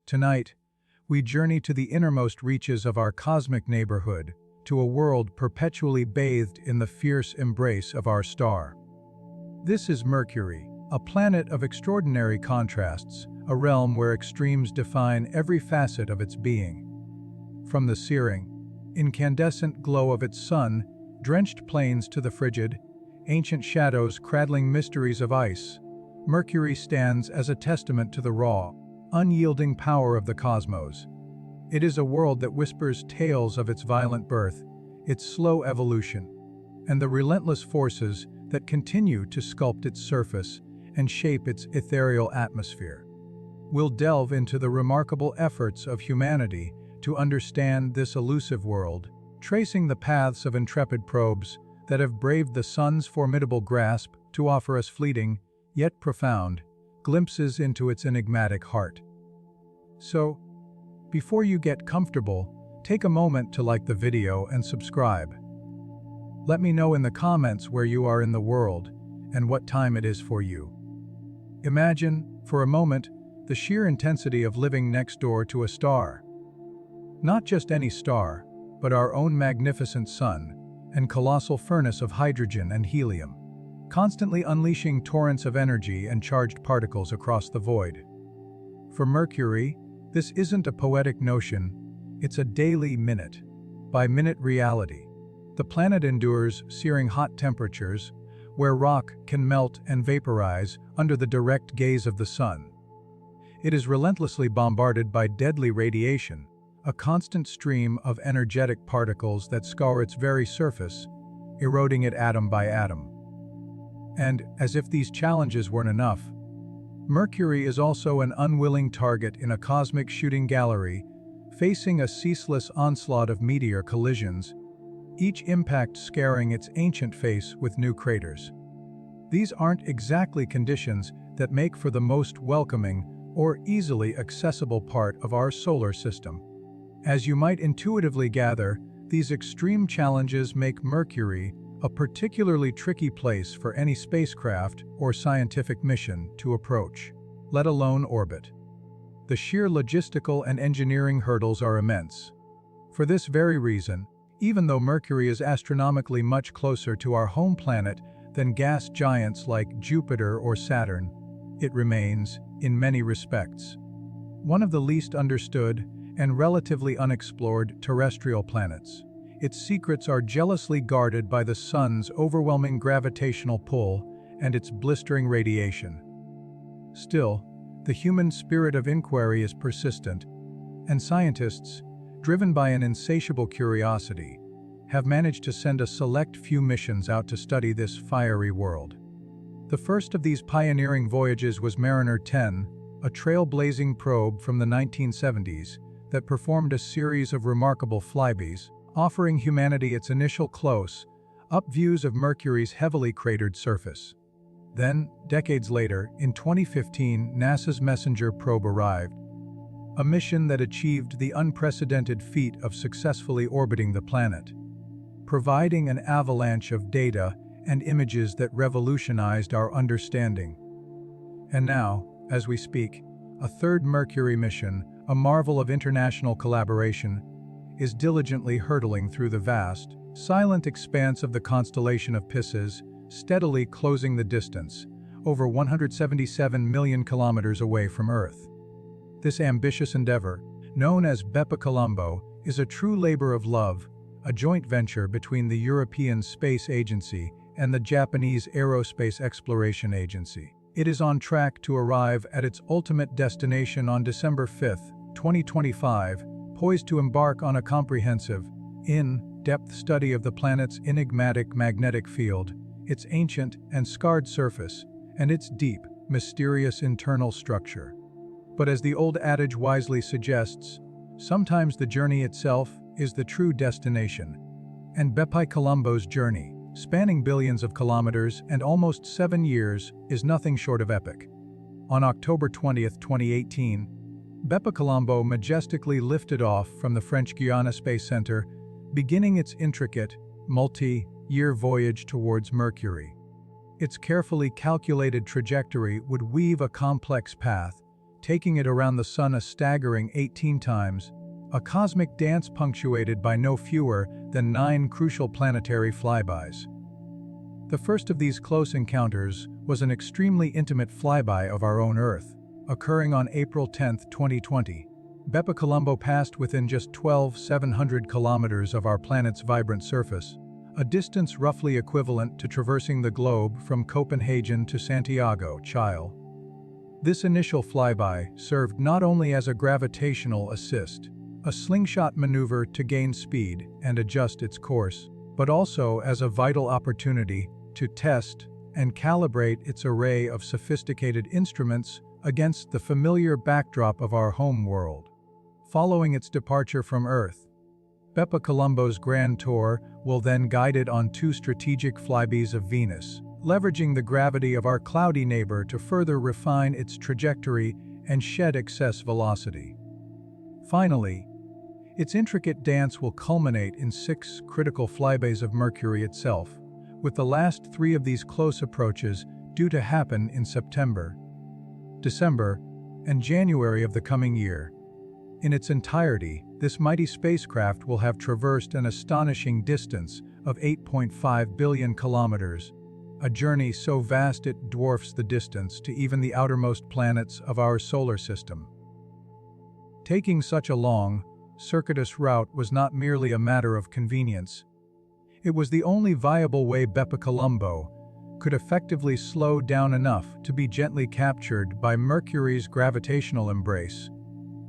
Tonight, we journey to the innermost reaches of our cosmic neighborhood, to a world perpetually bathed in the fierce embrace of our star. This is Mercury, a planet of extraordinary contrasts, a realm where extremes define every facet of its being. From the searing, incandescent glow of its sun-drenched plains to the frigid, ancient shadows cradling mysteries of ice, Mercury stands as a testament to the raw, unyielding power of the cosmos. It is a world that whispers tales of its violent birth, its slow evolution, and the relentless forces that continue to sculpt its surface and shape its ethereal atmosphere. We'll delve into the remarkable efforts of humanity to understand this elusive world, tracing the paths of intrepid probes that have braved the sun's formidable grasp to offer us fleeting, yet profound, glimpses into its enigmatic heart. So, before you get comfortable, take a moment to like the video and subscribe. Let me know in the comments where you are in the world and what time it is for you. Imagine, for a moment, the sheer intensity of living next door to a star. Not just any star, but our own magnificent sun and colossal furnace of hydrogen and helium, constantly unleashing torrents of energy and charged particles across the void. For Mercury, this isn't a poetic notion, it's a daily minute-by-minute reality. The planet endures searing hot temperatures, where rock can melt and vaporize under the direct gaze of the sun. It is relentlessly bombarded by deadly radiation, a constant stream of energetic particles that scour its very surface, eroding it atom by atom. And, as if these challenges weren't enough, Mercury is also an unwilling target in a cosmic shooting gallery, facing a ceaseless onslaught of meteor collisions, each impact scarring its ancient face with new craters. These aren't exactly conditions that make for the most welcoming or easily accessible part of our solar system. As you might intuitively gather, these extreme challenges make Mercury a particularly tricky place for any spacecraft or scientific mission to approach, let alone orbit. The sheer logistical and engineering hurdles are immense. For this very reason, even though Mercury is astronomically much closer to our home planet than gas giants like Jupiter or Saturn, it remains, in many respects, one of the least understood and relatively unexplored terrestrial planets. Its secrets are jealously guarded by the sun's overwhelming gravitational pull and its blistering radiation. Still, the human spirit of inquiry is persistent, and scientists, driven by an insatiable curiosity, have managed to send a select few missions out to study this fiery world. The first of these pioneering voyages was Mariner 10, a trailblazing probe from the 1970s that performed a series of remarkable flybys, offering humanity its initial close-up views of Mercury's heavily cratered surface. Then, decades later, in 2015, NASA's Messenger probe arrived, a mission that achieved the unprecedented feat of successfully orbiting the planet, providing an avalanche of data and images that revolutionized our understanding. And now, as we speak, a third Mercury mission, a marvel of international collaboration, is diligently hurtling through the vast, silent expanse of the constellation of Pisces, steadily closing the distance, over 177 million kilometers away from Earth. This ambitious endeavor, known as Bepicolombo, is a true labor of love, a joint venture between the European Space Agency and the Japanese Aerospace Exploration Agency. It is on track to arrive at its ultimate destination on December 5, 2025, poised to embark on a comprehensive, in-depth study of the planet's enigmatic magnetic field, its ancient and scarred surface, and its deep, mysterious internal structure. But as the old adage wisely suggests, sometimes the journey itself is the true destination. And Bepicolombo's journey, spanning billions of kilometers and almost 7 years, is nothing short of epic. On October 20, 2018, Bepicolombo majestically lifted off from the French Guiana Space Center, beginning its intricate, multi-year voyage towards Mercury. Its carefully calculated trajectory would weave a complex path, taking it around the Sun a staggering 18 times, a cosmic dance punctuated by no fewer than 9 crucial planetary flybys. The first of these close encounters was an extremely intimate flyby of our own Earth, occurring on April 10, 2020. Bepicolombo passed within just 12,700 kilometers of our planet's vibrant surface, a distance roughly equivalent to traversing the globe from Copenhagen to Santiago, Chile. This initial flyby served not only as a gravitational assist, a slingshot maneuver to gain speed and adjust its course, but also as a vital opportunity to test and calibrate its array of sophisticated instruments against the familiar backdrop of our home world. Following its departure from Earth, Bepicolombo's grand tour will then guide it on 2 strategic flybys of Venus, leveraging the gravity of our cloudy neighbor to further refine its trajectory and shed excess velocity. Finally, its intricate dance will culminate in 6 critical flybys of Mercury itself, with the last 3 of these close approaches due to happen in September, December, and January of the coming year. In its entirety, this mighty spacecraft will have traversed an astonishing distance of 8.5 billion kilometers, a journey so vast it dwarfs the distance to even the outermost planets of our solar system. Taking such a long, circuitous route was not merely a matter of convenience. It was the only viable way Bepicolombo could effectively slow down enough to be gently captured by Mercury's gravitational embrace,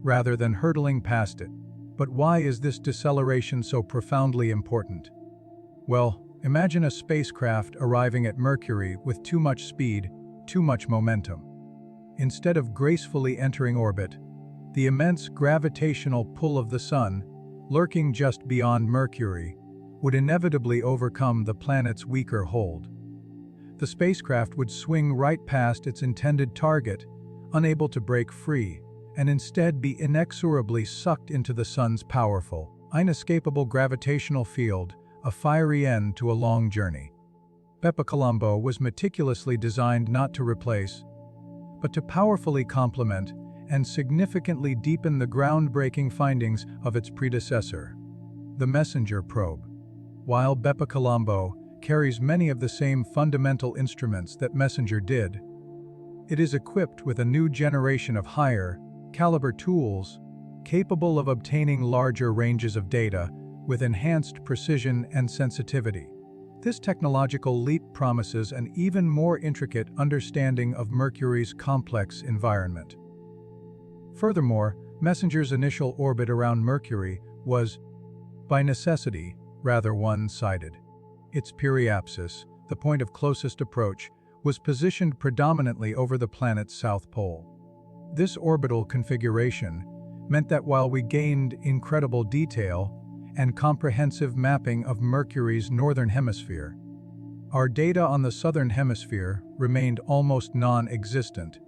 rather than hurtling past it. But why is this deceleration so profoundly important? Well, imagine a spacecraft arriving at Mercury with too much speed, too much momentum. Instead of gracefully entering orbit, the immense gravitational pull of the Sun, lurking just beyond Mercury, would inevitably overcome the planet's weaker hold. The spacecraft would swing right past its intended target, unable to break free, and instead be inexorably sucked into the Sun's powerful, inescapable gravitational field, a fiery end to a long journey. Bepicolombo was meticulously designed not to replace, but to powerfully complement and significantly deepen the groundbreaking findings of its predecessor, the Messenger probe. While Bepicolombo carries many of the same fundamental instruments that Messenger did, it is equipped with a new generation of higher caliber tools capable of obtaining larger ranges of data with enhanced precision and sensitivity. This technological leap promises an even more intricate understanding of Mercury's complex environment. Furthermore, Messenger's initial orbit around Mercury was, by necessity, rather one-sided. Its periapsis, the point of closest approach, was positioned predominantly over the planet's south pole. This orbital configuration meant that while we gained incredible detail and comprehensive mapping of Mercury's northern hemisphere, our data on the southern hemisphere remained almost non-existent,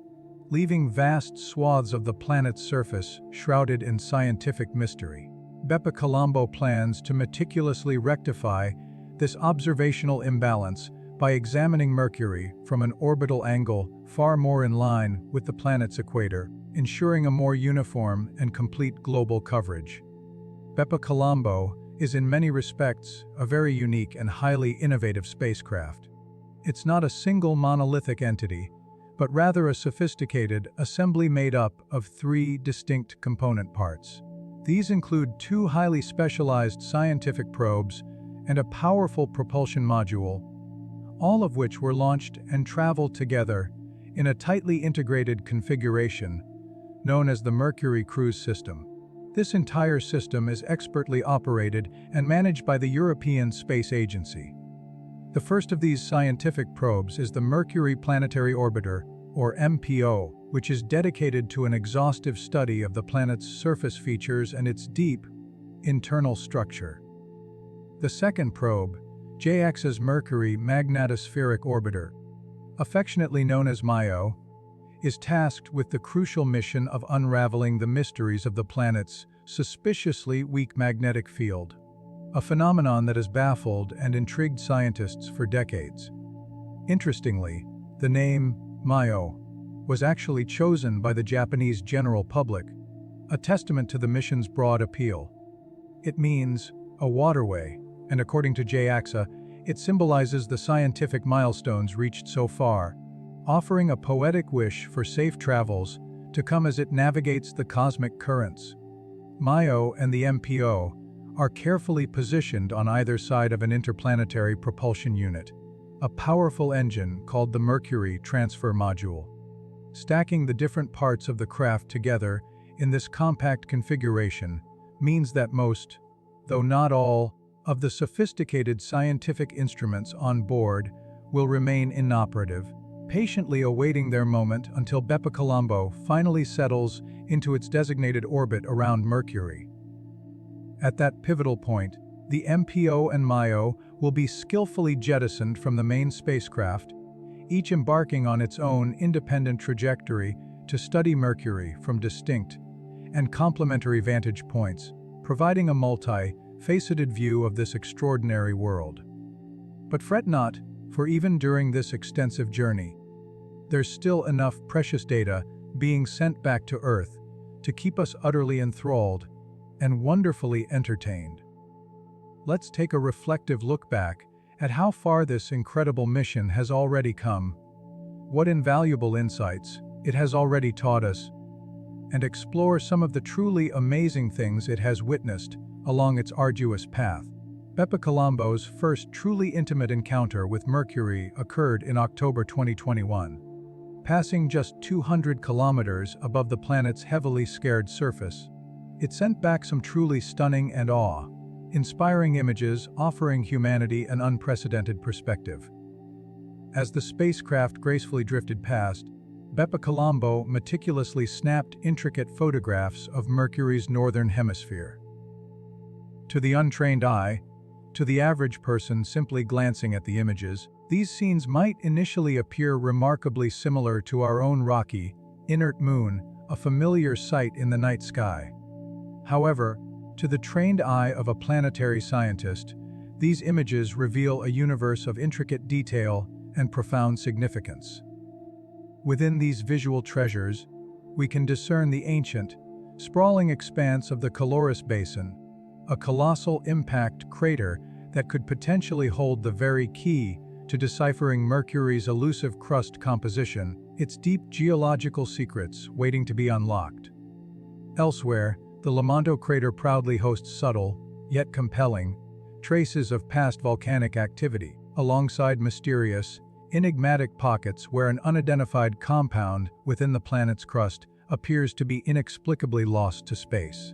leaving vast swaths of the planet's surface shrouded in scientific mystery. Bepicolombo plans to meticulously rectify this observational imbalance by examining Mercury from an orbital angle far more in line with the planet's equator, ensuring a more uniform and complete global coverage. Bepicolombo is in many respects a very unique and highly innovative spacecraft. It's not a single monolithic entity, but rather a sophisticated assembly made up of 3 distinct component parts. These include 2 highly specialized scientific probes and a powerful propulsion module, all of which were launched and traveled together in a tightly integrated configuration known as the Mercury Cruise System. This entire system is expertly operated and managed by the European Space Agency. The first of these scientific probes is the Mercury Planetary Orbiter, or MPO, which is dedicated to an exhaustive study of the planet's surface features and its deep, internal structure. The second probe, JX's Mercury Magnetospheric Orbiter, affectionately known as MIO, is tasked with the crucial mission of unraveling the mysteries of the planet's suspiciously weak magnetic field, a phenomenon that has baffled and intrigued scientists for decades. Interestingly, the name MIO was actually chosen by the Japanese general public, a testament to the mission's broad appeal. It means a waterway, and according to JAXA, it symbolizes the scientific milestones reached so far, offering a poetic wish for safe travels to come as it navigates the cosmic currents. MAIO and the MPO are carefully positioned on either side of an interplanetary propulsion unit, a powerful engine called the Mercury transfer module. Stacking the different parts of the craft together in this compact configuration means that most, though not all, of the sophisticated scientific instruments on board will remain inoperative, patiently awaiting their moment until Bepi Colombo finally settles into its designated orbit around Mercury. At that pivotal point, the MPO and MAIO will be skillfully jettisoned from the main spacecraft, each embarking on its own independent trajectory to study Mercury from distinct and complementary vantage points, providing a multi-faceted view of this extraordinary world. But fret not, for even during this extensive journey, there's still enough precious data being sent back to Earth to keep us utterly enthralled and wonderfully entertained. Let's take a reflective look back at how far this incredible mission has already come, what invaluable insights it has already taught us, and explore some of the truly amazing things it has witnessed along its arduous path. Bepi Colombo's first truly intimate encounter with Mercury occurred in October 2021. Passing just 200 kilometers above the planet's heavily scarred surface, it sent back some truly stunning and awe-inspiring images offering humanity an unprecedented perspective. As the spacecraft gracefully drifted past, Bepi Colombo meticulously snapped intricate photographs of Mercury's northern hemisphere. To the untrained eye, to the average person simply glancing at the images, these scenes might initially appear remarkably similar to our own rocky, inert moon, a familiar sight in the night sky. However, to the trained eye of a planetary scientist, these images reveal a universe of intricate detail and profound significance. Within these visual treasures, we can discern the ancient, sprawling expanse of the Caloris Basin, a colossal impact crater that could potentially hold the very key to deciphering Mercury's elusive crust composition, its deep geological secrets waiting to be unlocked. Elsewhere, the Lamonto crater proudly hosts subtle, yet compelling, traces of past volcanic activity, alongside mysterious, enigmatic pockets where an unidentified compound within the planet's crust appears to be inexplicably lost to space.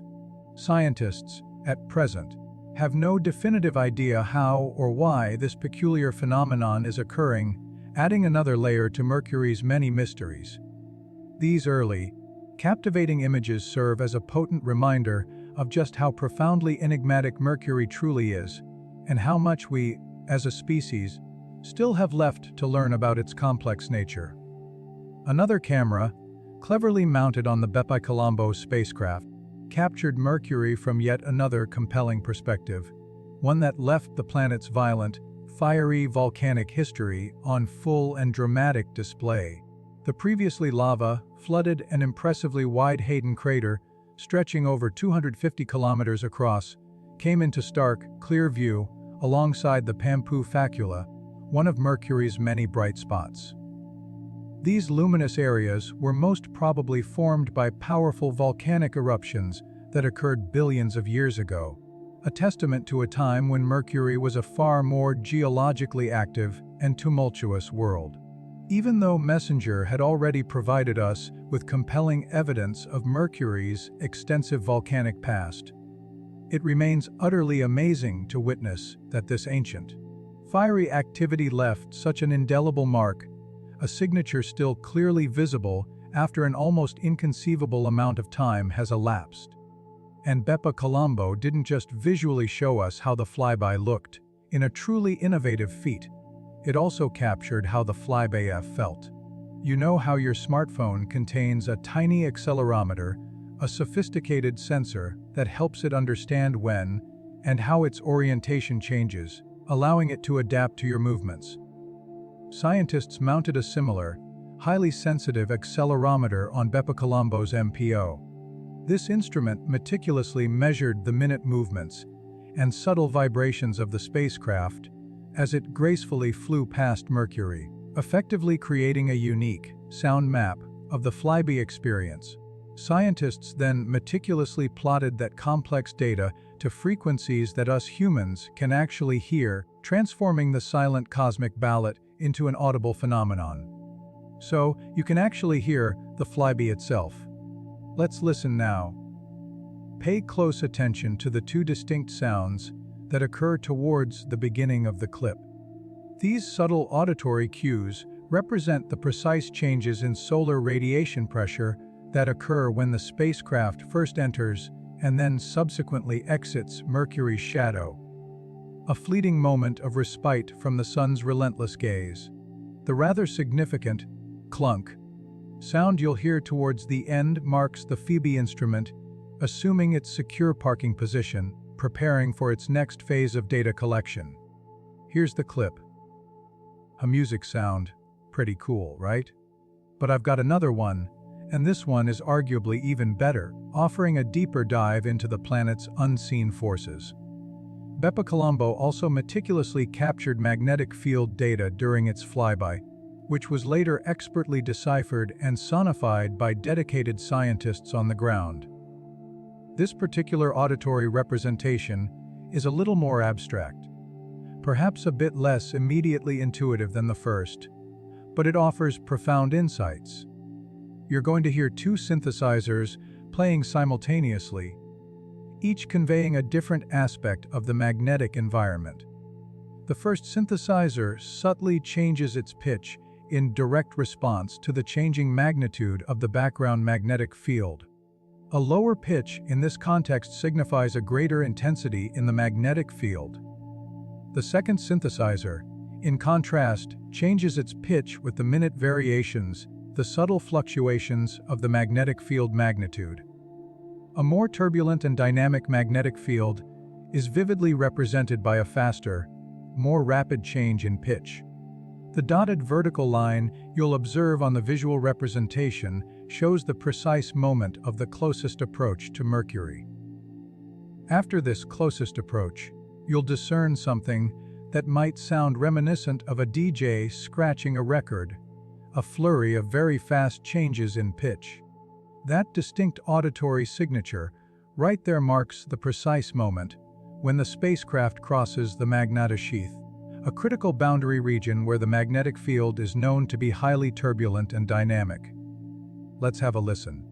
Scientists, at present, have no definitive idea how or why this peculiar phenomenon is occurring, adding another layer to Mercury's many mysteries. These early, captivating images serve as a potent reminder of just how profoundly enigmatic Mercury truly is, and how much we, as a species, still have left to learn about its complex nature. Another camera, cleverly mounted on the Bepi Colombo spacecraft, captured Mercury from yet another compelling perspective, one that left the planet's violent, fiery volcanic history on full and dramatic display. The previously lava-flooded and impressively wide Hayden crater, stretching over 250 kilometers across, came into stark, clear view alongside the Pampu Facula, one of Mercury's many bright spots. These luminous areas were most probably formed by powerful volcanic eruptions that occurred billions of years ago, a testament to a time when Mercury was a far more geologically active and tumultuous world. Even though Messenger had already provided us with compelling evidence of Mercury's extensive volcanic past, it remains utterly amazing to witness that this ancient, fiery activity left such an indelible mark, a signature still clearly visible after an almost inconceivable amount of time has elapsed. And Bepi Colombo didn't just visually show us how the flyby looked. In a truly innovative feat, it also captured how the flyby felt. You know how your smartphone contains a tiny accelerometer, a sophisticated sensor that helps it understand when and how its orientation changes, allowing it to adapt to your movements. Scientists mounted a similar, highly sensitive accelerometer on Bepicolombo's MPO. This instrument meticulously measured the minute movements and subtle vibrations of the spacecraft as it gracefully flew past Mercury, effectively creating a unique sound map of the flyby experience. Scientists then meticulously plotted that complex data to frequencies that us humans can actually hear, transforming the silent cosmic ballad into an audible phenomenon. So, you can actually hear the flyby itself. Let's listen now. Pay close attention to the two distinct sounds that occur towards the beginning of the clip. These subtle auditory cues represent the precise changes in solar radiation pressure that occur when the spacecraft first enters and then subsequently exits Mercury's shadow. A fleeting moment of respite from the sun's relentless gaze. The rather significant clunk sound you'll hear towards the end marks the Phoebe instrument assuming its secure parking position, preparing for its next phase of data collection. Here's the clip. A music sound. Pretty cool, right? But I've got another one, and this one is arguably even better, offering a deeper dive into the planet's unseen forces. Bepicolombo also meticulously captured magnetic field data during its flyby, which was later expertly deciphered and sonified by dedicated scientists on the ground. This particular auditory representation is a little more abstract, perhaps a bit less immediately intuitive than the first, but it offers profound insights. You're going to hear two synthesizers playing simultaneously, each conveying a different aspect of the magnetic environment. The first synthesizer subtly changes its pitch in direct response to the changing magnitude of the background magnetic field. A lower pitch in this context signifies a greater intensity in the magnetic field. The second synthesizer, in contrast, changes its pitch with the minute variations, the subtle fluctuations of the magnetic field magnitude. A more turbulent and dynamic magnetic field is vividly represented by a faster, more rapid change in pitch. The dotted vertical line you'll observe on the visual representation shows the precise moment of the closest approach to Mercury. After this closest approach, you'll discern something that might sound reminiscent of a DJ scratching a record, a flurry of very fast changes in pitch. That distinct auditory signature right there marks the precise moment when the spacecraft crosses the magnetosheath, a critical boundary region where the magnetic field is known to be highly turbulent and dynamic. Let's have a listen.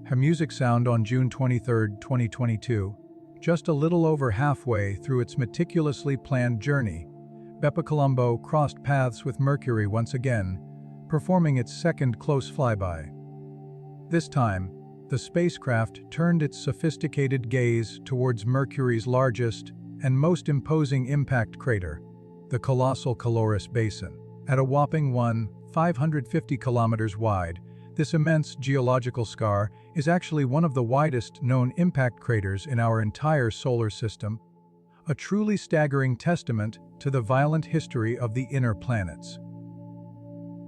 Her music sound on June 23, 2022. Just a little over halfway through its meticulously planned journey, Bepicolombo crossed paths with Mercury once again, performing its second close flyby. This time, the spacecraft turned its sophisticated gaze towards Mercury's largest and most imposing impact crater, the colossal Caloris Basin. At a whopping 550 kilometers wide, this immense geological scar is actually one of the widest known impact craters in our entire solar system, a truly staggering testament to the violent history of the inner planets.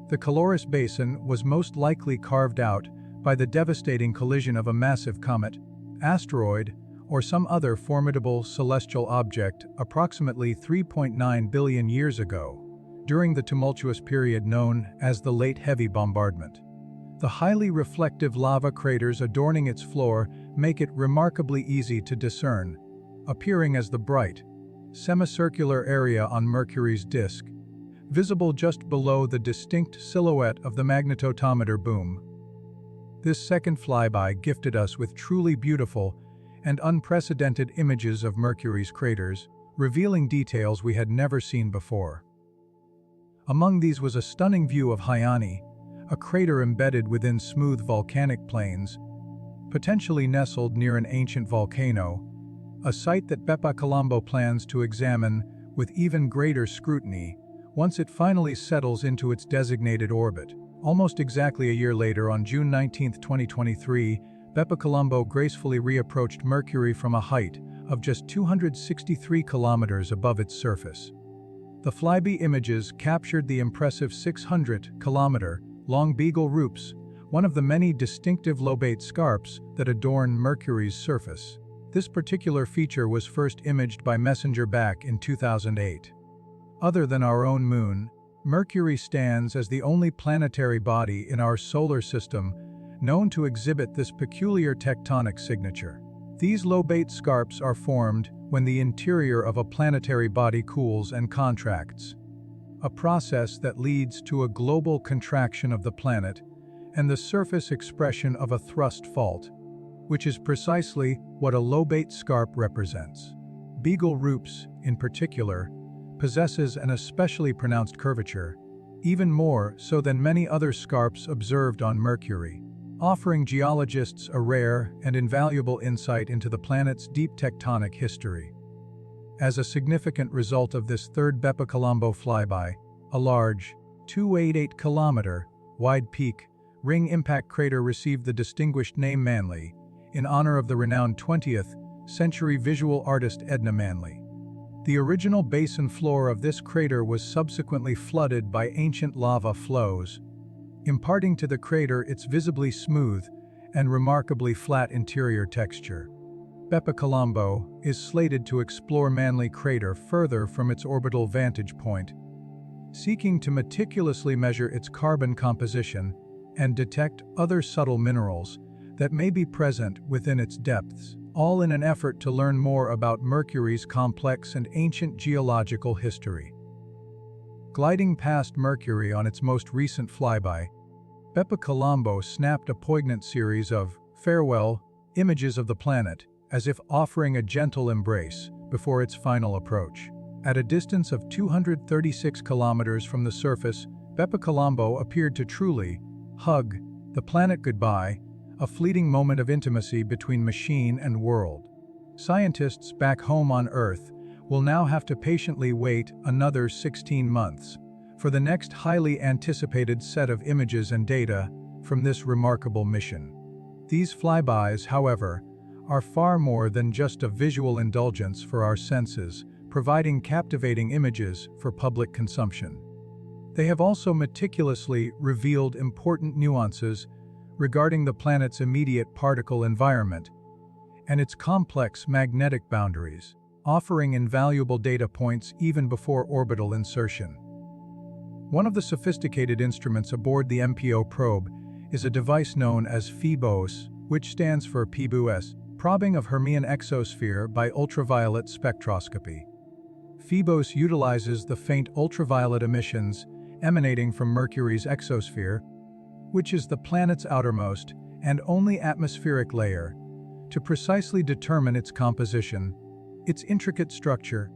The Caloris Basin was most likely carved out by the devastating collision of a massive comet, asteroid, or some other formidable celestial object approximately 3.9 billion years ago, during the tumultuous period known as the Late Heavy Bombardment. The highly reflective lava craters adorning its floor make it remarkably easy to discern, appearing as the bright, semicircular area on Mercury's disk, visible just below the distinct silhouette of the magnetometer boom. This second flyby gifted us with truly beautiful and unprecedented images of Mercury's craters, revealing details we had never seen before. Among these was a stunning view of Hyani, a crater embedded within smooth volcanic plains, potentially nestled near an ancient volcano, a site that Bepicolombo plans to examine with even greater scrutiny once it finally settles into its designated orbit. Almost exactly a year later, on June 19, 2023, Bepicolombo gracefully reapproached Mercury from a height of just 263 kilometers above its surface. The flyby images captured the impressive 600-kilometer long beagle roops, one of the many distinctive lobate scarps that adorn Mercury's surface. This particular feature was first imaged by Messenger back in 2008. Other than our own moon, Mercury stands as the only planetary body in our solar system known to exhibit this peculiar tectonic signature. These lobate scarps are formed when the interior of a planetary body cools and contracts, a process that leads to a global contraction of the planet and the surface expression of a thrust fault, which is precisely what a lobate scarp represents. Beagle Roops, in particular, possesses an especially pronounced curvature, even more so than many other scarps observed on Mercury, offering geologists a rare and invaluable insight into the planet's deep tectonic history. As a significant result of this third Bepicolombo flyby, a large, 288-kilometer wide peak ring impact crater received the distinguished name Manley in honor of the renowned 20th century visual artist Edna Manley. The original basin floor of this crater was subsequently flooded by ancient lava flows, imparting to the crater its visibly smooth and remarkably flat interior texture. Bepicolombo is slated to explore Manley Crater further from its orbital vantage point, seeking to meticulously measure its carbon composition and detect other subtle minerals that may be present within its depths, all in an effort to learn more about Mercury's complex and ancient geological history. Gliding past Mercury on its most recent flyby, Bepicolombo snapped a poignant series of farewell images of the planet, as if offering a gentle embrace before its final approach. At a distance of 236 kilometers from the surface, Bepicolombo appeared to truly hug the planet goodbye, a fleeting moment of intimacy between machine and world. Scientists back home on Earth will now have to patiently wait another 16 months for the next highly anticipated set of images and data from this remarkable mission. These flybys, however, are far more than just a visual indulgence for our senses, providing captivating images for public consumption. They have also meticulously revealed important nuances regarding the planet's immediate particle environment and its complex magnetic boundaries, offering invaluable data points even before orbital insertion. One of the sophisticated instruments aboard the MPO probe is a device known as PHEBOS, which stands for PBUS, probing of Hermian exosphere by ultraviolet spectroscopy. PHEBOS utilizes the faint ultraviolet emissions emanating from Mercury's exosphere, which is the planet's outermost and only atmospheric layer, to precisely determine its composition, its intricate structure,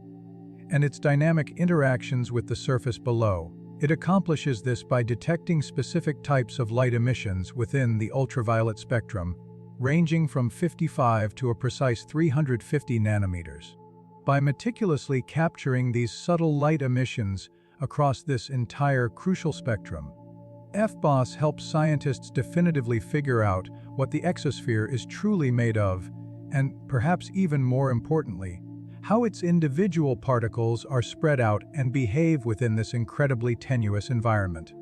and its dynamic interactions with the surface below. It accomplishes this by detecting specific types of light emissions within the ultraviolet spectrum, ranging from 55 to a precise 350 nanometers. By meticulously capturing these subtle light emissions across this entire crucial spectrum, PHEBOS helps scientists definitively figure out what the exosphere is truly made of, and perhaps even more importantly, how its individual particles are spread out and behave within this incredibly tenuous environment.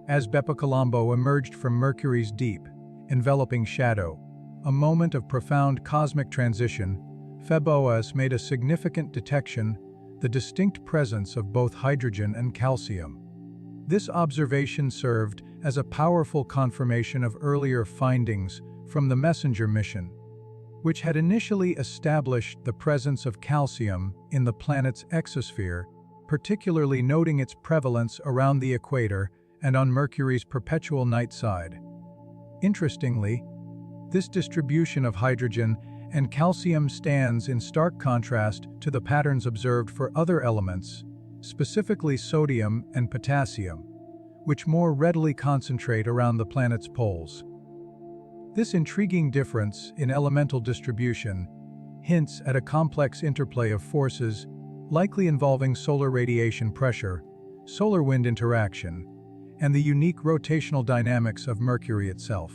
As Bepicolombo emerged from Mercury's deep, enveloping shadow, a moment of profound cosmic transition, PHEBOS made a significant detection: the distinct presence of both hydrogen and calcium. This observation served as a powerful confirmation of earlier findings from the Messenger mission, which had initially established the presence of calcium in the planet's exosphere, particularly noting its prevalence around the equator and on Mercury's perpetual night side. Interestingly, this distribution of hydrogen and calcium stands in stark contrast to the patterns observed for other elements, specifically sodium and potassium, which more readily concentrate around the planet's poles. This intriguing difference in elemental distribution hints at a complex interplay of forces, likely involving solar radiation pressure, solar-wind interaction, and the unique rotational dynamics of Mercury itself.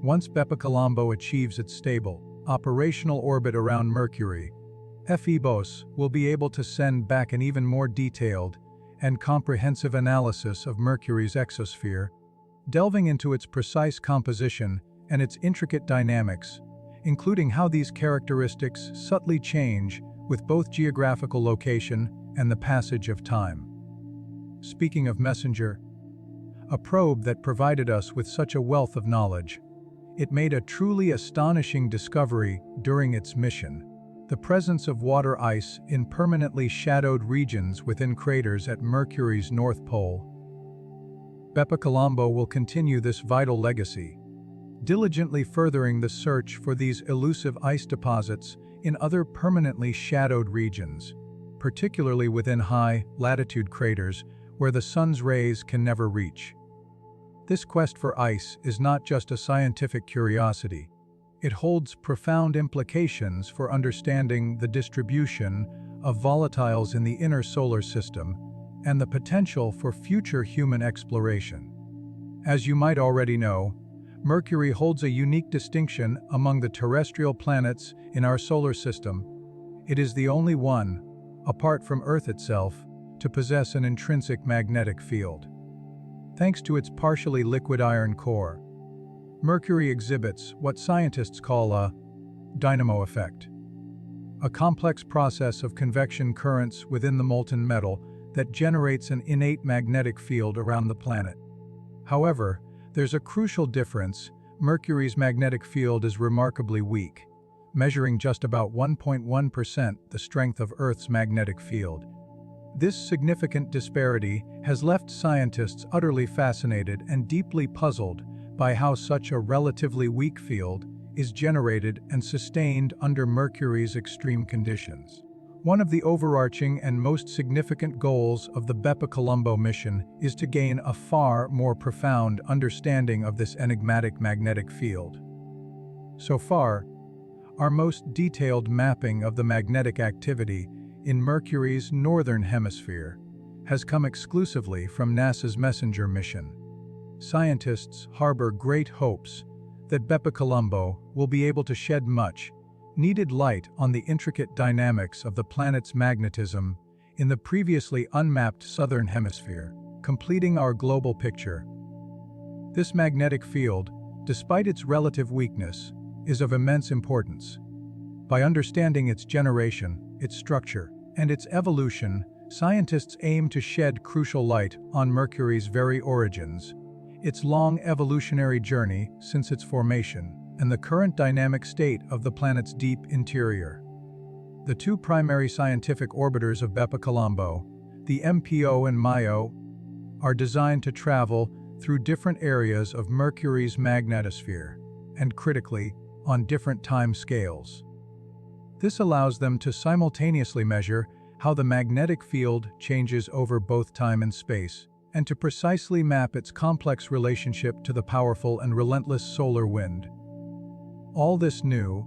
Once Bepicolombo achieves its stable, operational orbit around Mercury, PHEBOS will be able to send back an even more detailed and comprehensive analysis of Mercury's exosphere, delving into its precise composition and its intricate dynamics, including how these characteristics subtly change with both geographical location and the passage of time. Speaking of Messenger, a probe that provided us with such a wealth of knowledge, it made a truly astonishing discovery during its mission: the presence of water ice in permanently shadowed regions within craters at Mercury's North Pole. BepiColombo will continue this vital legacy, diligently furthering the search for these elusive ice deposits in other permanently shadowed regions, particularly within high-latitude craters where the sun's rays can never reach. This quest for ice is not just a scientific curiosity. It holds profound implications for understanding the distribution of volatiles in the inner solar system and the potential for future human exploration. As you might already know, Mercury holds a unique distinction among the terrestrial planets in our solar system. It is the only one, apart from Earth itself, to possess an intrinsic magnetic field. Thanks to its partially liquid iron core, Mercury exhibits what scientists call a dynamo effect, a complex process of convection currents within the molten metal that generates an innate magnetic field around the planet. However, there's a crucial difference. Mercury's magnetic field is remarkably weak, measuring just about 1.1% the strength of Earth's magnetic field. This significant disparity has left scientists utterly fascinated and deeply puzzled by how such a relatively weak field is generated and sustained under Mercury's extreme conditions. One of the overarching and most significant goals of the BepiColombo mission is to gain a far more profound understanding of this enigmatic magnetic field. So far, our most detailed mapping of the magnetic activity in Mercury's northern hemisphere has come exclusively from NASA's Messenger mission. Scientists harbor great hopes that BepiColombo will be able to shed much needed light on the intricate dynamics of the planet's magnetism in the previously unmapped southern hemisphere, completing our global picture. This magnetic field, despite its relative weakness, is of immense importance. By understanding its generation, its structure, and its evolution, scientists aim to shed crucial light on Mercury's very origins, its long evolutionary journey since its formation, and the current dynamic state of the planet's deep interior. The two primary scientific orbiters of BepiColombo, the MPO and MIO, are designed to travel through different areas of Mercury's magnetosphere, and critically, on different time scales. This allows them to simultaneously measure how the magnetic field changes over both time and space, and to precisely map its complex relationship to the powerful and relentless solar wind. All this new,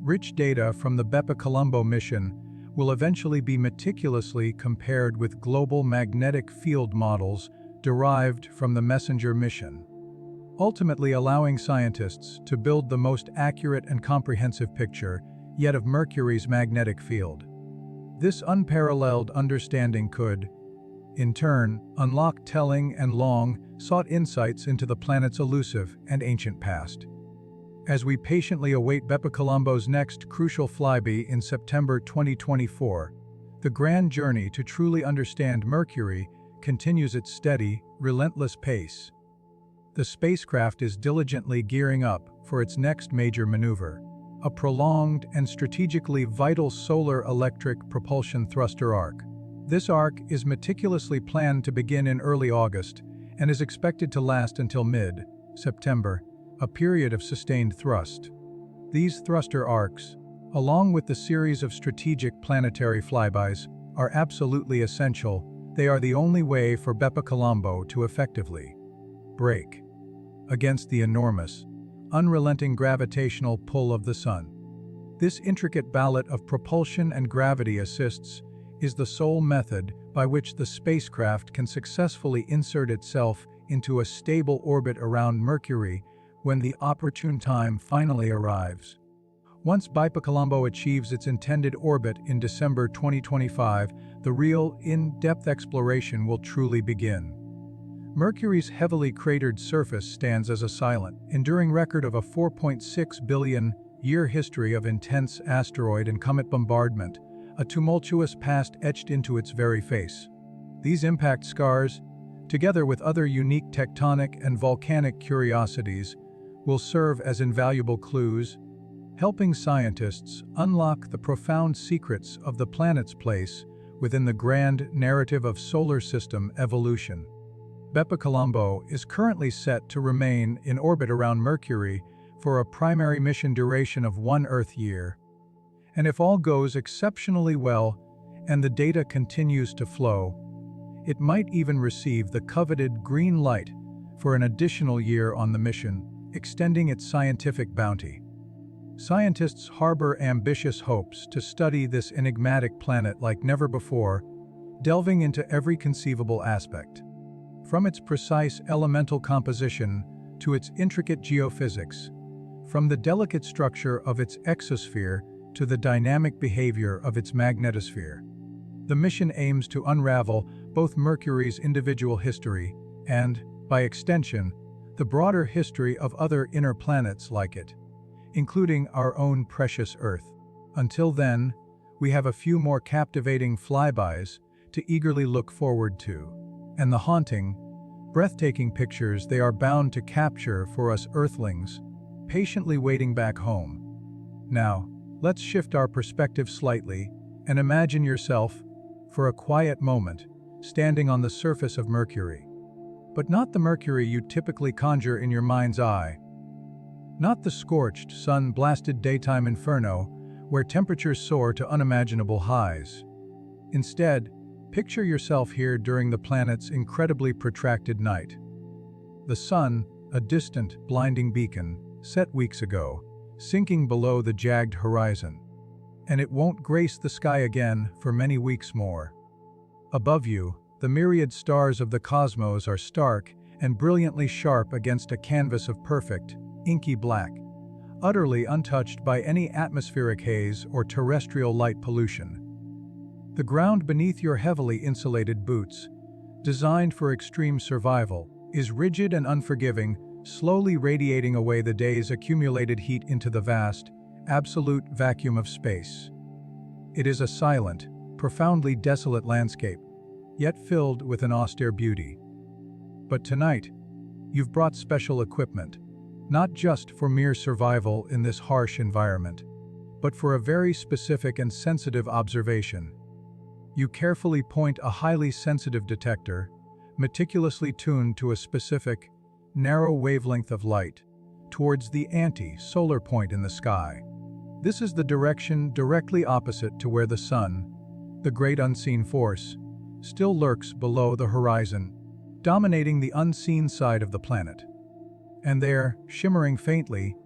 rich data from the BepiColombo mission will eventually be meticulously compared with global magnetic field models derived from the Messenger mission, ultimately allowing scientists to build the most accurate and comprehensive picture yet of Mercury's magnetic field. This unparalleled understanding could, in turn, unlock telling and long-sought insights into the planet's elusive and ancient past. As we patiently await BepiColombo's next crucial flyby in September 2024, the grand journey to truly understand Mercury continues its steady, relentless pace. The spacecraft is diligently gearing up for its next major maneuver, a prolonged and strategically vital solar electric propulsion thruster arc. This arc is meticulously planned to begin in early August and is expected to last until mid-September, a period of sustained thrust. These thruster arcs, along with the series of strategic planetary flybys, are absolutely essential. They are the only way for BepiColombo to effectively break against the enormous, unrelenting gravitational pull of the Sun. This intricate ballet of propulsion and gravity assists is the sole method by which the spacecraft can successfully insert itself into a stable orbit around Mercury when the opportune time finally arrives. Once BepiColombo achieves its intended orbit in December 2025, the real, in-depth exploration will truly begin. Mercury's heavily cratered surface stands as a silent, enduring record of a 4.6 billion-year history of intense asteroid and comet bombardment, a tumultuous past etched into its very face. These impact scars, together with other unique tectonic and volcanic curiosities, will serve as invaluable clues, helping scientists unlock the profound secrets of the planet's place within the grand narrative of solar system evolution. Bepi Colombo is currently set to remain in orbit around Mercury for a primary mission duration of 1 Earth year. And if all goes exceptionally well and the data continues to flow, it might even receive the coveted green light for an additional year on the mission, extending its scientific bounty. Scientists harbor ambitious hopes to study this enigmatic planet like never before, delving into every conceivable aspect. From its precise elemental composition to its intricate geophysics, from the delicate structure of its exosphere to the dynamic behavior of its magnetosphere. The mission aims to unravel both Mercury's individual history and, by extension, the broader history of other inner planets like it, including our own precious Earth. Until then, we have a few more captivating flybys to eagerly look forward to, and the haunting, breathtaking pictures they are bound to capture for us Earthlings, patiently waiting back home. Now, let's shift our perspective slightly and imagine yourself, for a quiet moment, standing on the surface of Mercury. But not the Mercury you typically conjure in your mind's eye. Not the scorched, sun-blasted daytime inferno where temperatures soar to unimaginable highs. Instead, picture yourself here during the planet's incredibly protracted night. The sun, a distant, blinding beacon, set weeks ago, sinking below the jagged horizon. And it won't grace the sky again for many weeks more. Above you, the myriad stars of the cosmos are stark and brilliantly sharp against a canvas of perfect, inky black, utterly untouched by any atmospheric haze or terrestrial light pollution. The ground beneath your heavily insulated boots, designed for extreme survival, is rigid and unforgiving, slowly radiating away the day's accumulated heat into the vast, absolute vacuum of space. It is a silent, profoundly desolate landscape, yet filled with an austere beauty. But tonight, you've brought special equipment, not just for mere survival in this harsh environment, but for a very specific and sensitive observation. You carefully point a highly sensitive detector, meticulously tuned to a specific, narrow wavelength of light, towards the anti-solar point in the sky. This is the direction directly opposite to where the sun, the great unseen force, still lurks below the horizon, dominating the unseen side of the planet. And there, shimmering faintly,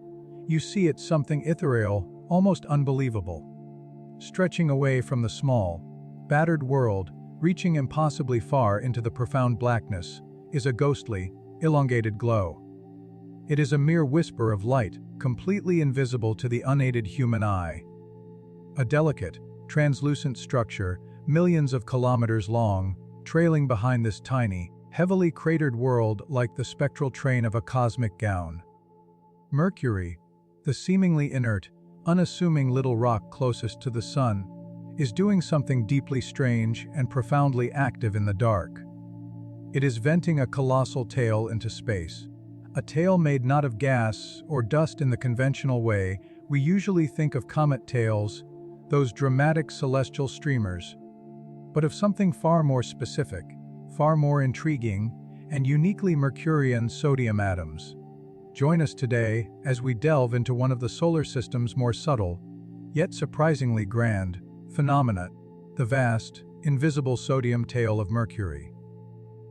you see it something ethereal, almost unbelievable. Stretching away from the small, battered world, reaching impossibly far into the profound blackness, is a ghostly, elongated glow. It is a mere whisper of light, completely invisible to the unaided human eye. A delicate, translucent structure, millions of kilometers long, trailing behind this tiny, heavily cratered world like the spectral train of a cosmic gown. Mercury, the seemingly inert, unassuming little rock closest to the sun, is doing something deeply strange and profoundly active in the dark. It is venting a colossal tail into space, a tail made not of gas or dust in the conventional way we usually think of comet tails, those dramatic celestial streamers, but of something far more specific, far more intriguing, and uniquely Mercurian sodium atoms. Join us today as we delve into one of the solar system's more subtle, yet surprisingly grand, phenomena, the vast, invisible sodium tail of Mercury.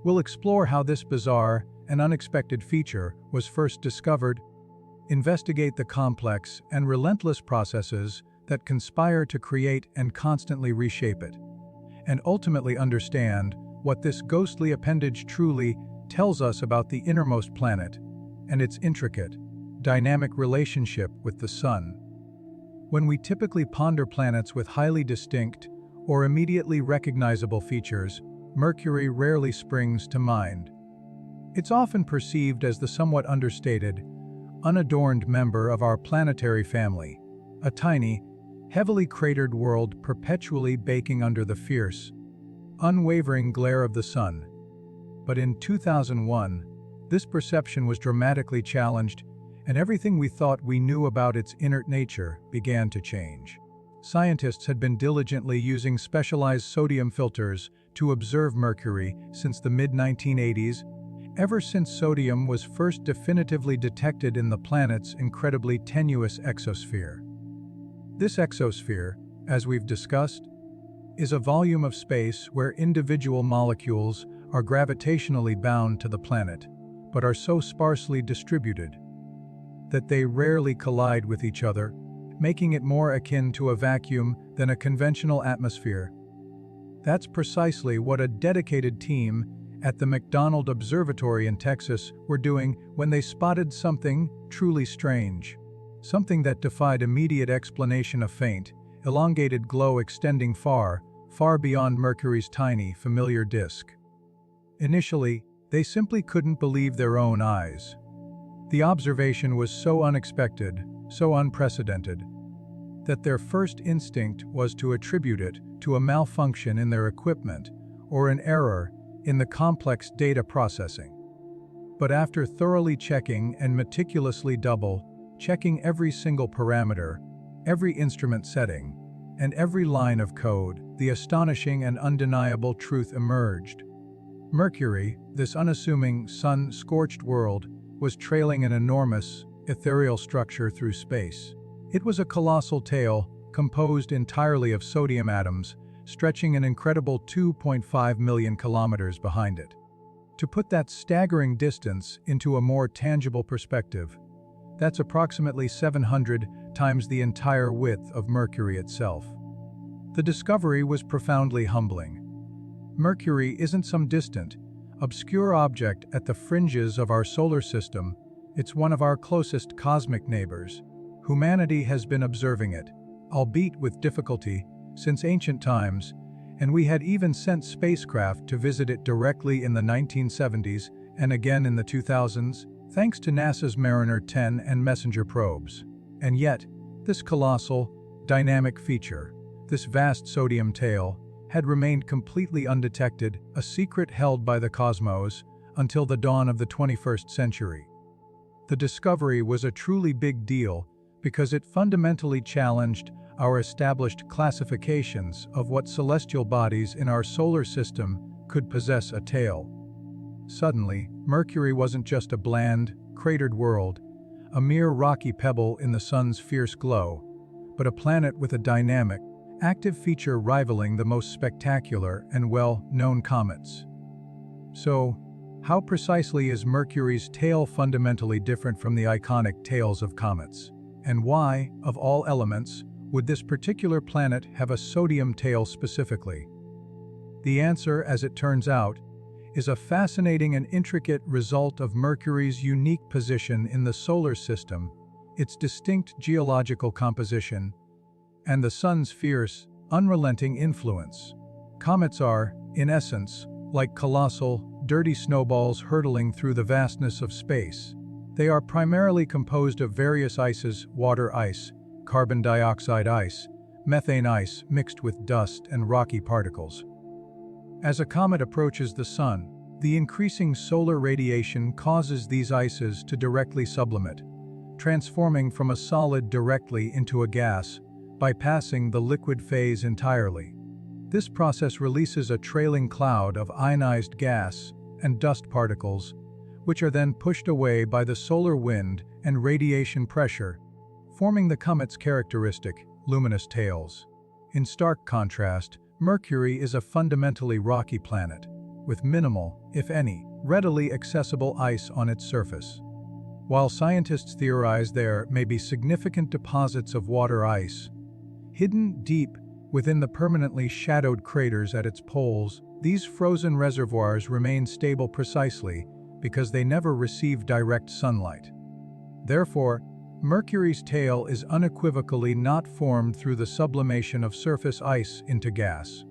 We'll explore how this bizarre and unexpected feature was first discovered, investigate the complex and relentless processes that conspire to create and constantly reshape it, and ultimately understand what this ghostly appendage truly tells us about the innermost planet and its intricate, dynamic relationship with the sun. When we typically ponder planets with highly distinct, or immediately recognizable features, Mercury rarely springs to mind. It's often perceived as the somewhat understated, unadorned member of our planetary family, a tiny, heavily cratered world perpetually baking under the fierce, unwavering glare of the sun. But in 2001, this perception was dramatically challenged, and everything we thought we knew about its inert nature began to change. Scientists had been diligently using specialized sodium filters to observe Mercury since the mid-1980s, ever since sodium was first definitively detected in the planet's incredibly tenuous exosphere. This exosphere, as we've discussed, is a volume of space where individual molecules are gravitationally bound to the planet, but are so sparsely distributed that they rarely collide with each other, making it more akin to a vacuum than a conventional atmosphere. That's precisely what a dedicated team at the McDonald Observatory in Texas were doing when they spotted something truly strange. Something that defied immediate explanation: a faint, elongated glow extending far, far beyond Mercury's tiny, familiar disk. Initially, they simply couldn't believe their own eyes. The observation was so unexpected, so unprecedented, that their first instinct was to attribute it to a malfunction in their equipment or an error in the complex data processing. But after thoroughly checking and meticulously double-checking every single parameter, every instrument setting, and every line of code, the astonishing and undeniable truth emerged. Mercury, this unassuming, sun-scorched world, was trailing an enormous, ethereal structure through space. It was a colossal tail, composed entirely of sodium atoms, stretching an incredible 2.5 million kilometers behind it. To put that staggering distance into a more tangible perspective, that's approximately 700 times the entire width of Mercury itself. The discovery was profoundly humbling. Mercury isn't some distant, obscure object at the fringes of our solar system. It's one of our closest cosmic neighbors. Humanity has been observing it, albeit with difficulty, since ancient times, and we had even sent spacecraft to visit it directly in the 1970s and again in the 2000s, thanks to NASA's Mariner 10 and Messenger probes. And yet, this colossal, dynamic feature, this vast sodium tail, had remained completely undetected, a secret held by the cosmos, until the dawn of the 21st century. The discovery was a truly big deal because it fundamentally challenged our established classifications of what celestial bodies in our solar system could possess a tail. Suddenly, Mercury wasn't just a bland, cratered world, a mere rocky pebble in the sun's fierce glow, but a planet with a dynamic, active feature rivaling the most spectacular and well-known comets. So, how precisely is Mercury's tail fundamentally different from the iconic tails of comets? And why, of all elements, would this particular planet have a sodium tail specifically? The answer, as it turns out, is a fascinating and intricate result of Mercury's unique position in the solar system, its distinct geological composition, and the sun's fierce, unrelenting influence. Comets are, in essence, like colossal, dirty snowballs hurtling through the vastness of space. They are primarily composed of various ices: water ice, carbon dioxide ice, methane ice mixed with dust and rocky particles. As a comet approaches the sun, the increasing solar radiation causes these ices to directly sublimate, transforming from a solid directly into a gas, bypassing the liquid phase entirely. This process releases a trailing cloud of ionized gas and dust particles, which are then pushed away by the solar wind and radiation pressure, forming the comet's characteristic, luminous tails. In stark contrast, Mercury is a fundamentally rocky planet, with minimal, if any, readily accessible ice on its surface. While scientists theorize there may be significant deposits of water ice, hidden deep within the permanently shadowed craters at its poles, these frozen reservoirs remain stable precisely because they never receive direct sunlight. Therefore, Mercury's tail is unequivocally not formed through the sublimation of surface ice into gas.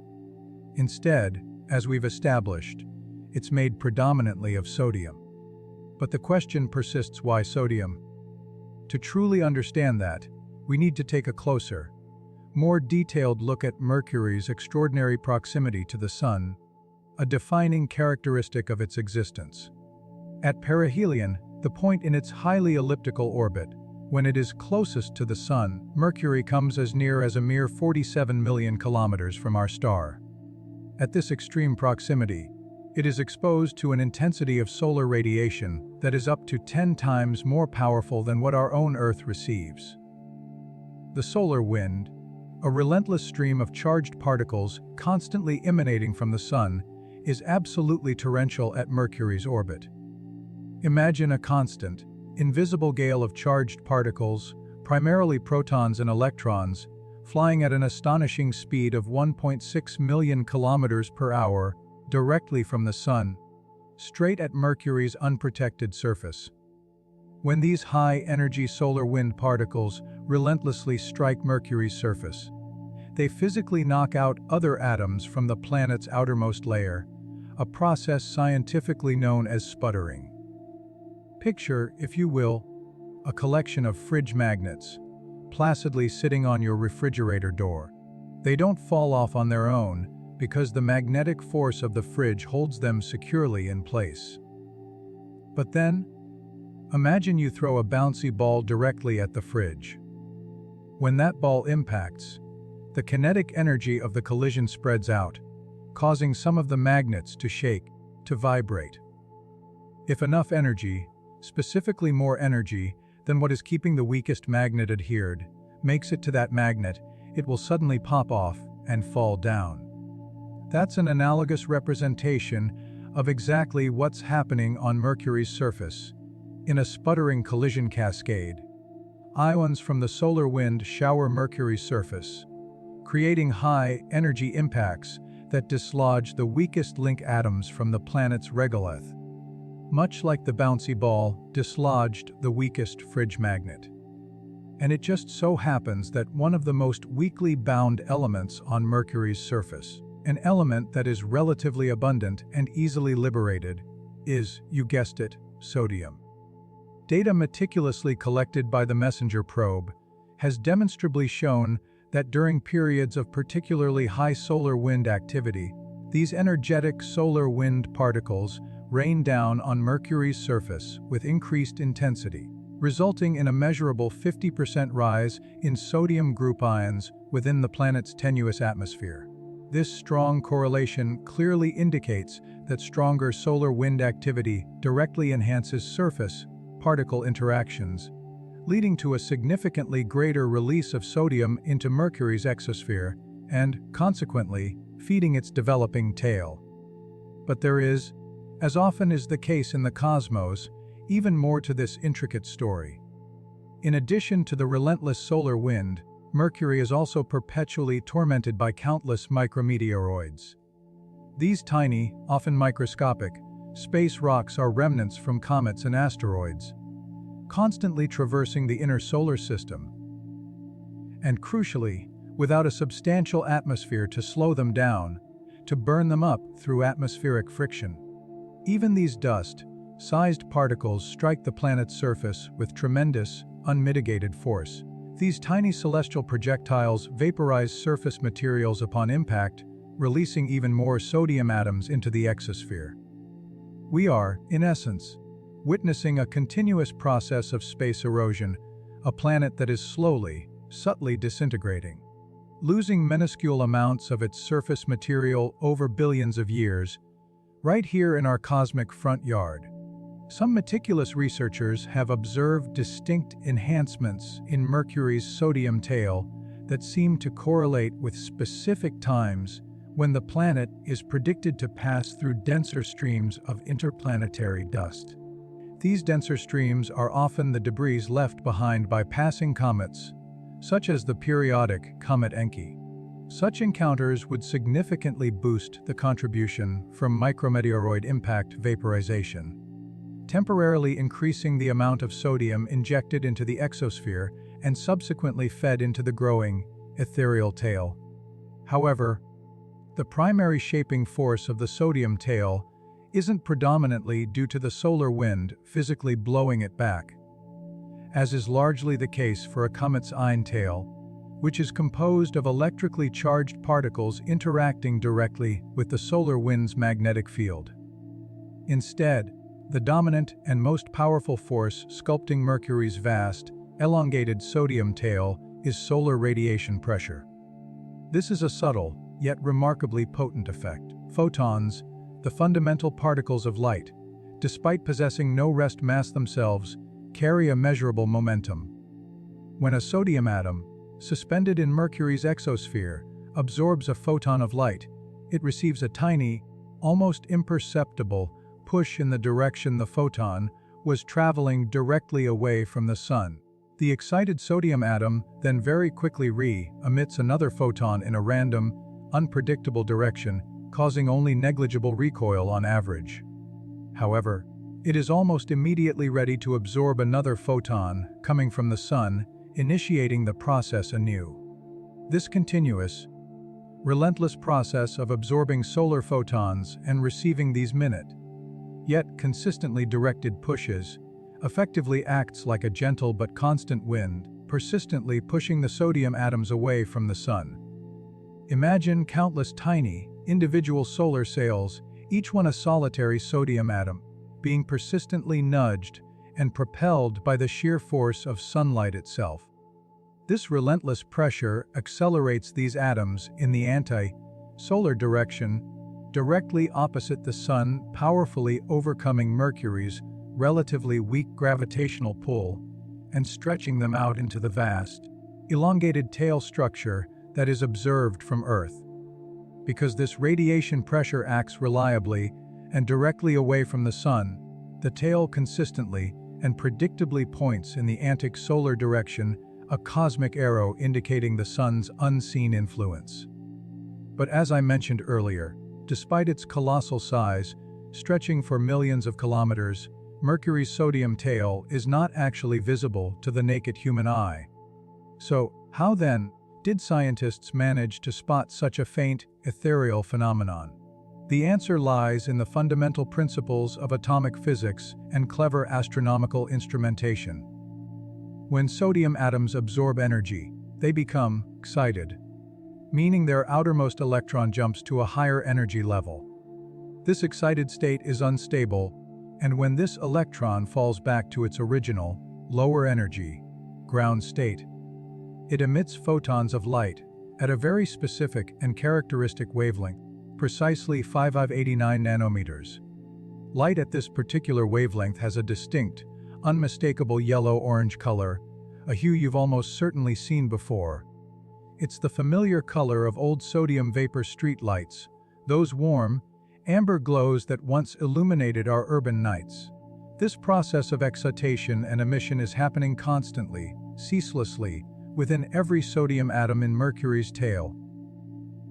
Instead, as we've established, it's made predominantly of sodium. But the question persists: why sodium? To truly understand that, we need to take a closer, more detailed look at Mercury's extraordinary proximity to the Sun, a defining characteristic of its existence. At perihelion, the point in its highly elliptical orbit, when it is closest to the Sun, Mercury comes as near as a mere 47 million kilometers from our star. At this extreme proximity, it is exposed to an intensity of solar radiation that is up to 10 times more powerful than what our own Earth receives. The solar wind, a relentless stream of charged particles constantly emanating from the Sun, is absolutely torrential at Mercury's orbit. Imagine a constant, invisible gale of charged particles, primarily protons and electrons, flying at an astonishing speed of 1.6 million kilometers per hour directly from the Sun, straight at Mercury's unprotected surface. When these high-energy solar wind particles relentlessly strike Mercury's surface, they physically knock out other atoms from the planet's outermost layer, a process scientifically known as sputtering. Picture, if you will, a collection of fridge magnets, placidly sitting on your refrigerator door. They don't fall off on their own because the magnetic force of the fridge holds them securely in place. But then, imagine you throw a bouncy ball directly at the fridge. When that ball impacts, the kinetic energy of the collision spreads out, causing some of the magnets to shake, to vibrate. If enough energy, specifically more energy than what is keeping the weakest magnet adhered, makes it to that magnet, it will suddenly pop off and fall down. That's an analogous representation of exactly what's happening on Mercury's surface. In a sputtering collision cascade, ions from the solar wind shower Mercury's surface, creating high-energy impacts that dislodge the weakest link atoms from the planet's regolith, much like the bouncy ball dislodged the weakest fridge magnet. And it just so happens that one of the most weakly bound elements on Mercury's surface, an element that is relatively abundant and easily liberated, is, you guessed it, sodium. Data meticulously collected by the MESSENGER probe has demonstrably shown that during periods of particularly high solar wind activity, these energetic solar wind particles rain down on Mercury's surface with increased intensity, resulting in a measurable 50% rise in sodium group ions within the planet's tenuous atmosphere. This strong correlation clearly indicates that stronger solar wind activity directly enhances surface-particle interactions, leading to a significantly greater release of sodium into Mercury's exosphere and, consequently, feeding its developing tail. But there is, as often is the case in the cosmos, even more to this intricate story. In addition to the relentless solar wind, Mercury is also perpetually tormented by countless micrometeoroids. These tiny, often microscopic, space rocks are remnants from comets and asteroids, constantly traversing the inner solar system, and crucially, without a substantial atmosphere to slow them down, to burn them up through atmospheric friction. Even these dust-sized particles strike the planet's surface with tremendous, unmitigated force. These tiny celestial projectiles vaporize surface materials upon impact, releasing even more sodium atoms into the exosphere. We are, in essence, witnessing a continuous process of space erosion, a planet that is slowly, subtly disintegrating, losing minuscule amounts of its surface material over billions of years, right here in our cosmic front yard. Some meticulous researchers have observed distinct enhancements in Mercury's sodium tail that seem to correlate with specific times when the planet is predicted to pass through denser streams of interplanetary dust. These denser streams are often the debris left behind by passing comets, such as the periodic comet Encke. Such encounters would significantly boost the contribution from micrometeoroid impact vaporization, temporarily increasing the amount of sodium injected into the exosphere and subsequently fed into the growing, ethereal tail. However, the primary shaping force of the sodium tail isn't predominantly due to the solar wind physically blowing it back, as is largely the case for a comet's ion tail, which is composed of electrically charged particles interacting directly with the solar wind's magnetic field. Instead, the dominant and most powerful force sculpting Mercury's vast, elongated sodium tail is solar radiation pressure. This is a subtle, yet remarkably potent effect. Photons, the fundamental particles of light, despite possessing no rest mass themselves, carry a measurable momentum. When a sodium atom, suspended in Mercury's exosphere, absorbs a photon of light, it receives a tiny, almost imperceptible, push in the direction the photon was traveling directly away from the sun. The excited sodium atom then very quickly emits another photon in a random, unpredictable direction, causing only negligible recoil on average. However, it is almost immediately ready to absorb another photon coming from the sun, initiating the process anew. This continuous, relentless process of absorbing solar photons and receiving these yet consistently directed pushes, effectively acts like a gentle but constant wind, persistently pushing the sodium atoms away from the sun. Imagine countless tiny, individual solar sails, each one a solitary sodium atom, being persistently nudged and propelled by the sheer force of sunlight itself. This relentless pressure accelerates these atoms in the anti-solar direction, directly opposite the sun, powerfully overcoming Mercury's relatively weak gravitational pull and stretching them out into the vast, elongated tail structure that is observed from Earth. Because this radiation pressure acts reliably and directly away from the sun, the tail consistently and predictably points in the anti-solar direction, a cosmic arrow indicating the sun's unseen influence. But as I mentioned earlier, despite its colossal size, stretching for millions of kilometers, Mercury's sodium tail is not actually visible to the naked human eye. So, how then did scientists manage to spot such a faint, ethereal phenomenon? The answer lies in the fundamental principles of atomic physics and clever astronomical instrumentation. When sodium atoms absorb energy, they become excited, meaning their outermost electron jumps to a higher energy level. This excited state is unstable, and when this electron falls back to its original, lower energy, ground state, it emits photons of light at a very specific and characteristic wavelength, precisely 589 nanometers. Light at this particular wavelength has a distinct, unmistakable yellow-orange color, a hue you've almost certainly seen before. It's the familiar color of old sodium vapor street lights, those warm, amber glows that once illuminated our urban nights. This process of excitation and emission is happening constantly, ceaselessly, within every sodium atom in Mercury's tail.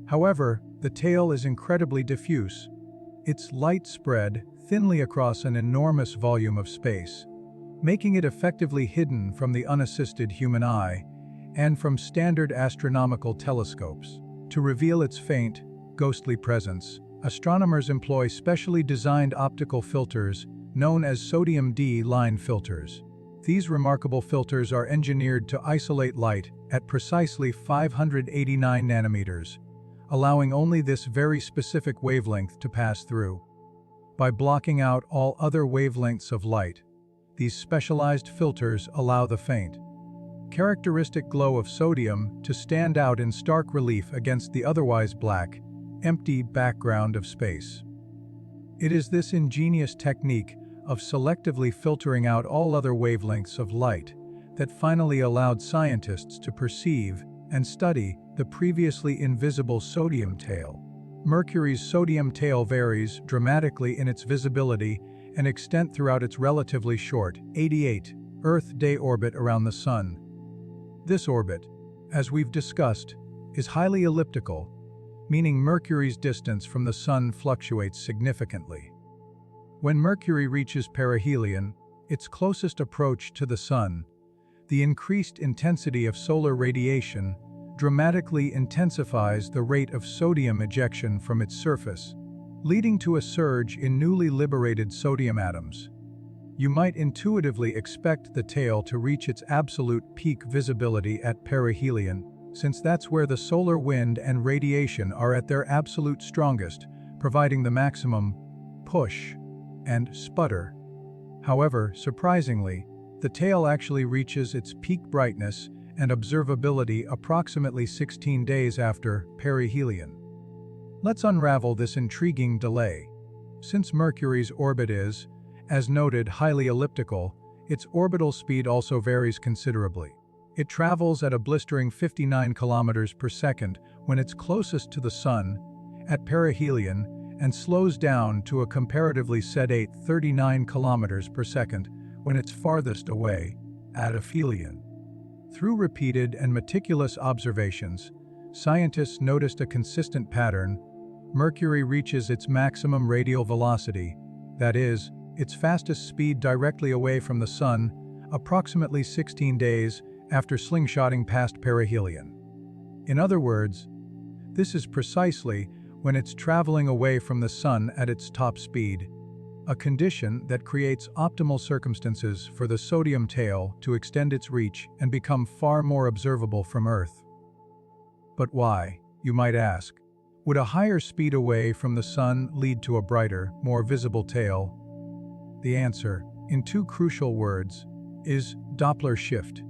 However, the tail is incredibly diffuse. Its light spread thinly across an enormous volume of space, making it effectively hidden from the unassisted human eye and from standard astronomical telescopes. To reveal its faint, ghostly presence, astronomers employ specially designed optical filters known as sodium D-line filters. These remarkable filters are engineered to isolate light at precisely 589 nanometers, allowing only this very specific wavelength to pass through. By blocking out all other wavelengths of light, these specialized filters allow the faint, characteristic glow of sodium to stand out in stark relief against the otherwise black, empty background of space. It is this ingenious technique of selectively filtering out all other wavelengths of light that finally allowed scientists to perceive and study the previously invisible sodium tail. Mercury's sodium tail varies dramatically in its visibility and extent throughout its relatively short, 88 Earth-day orbit around the Sun. This orbit, as we've discussed, is highly elliptical, meaning Mercury's distance from the Sun fluctuates significantly. When Mercury reaches perihelion, its closest approach to the Sun, the increased intensity of solar radiation dramatically intensifies the rate of sodium ejection from its surface, leading to a surge in newly liberated sodium atoms. You might intuitively expect the tail to reach its absolute peak visibility at perihelion, since that's where the solar wind and radiation are at their absolute strongest, providing the maximum push and sputter. However, surprisingly, the tail actually reaches its peak brightness and observability approximately 16 days after perihelion. Let's unravel this intriguing delay. Since Mercury's orbit is, as noted, highly elliptical, its orbital speed also varies considerably. It travels at a blistering 59 kilometers per second when it's closest to the Sun, at perihelion, and slows down to a comparatively sedate 39 kilometers per second when it's farthest away, at aphelion. Through repeated and meticulous observations, scientists noticed a consistent pattern. Mercury reaches its maximum radial velocity, that is, its fastest speed directly away from the Sun, approximately 16 days after slingshotting past perihelion. In other words, this is precisely when it's traveling away from the Sun at its top speed, a condition that creates optimal circumstances for the sodium tail to extend its reach and become far more observable from Earth. But why, you might ask? Would a higher speed away from the Sun lead to a brighter, more visible tail? The answer, in two crucial words, is Doppler shift.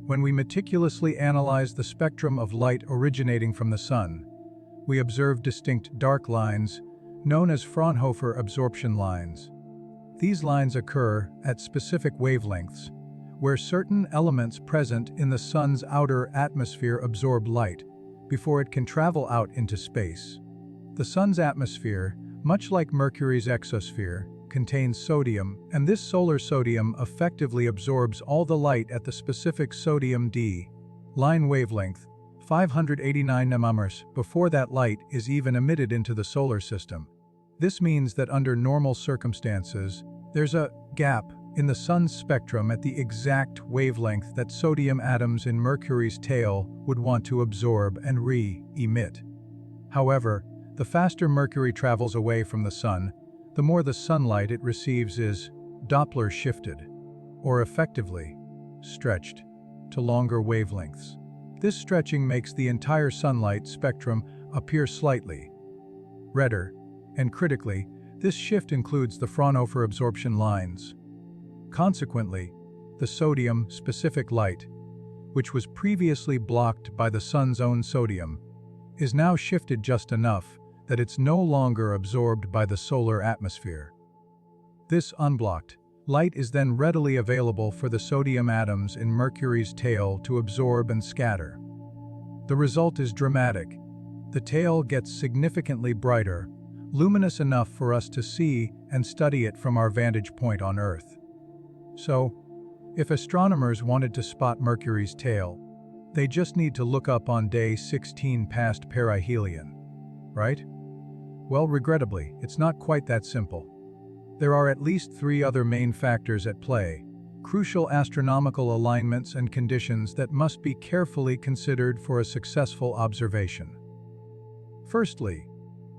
When we meticulously analyze the spectrum of light originating from the Sun, we observe distinct dark lines, known as Fraunhofer absorption lines. These lines occur at specific wavelengths, where certain elements present in the Sun's outer atmosphere absorb light before it can travel out into space. The Sun's atmosphere, much like Mercury's exosphere, contains sodium, and this solar sodium effectively absorbs all the light at the specific sodium D line wavelength, 589 nanometers, before that light is even emitted into the solar system. This means that under normal circumstances, there's a gap in the Sun's spectrum at the exact wavelength that sodium atoms in Mercury's tail would want to absorb and re-emit. However, the faster Mercury travels away from the Sun, the more the sunlight it receives is Doppler shifted, or effectively stretched, to longer wavelengths. This stretching makes the entire sunlight spectrum appear slightly redder, and critically, this shift includes the Fraunhofer absorption lines. Consequently, the sodium-specific light, which was previously blocked by the Sun's own sodium, is now shifted just enough that it's no longer absorbed by the solar atmosphere. This unblocked light is then readily available for the sodium atoms in Mercury's tail to absorb and scatter. The result is dramatic. The tail gets significantly brighter, luminous enough for us to see and study it from our vantage point on Earth. So, if astronomers wanted to spot Mercury's tail, they just need to look up on day 16 past perihelion, right? Well, regrettably, it's not quite that simple. There are at least three other main factors at play, crucial astronomical alignments and conditions that must be carefully considered for a successful observation. Firstly,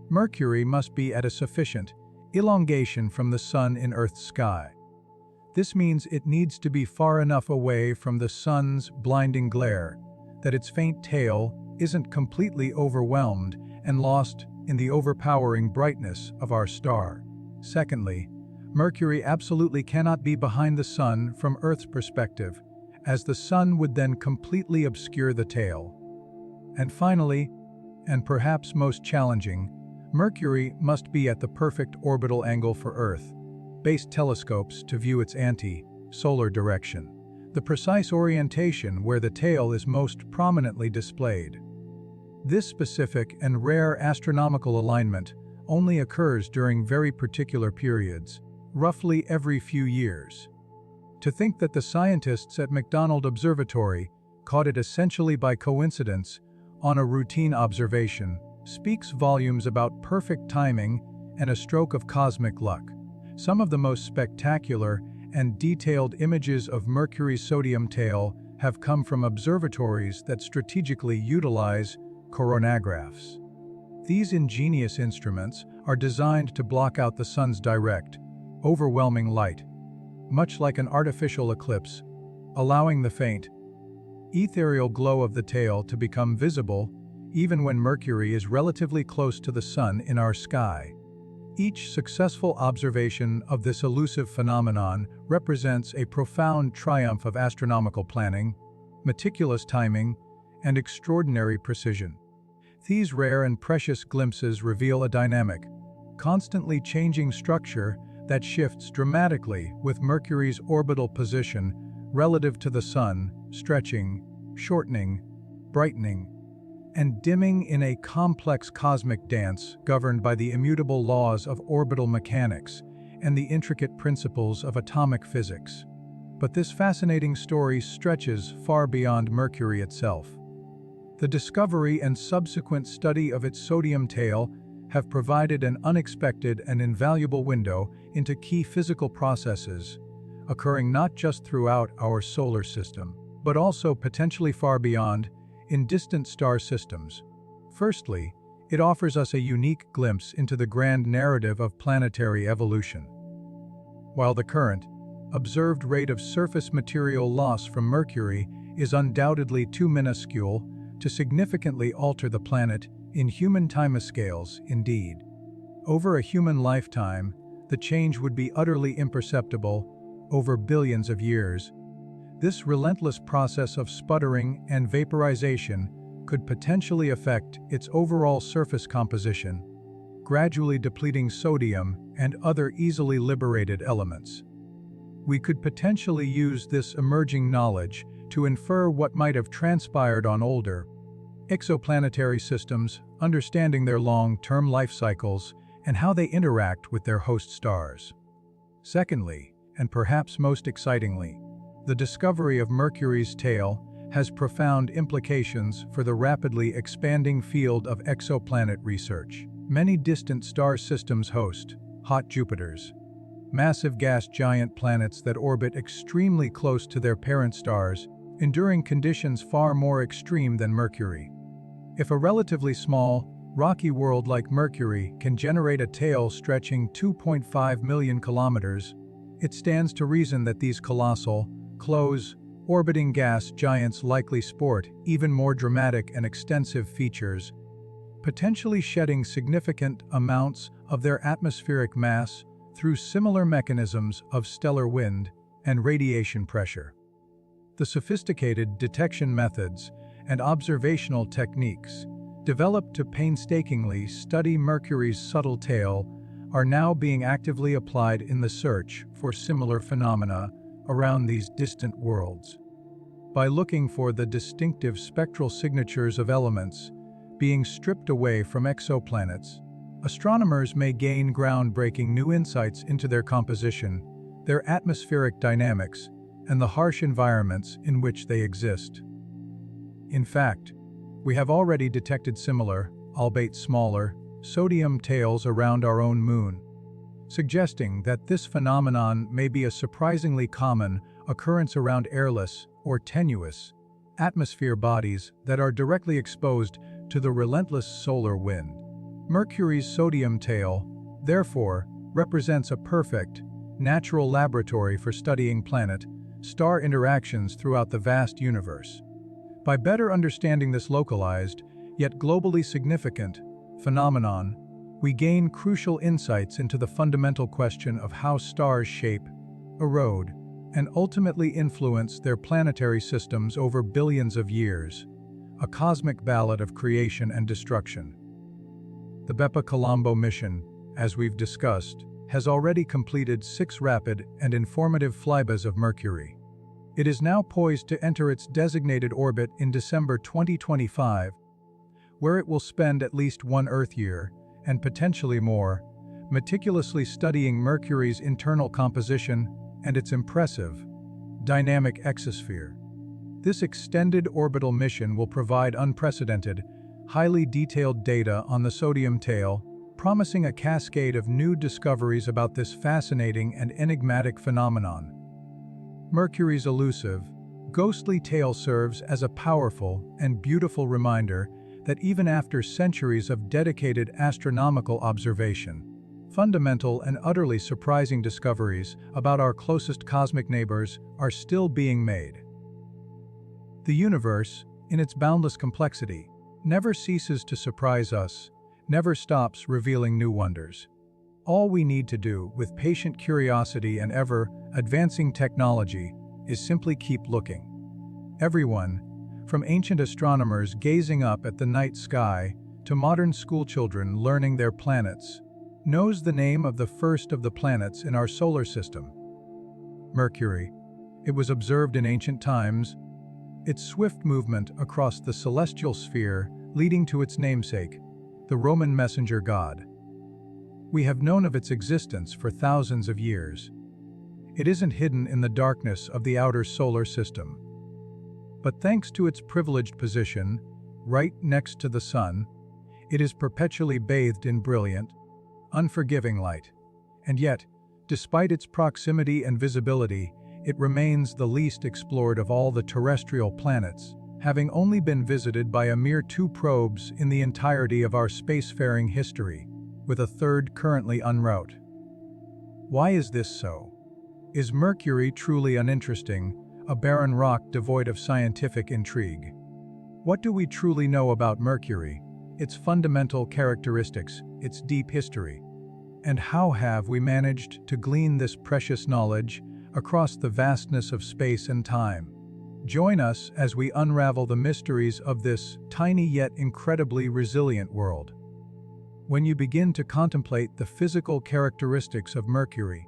Mercury must be at a sufficient elongation from the Sun in Earth's sky. This means it needs to be far enough away from the Sun's blinding glare that its faint tail isn't completely overwhelmed and lost in the overpowering brightness of our star. Secondly, Mercury absolutely cannot be behind the Sun from Earth's perspective, as the Sun would then completely obscure the tail. And finally, and perhaps most challenging, Mercury must be at the perfect orbital angle for Earth-based telescopes to view its anti-solar direction, the precise orientation where the tail is most prominently displayed. This specific and rare astronomical alignment only occurs during very particular periods, roughly every few years. To think that the scientists at McDonald Observatory caught it essentially by coincidence on a routine observation speaks volumes about perfect timing and a stroke of cosmic luck. Some of the most spectacular and detailed images of Mercury's sodium tail have come from observatories that strategically utilize coronagraphs. These ingenious instruments are designed to block out the sun's direct, overwhelming light, much like an artificial eclipse, allowing the faint, ethereal glow of the tail to become visible even when Mercury is relatively close to the sun in our sky. Each successful observation of this elusive phenomenon represents a profound triumph of astronomical planning, meticulous timing, and extraordinary precision. These rare and precious glimpses reveal a dynamic, constantly changing structure that shifts dramatically with Mercury's orbital position relative to the Sun, stretching, shortening, brightening, and dimming in a complex cosmic dance governed by the immutable laws of orbital mechanics and the intricate principles of atomic physics. But this fascinating story stretches far beyond Mercury itself. The discovery and subsequent study of its sodium tail have provided an unexpected and invaluable window into key physical processes, occurring not just throughout our solar system, but also potentially far beyond, in distant star systems. Firstly, it offers us a unique glimpse into the grand narrative of planetary evolution. While the current, observed rate of surface material loss from Mercury is undoubtedly too minuscule to significantly alter the planet in human timescales, indeed. Over a human lifetime, the change would be utterly imperceptible over billions of years. This relentless process of sputtering and vaporization could potentially affect its overall surface composition, gradually depleting sodium and other easily liberated elements. We could potentially use this emerging knowledge to infer what might have transpired on older, exoplanetary systems, understanding their long-term life cycles and how they interact with their host stars. Secondly, and perhaps most excitingly, the discovery of Mercury's tail has profound implications for the rapidly expanding field of exoplanet research. Many distant star systems host hot Jupiters, massive gas giant planets that orbit extremely close to their parent stars, enduring conditions far more extreme than Mercury. If a relatively small, rocky world like Mercury can generate a tail stretching 2.5 million kilometers, it stands to reason that these colossal, close, orbiting gas giants likely sport even more dramatic and extensive features, potentially shedding significant amounts of their atmospheric mass through similar mechanisms of stellar wind and radiation pressure. The sophisticated detection methods and observational techniques developed to painstakingly study Mercury's subtle tail are now being actively applied in the search for similar phenomena around these distant worlds. By looking for the distinctive spectral signatures of elements being stripped away from exoplanets, astronomers may gain groundbreaking new insights into their composition, their atmospheric dynamics, and the harsh environments in which they exist. In fact, we have already detected similar, albeit smaller, sodium tails around our own moon, suggesting that this phenomenon may be a surprisingly common occurrence around airless or tenuous atmosphere bodies that are directly exposed to the relentless solar wind. Mercury's sodium tail, therefore, represents a perfect, natural laboratory for studying planet-star interactions throughout the vast universe. By better understanding this localized, yet globally significant, phenomenon, we gain crucial insights into the fundamental question of how stars shape, erode, and ultimately influence their planetary systems over billions of years, a cosmic ballad of creation and destruction. The Bepi-Colombo mission, as we've discussed, has already completed 6 rapid and informative flybys of Mercury. It is now poised to enter its designated orbit in December 2025, where it will spend at least 1 Earth year, and potentially more, meticulously studying Mercury's internal composition and its impressive, dynamic exosphere. This extended orbital mission will provide unprecedented, highly detailed data on the sodium tail, promising a cascade of new discoveries about this fascinating and enigmatic phenomenon. Mercury's elusive, ghostly tale serves as a powerful and beautiful reminder that even after centuries of dedicated astronomical observation, fundamental and utterly surprising discoveries about our closest cosmic neighbors are still being made. The universe, in its boundless complexity, never ceases to surprise us, never stops revealing new wonders. All we need to do, with patient curiosity and ever-advancing technology, is simply keep looking. Everyone, from ancient astronomers gazing up at the night sky to modern schoolchildren learning their planets, knows the name of the first of the planets in our solar system, Mercury. It was observed in ancient times, its swift movement across the celestial sphere leading to its namesake, the Roman messenger god. We have known of its existence for thousands of years. It isn't hidden in the darkness of the outer solar system. But thanks to its privileged position, right next to the Sun, it is perpetually bathed in brilliant, unforgiving light. And yet, despite its proximity and visibility, it remains the least explored of all the terrestrial planets, having only been visited by a mere 2 probes in the entirety of our spacefaring history, with a third currently en route. Why is this so? Is Mercury truly uninteresting, a barren rock devoid of scientific intrigue? What do we truly know about Mercury, its fundamental characteristics, its deep history? And how have we managed to glean this precious knowledge across the vastness of space and time? Join us as we unravel the mysteries of this tiny yet incredibly resilient world. When you begin to contemplate the physical characteristics of Mercury,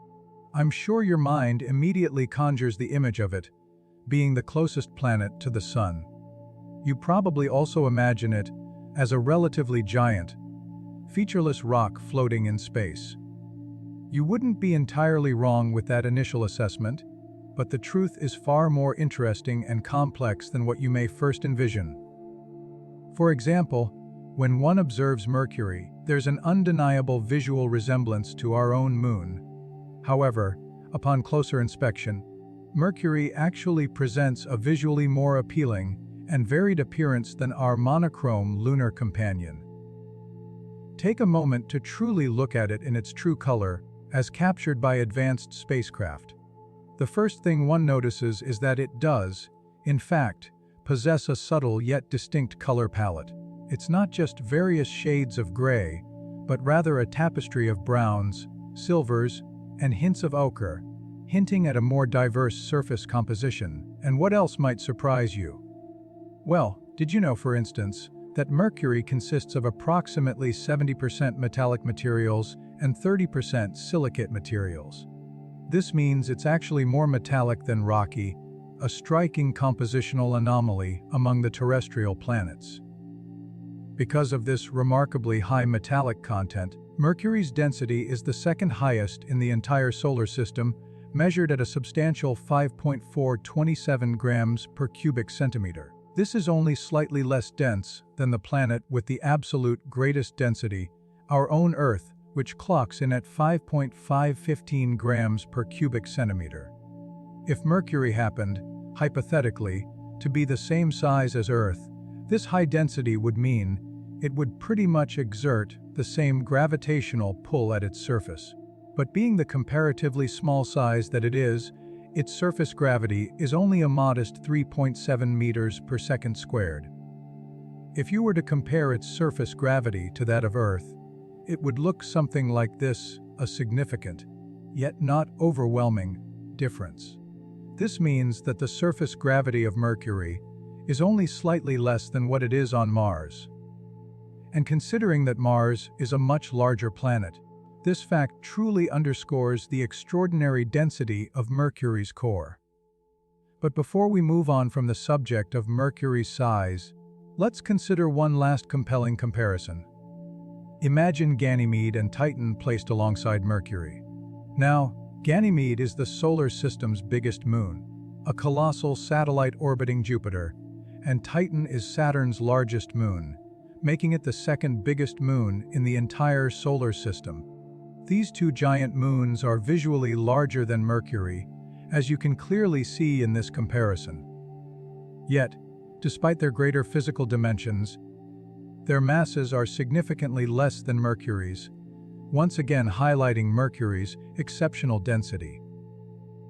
I'm sure your mind immediately conjures the image of it, being the closest planet to the Sun. You probably also imagine it as a relatively giant, featureless rock floating in space. You wouldn't be entirely wrong with that initial assessment, but the truth is far more interesting and complex than what you may first envision. For example, when one observes Mercury, there's an undeniable visual resemblance to our own moon. However, upon closer inspection, Mercury actually presents a visually more appealing and varied appearance than our monochrome lunar companion. Take a moment to truly look at it in its true color, as captured by advanced spacecraft. The first thing one notices is that it does, in fact, possess a subtle yet distinct color palette. It's not just various shades of gray, but rather a tapestry of browns, silvers, and hints of ochre, hinting at a more diverse surface composition. And what else might surprise you? Well, did you know, for instance, that Mercury consists of approximately 70% metallic materials and 30% silicate materials? This means it's actually more metallic than rocky, a striking compositional anomaly among the terrestrial planets. Because of this remarkably high metallic content, Mercury's density is the second highest in the entire solar system, measured at a substantial 5.427 grams per cubic centimeter. This is only slightly less dense than the planet with the absolute greatest density, our own Earth, which clocks in at 5.515 grams per cubic centimeter. If Mercury happened, hypothetically, to be the same size as Earth, this high density would mean it would pretty much exert the same gravitational pull at its surface. But being the comparatively small size that it is, its surface gravity is only a modest 3.7 meters per second squared. If you were to compare its surface gravity to that of Earth, it would look something like this: a significant, yet not overwhelming, difference. This means that the surface gravity of Mercury is only slightly less than what it is on Mars. And considering that Mars is a much larger planet, this fact truly underscores the extraordinary density of Mercury's core. But before we move on from the subject of Mercury's size, let's consider one last compelling comparison. Imagine Ganymede and Titan placed alongside Mercury. Now, Ganymede is the solar system's biggest moon, a colossal satellite orbiting Jupiter, and Titan is Saturn's largest moon, making it the second biggest moon in the entire solar system. These two giant moons are visually larger than Mercury, as you can clearly see in this comparison. Yet, despite their greater physical dimensions, their masses are significantly less than Mercury's, once again highlighting Mercury's exceptional density.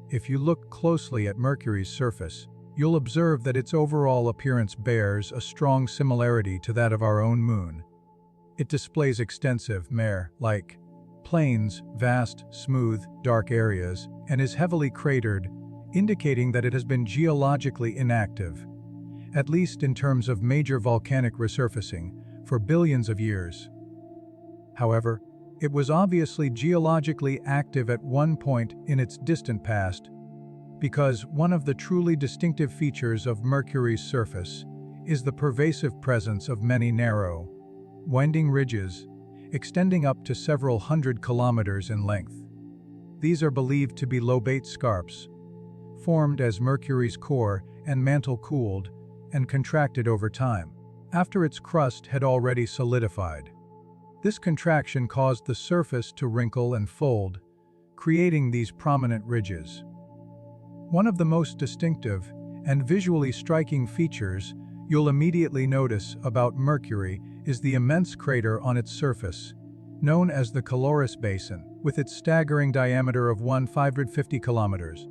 If you look closely at Mercury's surface, you'll observe that its overall appearance bears a strong similarity to that of our own moon. It displays extensive mare-like plains, vast, smooth, dark areas, and is heavily cratered, indicating that it has been geologically inactive, at least in terms of major volcanic resurfacing, for billions of years. However, it was obviously geologically active at one point in its distant past, because one of the truly distinctive features of Mercury's surface is the pervasive presence of many narrow, winding ridges extending up to several hundred kilometers in length. These are believed to be lobate scarps, formed as Mercury's core and mantle cooled and contracted over time, after its crust had already solidified. This contraction caused the surface to wrinkle and fold, creating these prominent ridges. One of the most distinctive and visually striking features you'll immediately notice about Mercury is the immense crater on its surface, known as the Caloris Basin, with its staggering diameter of 150 kilometers.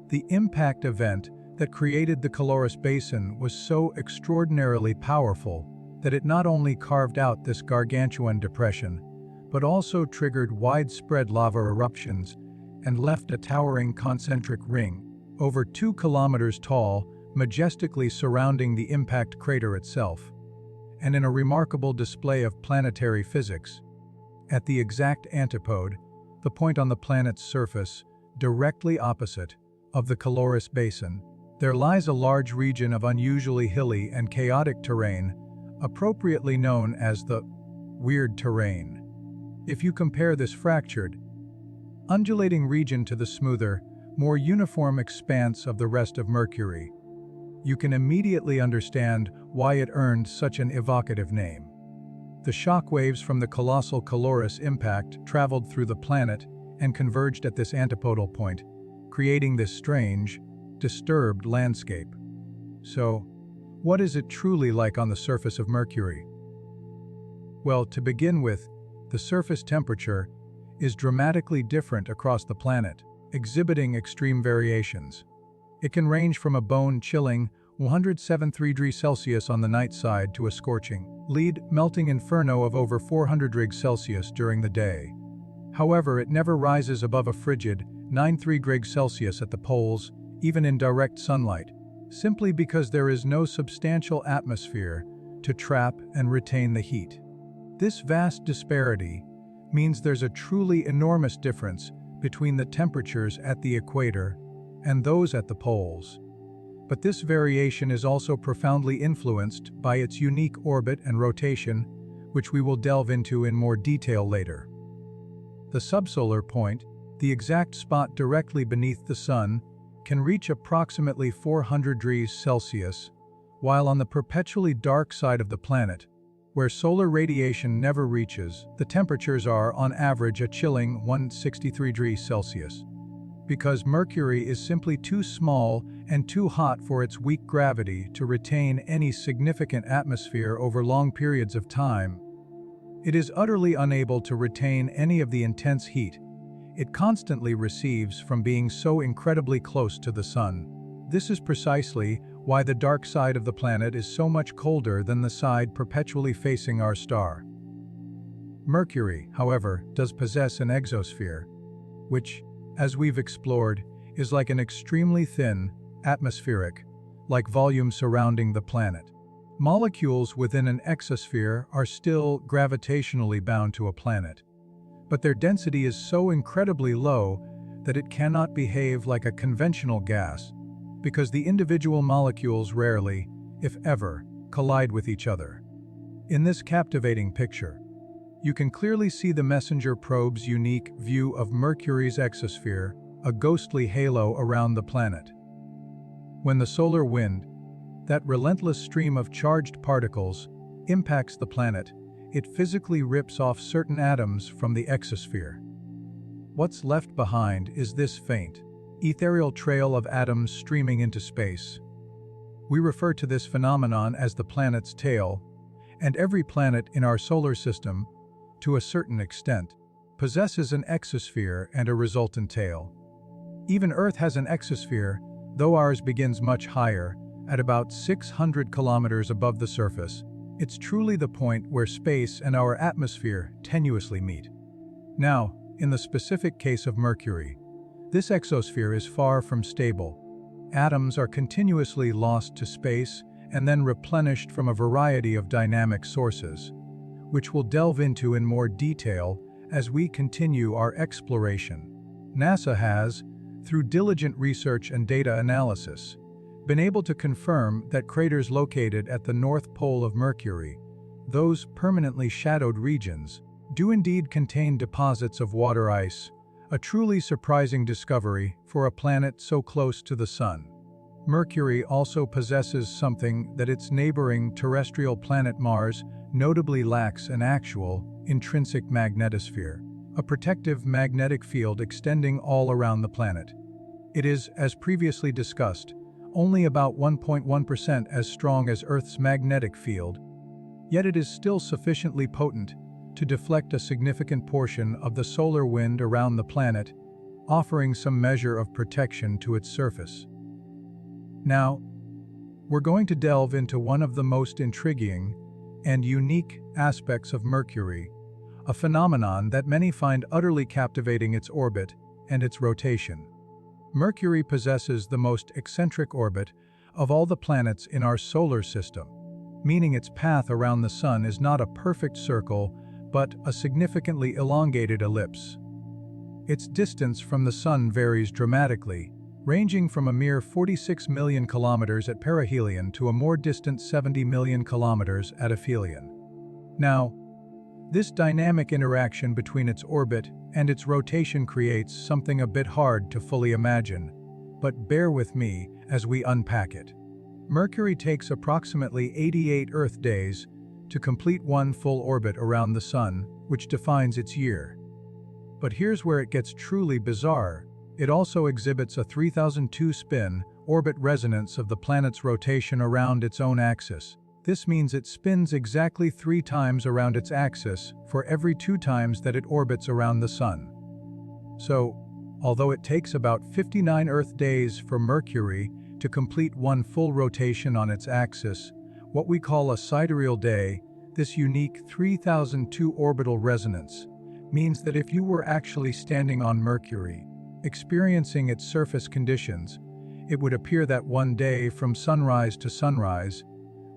The impact event that created the Caloris Basin was so extraordinarily powerful that it not only carved out this gargantuan depression, but also triggered widespread lava eruptions and left a towering concentric ring, over 2 kilometers tall, majestically surrounding the impact crater itself. And in a remarkable display of planetary physics, at the exact antipode, the point on the planet's surface, directly opposite of the Caloris Basin, there lies a large region of unusually hilly and chaotic terrain, appropriately known as the weird terrain. If you compare this fractured, undulating region to the smoother, more uniform expanse of the rest of Mercury, you can immediately understand why it earned such an evocative name. The shock waves from the colossal Caloris impact traveled through the planet and converged at this antipodal point, creating this strange, disturbed landscape. So, what is it truly like on the surface of Mercury? Well, to begin with, the surface temperature is dramatically different across the planet, exhibiting extreme variations. It can range from a bone-chilling 173 degrees Celsius on the night side to a scorching, melting inferno of over 400 degrees Celsius during the day. However, it never rises above a frigid 93 degrees Celsius at the poles, even in direct sunlight, simply because there is no substantial atmosphere to trap and retain the heat. This vast disparity means there's a truly enormous difference between the temperatures at the equator and those at the poles. But this variation is also profoundly influenced by its unique orbit and rotation, which we will delve into in more detail later. The subsolar point, the exact spot directly beneath the Sun, can reach approximately 400 degrees Celsius, while on the perpetually dark side of the planet, where solar radiation never reaches, the temperatures are, on average, a chilling 163 degrees Celsius. Because Mercury is simply too small and too hot for its weak gravity to retain any significant atmosphere over long periods of time, it is utterly unable to retain any of the intense heat it constantly receives from being so incredibly close to the Sun. This is precisely why the dark side of the planet is so much colder than the side perpetually facing our star. Mercury, however, does possess an exosphere, which, as we've explored, is like an extremely thin, atmospheric, like volume surrounding the planet. Molecules within an exosphere are still gravitationally bound to a planet, but their density is so incredibly low that it cannot behave like a conventional gas, because the individual molecules rarely, if ever, collide with each other. In this captivating picture, you can clearly see the MESSENGER probe's unique view of Mercury's exosphere, a ghostly halo around the planet. When the solar wind, that relentless stream of charged particles, impacts the planet, it physically rips off certain atoms from the exosphere. What's left behind is this faint, ethereal trail of atoms streaming into space. We refer to this phenomenon as the planet's tail, and every planet in our solar system, to a certain extent, possesses an exosphere and a resultant tail. Even Earth has an exosphere, though ours begins much higher, at about 600 kilometers above the surface. It's truly the point where space and our atmosphere tenuously meet. Now, in the specific case of Mercury, this exosphere is far from stable. Atoms are continuously lost to space and then replenished from a variety of dynamic sources, which we'll delve into in more detail as we continue our exploration. NASA has, through diligent research and data analysis, been able to confirm that craters located at the North Pole of Mercury, those permanently shadowed regions, do indeed contain deposits of water ice, a truly surprising discovery for a planet so close to the Sun. Mercury also possesses something that its neighboring terrestrial planet Mars notably lacks: an actual, intrinsic magnetosphere, a protective magnetic field extending all around the planet. It is, as previously discussed, only about 1.1% as strong as Earth's magnetic field, yet it is still sufficiently potent to deflect a significant portion of the solar wind around the planet, offering some measure of protection to its surface. Now, we're going to delve into one of the most intriguing and unique aspects of Mercury, a phenomenon that many find utterly captivating: its orbit and its rotation. Mercury possesses the most eccentric orbit of all the planets in our solar system, meaning its path around the Sun is not a perfect circle, but a significantly elongated ellipse. Its distance from the Sun varies dramatically, ranging from a mere 46 million kilometers at perihelion to a more distant 70 million kilometers at aphelion. Now, this dynamic interaction between its orbit and its rotation creates something a bit hard to fully imagine, but bear with me as we unpack it. Mercury takes approximately 88 Earth days to complete one full orbit around the Sun, which defines its year. But here's where it gets truly bizarre. It also exhibits a 3002 spin orbit resonance of the planet's rotation around its own axis. This means it spins exactly 3 times around its axis for every 2 times that it orbits around the Sun. So, although it takes about 59 Earth days for Mercury to complete one full rotation on its axis, what we call a sidereal day, this unique 3002 orbital resonance means that if you were actually standing on Mercury, experiencing its surface conditions, it would appear that one day from sunrise to sunrise,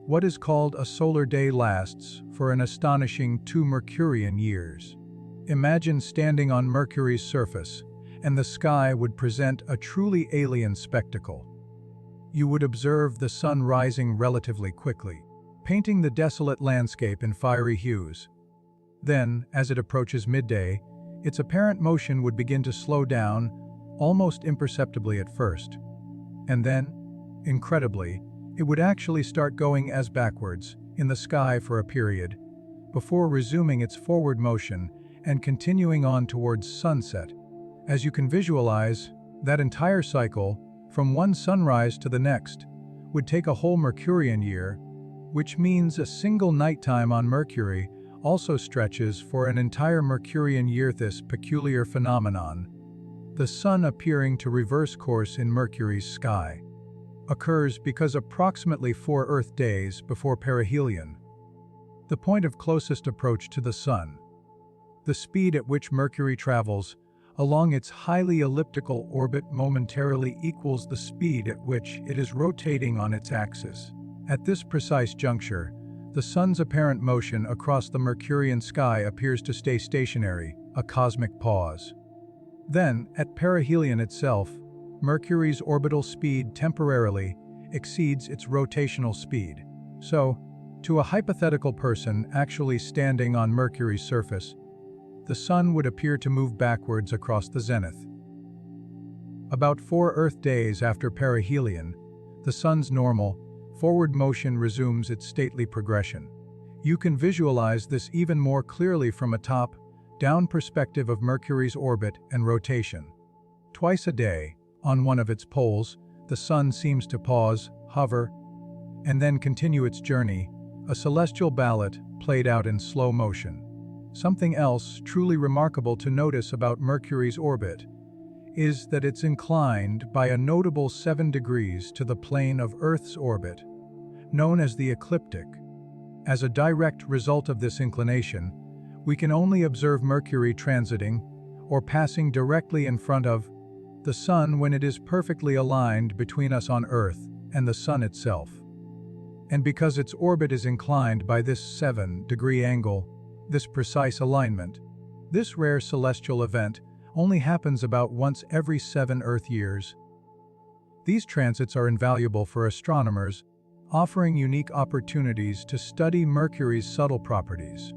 what is called a solar day, lasts for an astonishing 2 Mercurian years. Imagine standing on Mercury's surface, and the sky would present a truly alien spectacle. You would observe the Sun rising relatively quickly, painting the desolate landscape in fiery hues. Then, as it approaches midday, its apparent motion would begin to slow down, almost imperceptibly at first. And then, incredibly, it would actually start going as backwards in the sky for a period, before resuming its forward motion and continuing on towards sunset. As you can visualize, that entire cycle, from one sunrise to the next, would take a whole Mercurian year, which means a single nighttime on Mercury also stretches for an entire Mercurian year. This peculiar phenomenon, the Sun appearing to reverse course in Mercury's sky, occurs because approximately 4 Earth days before perihelion, the point of closest approach to the Sun, the speed at which Mercury travels along its highly elliptical orbit momentarily equals the speed at which it is rotating on its axis. At this precise juncture, the Sun's apparent motion across the Mercurian sky appears to stay stationary, a cosmic pause. Then, at perihelion itself, Mercury's orbital speed temporarily exceeds its rotational speed. So, to a hypothetical person actually standing on Mercury's surface, the Sun would appear to move backwards across the zenith. About 4 Earth days after perihelion, the Sun's normal, forward motion resumes its stately progression. You can visualize this even more clearly from a top-down perspective of Mercury's orbit and rotation. Twice a day, on one of its poles, the Sun seems to pause, hover, and then continue its journey, a celestial ballet played out in slow motion. Something else truly remarkable to notice about Mercury's orbit is that it's inclined by a notable 7 degrees to the plane of Earth's orbit, known as the ecliptic. As a direct result of this inclination, we can only observe Mercury transiting or passing directly in front of the Sun when it is perfectly aligned between us on Earth and the Sun itself. And because its orbit is inclined by this 7-degree angle, this precise alignment, this rare celestial event only happens about once every 7 Earth years. These transits are invaluable for astronomers, offering unique opportunities to study Mercury's subtle properties.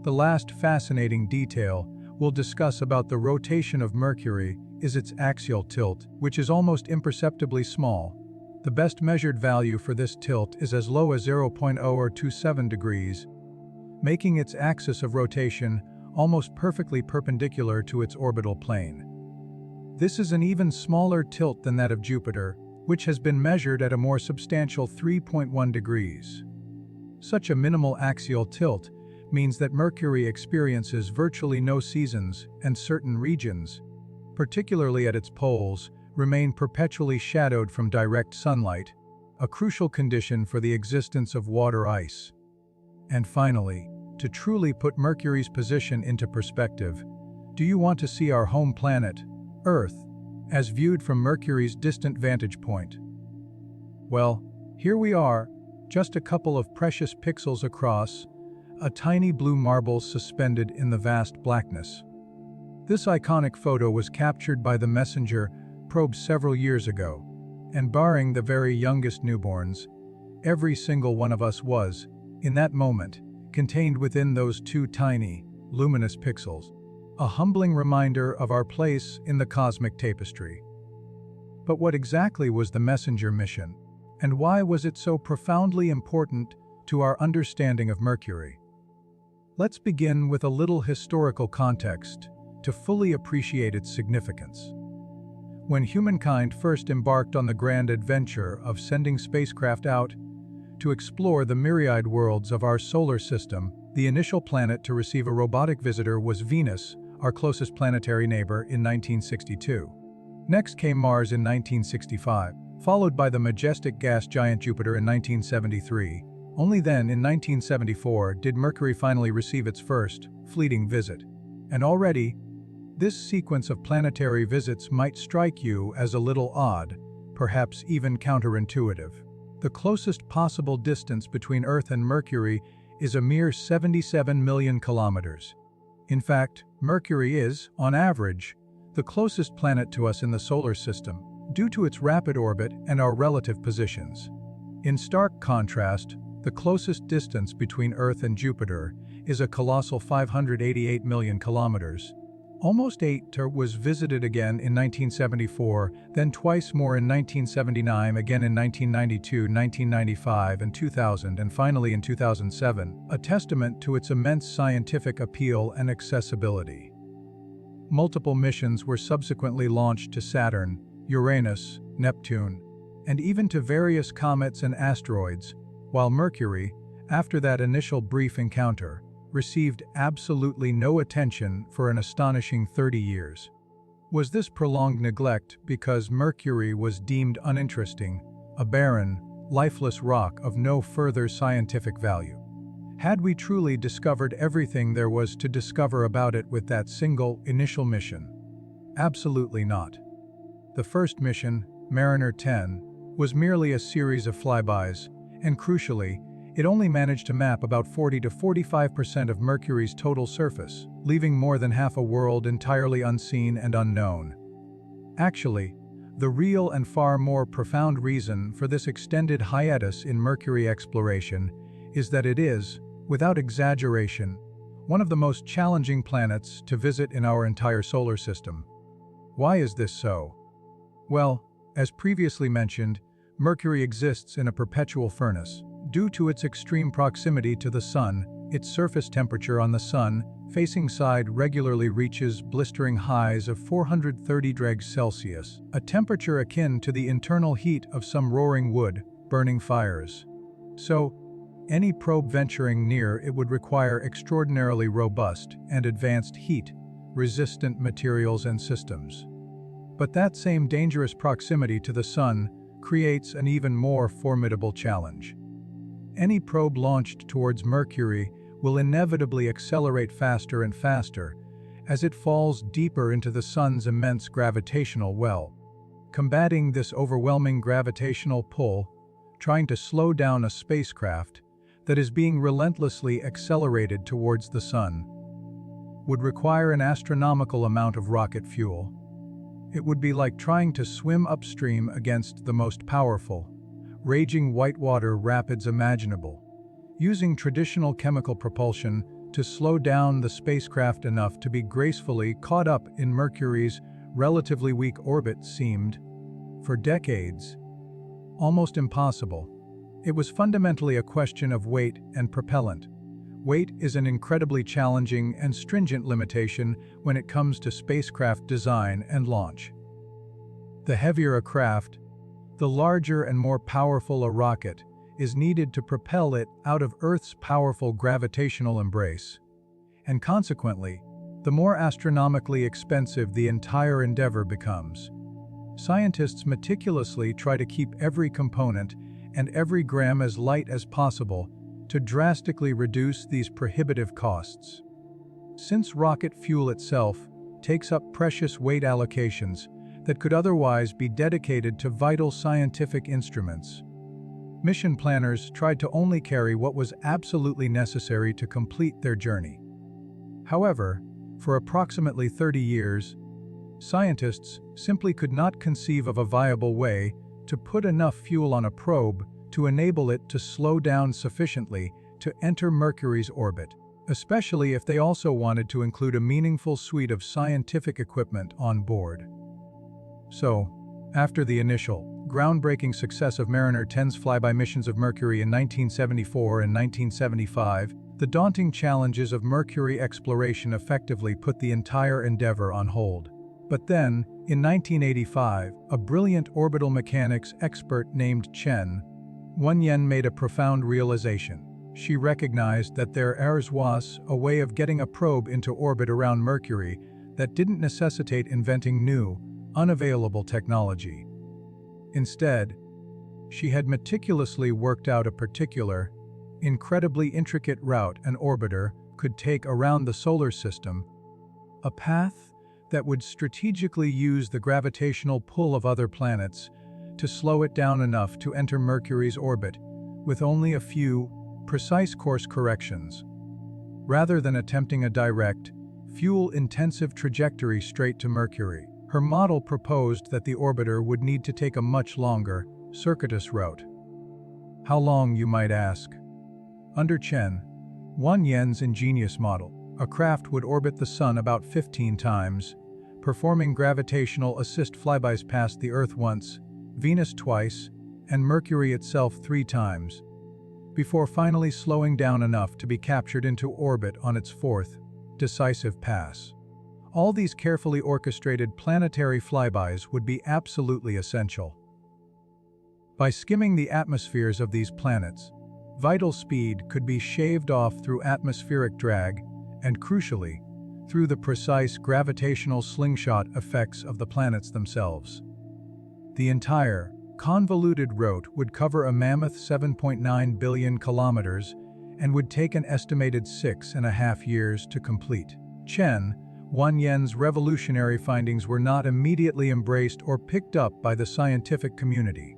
The last fascinating detail we'll discuss about the rotation of Mercury is its axial tilt, which is almost imperceptibly small. The best measured value for this tilt is as low as 0.027 degrees, making its axis of rotation almost perfectly perpendicular to its orbital plane. This is an even smaller tilt than that of Jupiter, which has been measured at a more substantial 3.1 degrees. Such a minimal axial tilt means that Mercury experiences virtually no seasons, and certain regions, particularly at its poles, remain perpetually shadowed from direct sunlight, a crucial condition for the existence of water ice. And finally, to truly put Mercury's position into perspective, do you want to see our home planet, Earth, as viewed from Mercury's distant vantage point? Well, here we are, just a couple of precious pixels across, a tiny blue marble suspended in the vast blackness. This iconic photo was captured by the Messenger probe several years ago, and barring the very youngest newborns, every single one of us was, in that moment, contained within those 2 tiny, luminous pixels, a humbling reminder of our place in the cosmic tapestry. But what exactly was the Messenger mission, and why was it so profoundly important to our understanding of Mercury? Let's begin with a little historical context to fully appreciate its significance. When humankind first embarked on the grand adventure of sending spacecraft out to explore the myriad worlds of our solar system, the initial planet to receive a robotic visitor was Venus, our closest planetary neighbor, in 1962. Next came Mars in 1965, followed by the majestic gas giant Jupiter in 1973. Only then, in 1974, did Mercury finally receive its first, fleeting visit. And already, this sequence of planetary visits might strike you as a little odd, perhaps even counterintuitive. The closest possible distance between Earth and Mercury is a mere 77 million kilometers. In fact, Mercury is, on average, the closest planet to us in the solar system, due to its rapid orbit and our relative positions. In stark contrast, the closest distance between Earth and Jupiter is a colossal 588 million kilometers. Almost 8 was visited again in 1974, then twice more in 1979, again in 1992, 1995, and 2000, and finally in 2007, a testament to its immense scientific appeal and accessibility. Multiple missions were subsequently launched to Saturn, Uranus, Neptune, and even to various comets and asteroids, while Mercury, after that initial brief encounter, received absolutely no attention for an astonishing 30 years. Was this prolonged neglect because Mercury was deemed uninteresting, a barren, lifeless rock of no further scientific value? Had we truly discovered everything there was to discover about it with that single, initial mission? Absolutely not. The first mission, Mariner 10, was merely a series of flybys, and crucially, it only managed to map about 40 to 45% of Mercury's total surface, leaving more than half a world entirely unseen and unknown. Actually, the real and far more profound reason for this extended hiatus in Mercury exploration is that it is, without exaggeration, one of the most challenging planets to visit in our entire solar system. Why is this so? Well, as previously mentioned, Mercury exists in a perpetual furnace, Due to its extreme proximity to the Sun, its surface temperature on the Sun-facing side regularly reaches blistering highs of 430 degrees Celsius, a temperature akin to the internal heat of some roaring wood-burning fires. So, any probe venturing near it would require extraordinarily robust and advanced heat-resistant materials and systems. But that same dangerous proximity to the Sun creates an even more formidable challenge. Any probe launched towards Mercury will inevitably accelerate faster and faster as it falls deeper into the Sun's immense gravitational well. Combating this overwhelming gravitational pull, trying to slow down a spacecraft that is being relentlessly accelerated towards the Sun, would require an astronomical amount of rocket fuel. It would be like trying to swim upstream against the most powerful, raging whitewater rapids imaginable, using traditional chemical propulsion to slow down the spacecraft enough to be gracefully caught up in Mercury's relatively weak orbit seemed, for decades, almost impossible. It was fundamentally a question of weight and propellant. Weight is an incredibly challenging and stringent limitation when it comes to spacecraft design and launch. The heavier a craft, the larger and more powerful a rocket is needed to propel it out of Earth's powerful gravitational embrace. And consequently, the more astronomically expensive the entire endeavor becomes. Scientists meticulously try to keep every component and every gram as light as possible to drastically reduce these prohibitive costs. Since rocket fuel itself takes up precious weight allocations that could otherwise be dedicated to vital scientific instruments, mission planners tried to only carry what was absolutely necessary to complete their journey. However, for approximately 30 years, scientists simply could not conceive of a viable way to put enough fuel on a probe to enable it to slow down sufficiently to enter Mercury's orbit, especially if they also wanted to include a meaningful suite of scientific equipment on board. So, after the initial, groundbreaking success of Mariner 10's flyby missions of Mercury in 1974 and 1975, the daunting challenges of Mercury exploration effectively put the entire endeavor on hold. But then, in 1985, a brilliant orbital mechanics expert named Chen Wenyan made a profound realization. She recognized that there was a way of getting a probe into orbit around Mercury that didn't necessitate inventing new, unavailable technology. Instead, she had meticulously worked out a particular, incredibly intricate route an orbiter could take around the solar system, a path that would strategically use the gravitational pull of other planets to slow it down enough to enter Mercury's orbit with only a few, precise course corrections. Rather than attempting a direct, fuel-intensive trajectory straight to Mercury, her model proposed that the orbiter would need to take a much longer, circuitous route. How long, you might ask? Under Chen Wenyan's ingenious model, a craft would orbit the Sun about 15 times, performing gravitational assist flybys past the Earth once, Venus twice, and Mercury itself 3 times, before finally slowing down enough to be captured into orbit on its 4th, decisive pass. All these carefully orchestrated planetary flybys would be absolutely essential. By skimming the atmospheres of these planets, vital speed could be shaved off through atmospheric drag and, crucially, through the precise gravitational slingshot effects of the planets themselves. The entire, convoluted route would cover a mammoth 7.9 billion kilometers and would take an estimated 6.5 years to complete. Chen Wenyan's revolutionary findings were not immediately embraced or picked up by the scientific community.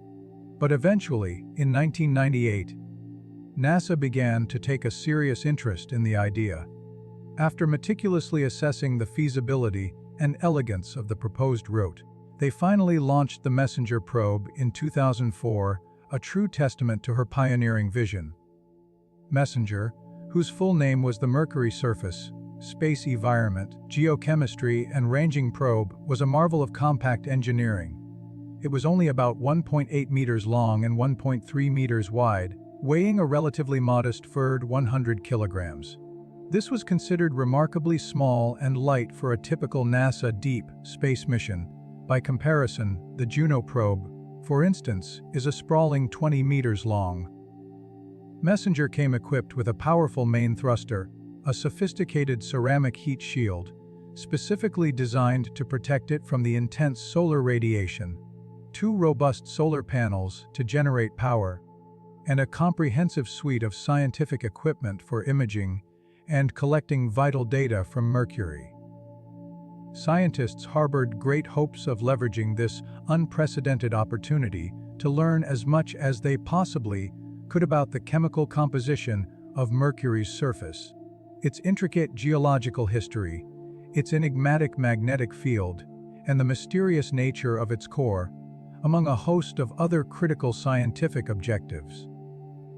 But eventually, in 1998, NASA began to take a serious interest in the idea. After meticulously assessing the feasibility and elegance of the proposed route, they finally launched the Messenger probe in 2004, a true testament to her pioneering vision. Messenger, whose full name was the Mercury Surface, Space Environment, Geochemistry and Ranging Probe, was a marvel of compact engineering. It was only about 1.8 meters long and 1.3 meters wide, weighing a relatively modest 100 kilograms. This was considered remarkably small and light for a typical NASA deep space mission. By comparison, the Juno probe, for instance, is a sprawling 20 meters long. Messenger came equipped with a powerful main thruster, a sophisticated ceramic heat shield, specifically designed to protect it from the intense solar radiation, 2 robust solar panels to generate power, and a comprehensive suite of scientific equipment for imaging and collecting vital data from Mercury. Scientists harbored great hopes of leveraging this unprecedented opportunity to learn as much as they possibly could about the chemical composition of Mercury's surface, its intricate geological history, its enigmatic magnetic field, and the mysterious nature of its core, among a host of other critical scientific objectives.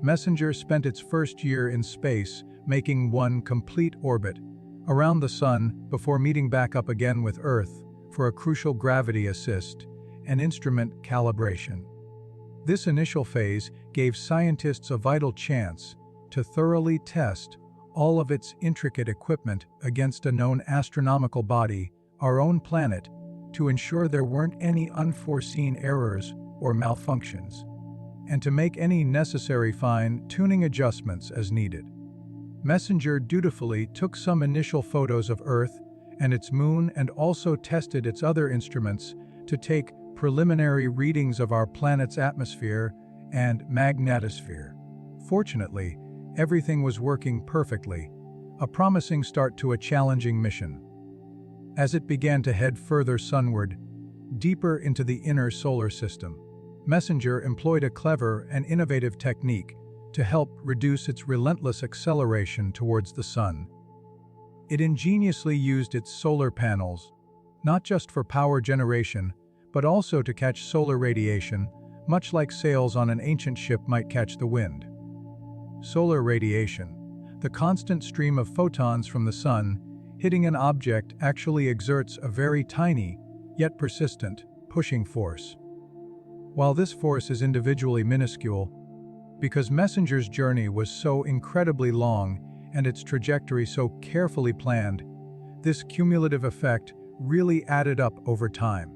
Messenger spent its first year in space making one complete orbit around the Sun before meeting back up again with Earth for a crucial gravity assist and instrument calibration. This initial phase gave scientists a vital chance to thoroughly test all of its intricate equipment against a known astronomical body, our own planet, to ensure there weren't any unforeseen errors or malfunctions, and to make any necessary fine-tuning adjustments as needed. Messenger dutifully took some initial photos of Earth and its moon and also tested its other instruments to take preliminary readings of our planet's atmosphere and magnetosphere. Fortunately, everything was working perfectly, a promising start to a challenging mission. As it began to head further sunward, deeper into the inner solar system, Messenger employed a clever and innovative technique to help reduce its relentless acceleration towards the Sun. It ingeniously used its solar panels, not just for power generation, but also to catch solar radiation, much like sails on an ancient ship might catch the wind. Solar radiation, the constant stream of photons from the Sun hitting an object, actually exerts a very tiny, yet persistent, pushing force. While this force is individually minuscule, because Messenger's journey was so incredibly long and its trajectory so carefully planned, this cumulative effect really added up over time.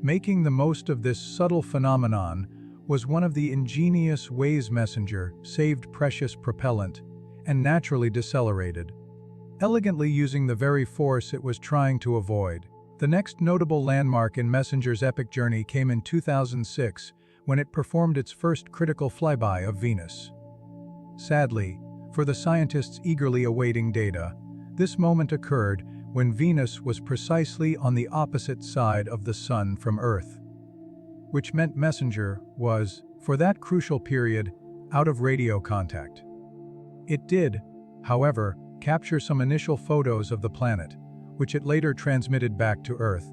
Making the most of this subtle phenomenon was one of the ingenious ways Messenger saved precious propellant and naturally decelerated, elegantly using the very force it was trying to avoid. The next notable landmark in Messenger's epic journey came in 2006, when it performed its first critical flyby of Venus. Sadly, for the scientists eagerly awaiting data, this moment occurred when Venus was precisely on the opposite side of the Sun from Earth, which meant Messenger was, for that crucial period, out of radio contact. It did, however, capture some initial photos of the planet, which it later transmitted back to Earth,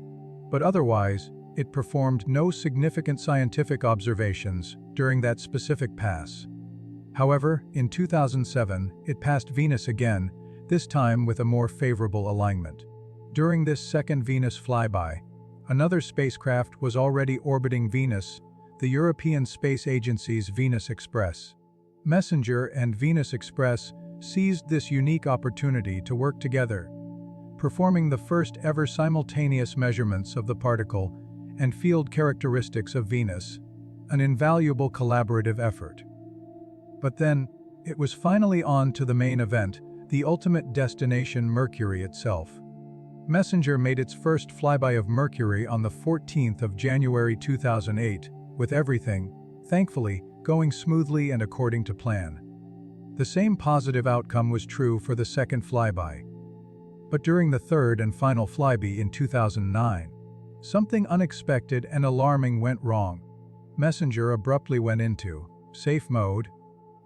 but otherwise, it performed no significant scientific observations during that specific pass. However, in 2007, it passed Venus again, this time with a more favorable alignment. During this second Venus flyby, another spacecraft was already orbiting Venus, the European Space Agency's Venus Express. Messenger and Venus Express seized this unique opportunity to work together, performing the first ever simultaneous measurements of the particle and field characteristics of Venus, an invaluable collaborative effort. But then, it was finally on to the main event, the ultimate destination, Mercury itself. Messenger made its first flyby of Mercury on the 14th of January 2008, with everything, thankfully, going smoothly and according to plan. The same positive outcome was true for the second flyby. But during the third and final flyby in 2009, something unexpected and alarming went wrong. Messenger abruptly went into safe mode,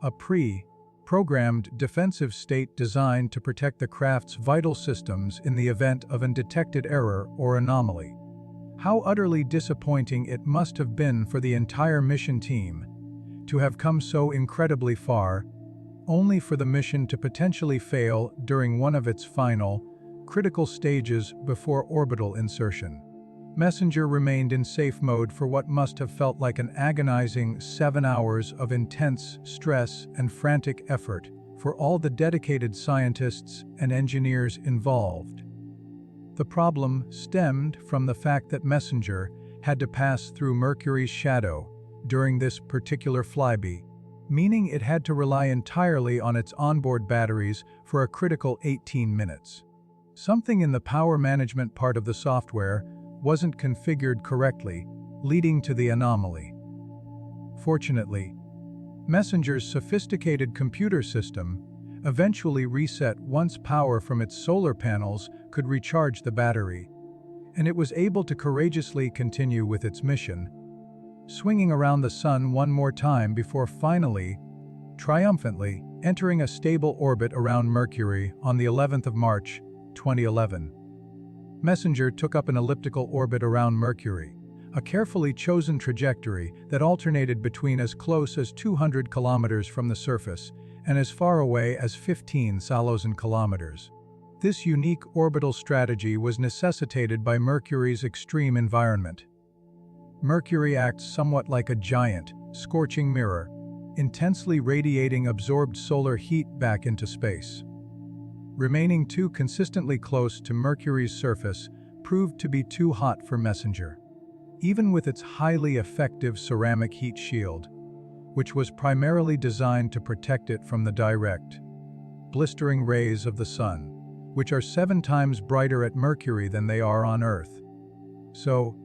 a pre-programmed defensive state designed to protect the craft's vital systems in the event of an detected error or anomaly. How utterly disappointing it must have been for the entire mission team to have come so incredibly far, only for the mission to potentially fail during one of its final, critical stages before orbital insertion. Messenger remained in safe mode for what must have felt like an agonizing 7 hours of intense stress and frantic effort for all the dedicated scientists and engineers involved. The problem stemmed from the fact that Messenger had to pass through Mercury's shadow during this particular flyby, meaning it had to rely entirely on its onboard batteries for a critical 18 minutes. Something in the power management part of the software wasn't configured correctly, leading to the anomaly. Fortunately, Messenger's sophisticated computer system eventually reset once power from its solar panels could recharge the battery, and it was able to courageously continue with its mission, swinging around the Sun one more time before finally, triumphantly, entering a stable orbit around Mercury on the 11th of March, 2011. Messenger took up an elliptical orbit around Mercury, a carefully chosen trajectory that alternated between as close as 200 kilometers from the surface and as far away as 15,000 kilometers. This unique orbital strategy was necessitated by Mercury's extreme environment. Mercury acts somewhat like a giant, scorching mirror, intensely radiating absorbed solar heat back into space. Remaining too consistently close to Mercury's surface proved to be too hot for Messenger. Even with its highly effective ceramic heat shield, which was primarily designed to protect it from the direct, blistering rays of the Sun, which are 7 times brighter at Mercury than they are on Earth. So,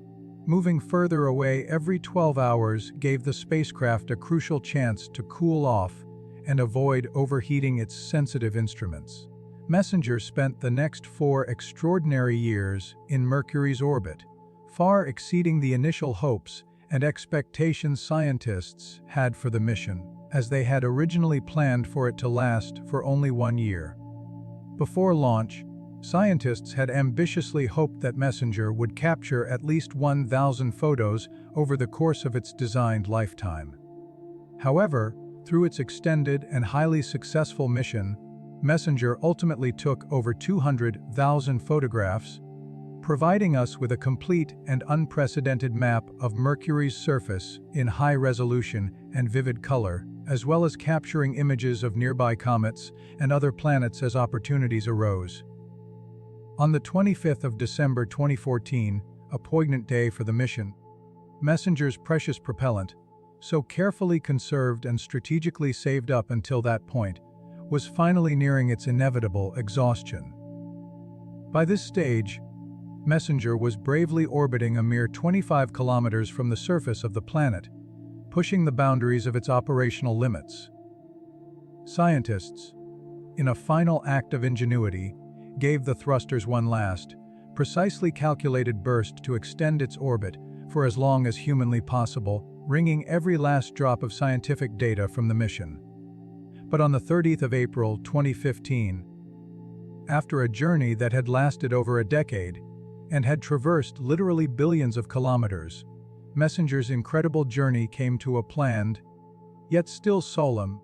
moving further away every 12 hours gave the spacecraft a crucial chance to cool off and avoid overheating its sensitive instruments. Messenger spent the next 4 extraordinary years in Mercury's orbit, far exceeding the initial hopes and expectations scientists had for the mission, as they had originally planned for it to last for only 1 year. Before launch, scientists had ambitiously hoped that Messenger would capture at least 1,000 photos over the course of its designed lifetime. However, through its extended and highly successful mission, Messenger ultimately took over 200,000 photographs, providing us with a complete and unprecedented map of Mercury's surface in high resolution and vivid color, as well as capturing images of nearby comets and other planets as opportunities arose. On the 25th of December 2014, a poignant day for the mission, Messenger's precious propellant, so carefully conserved and strategically saved up until that point, was finally nearing its inevitable exhaustion. By this stage, Messenger was bravely orbiting a mere 25 kilometers from the surface of the planet, pushing the boundaries of its operational limits. Scientists, in a final act of ingenuity, gave the thrusters one last, precisely calculated burst to extend its orbit for as long as humanly possible, wringing every last drop of scientific data from the mission. But on the 30th of April 2015, after a journey that had lasted over a decade and had traversed literally billions of kilometers, Messenger's incredible journey came to a planned, yet still solemn,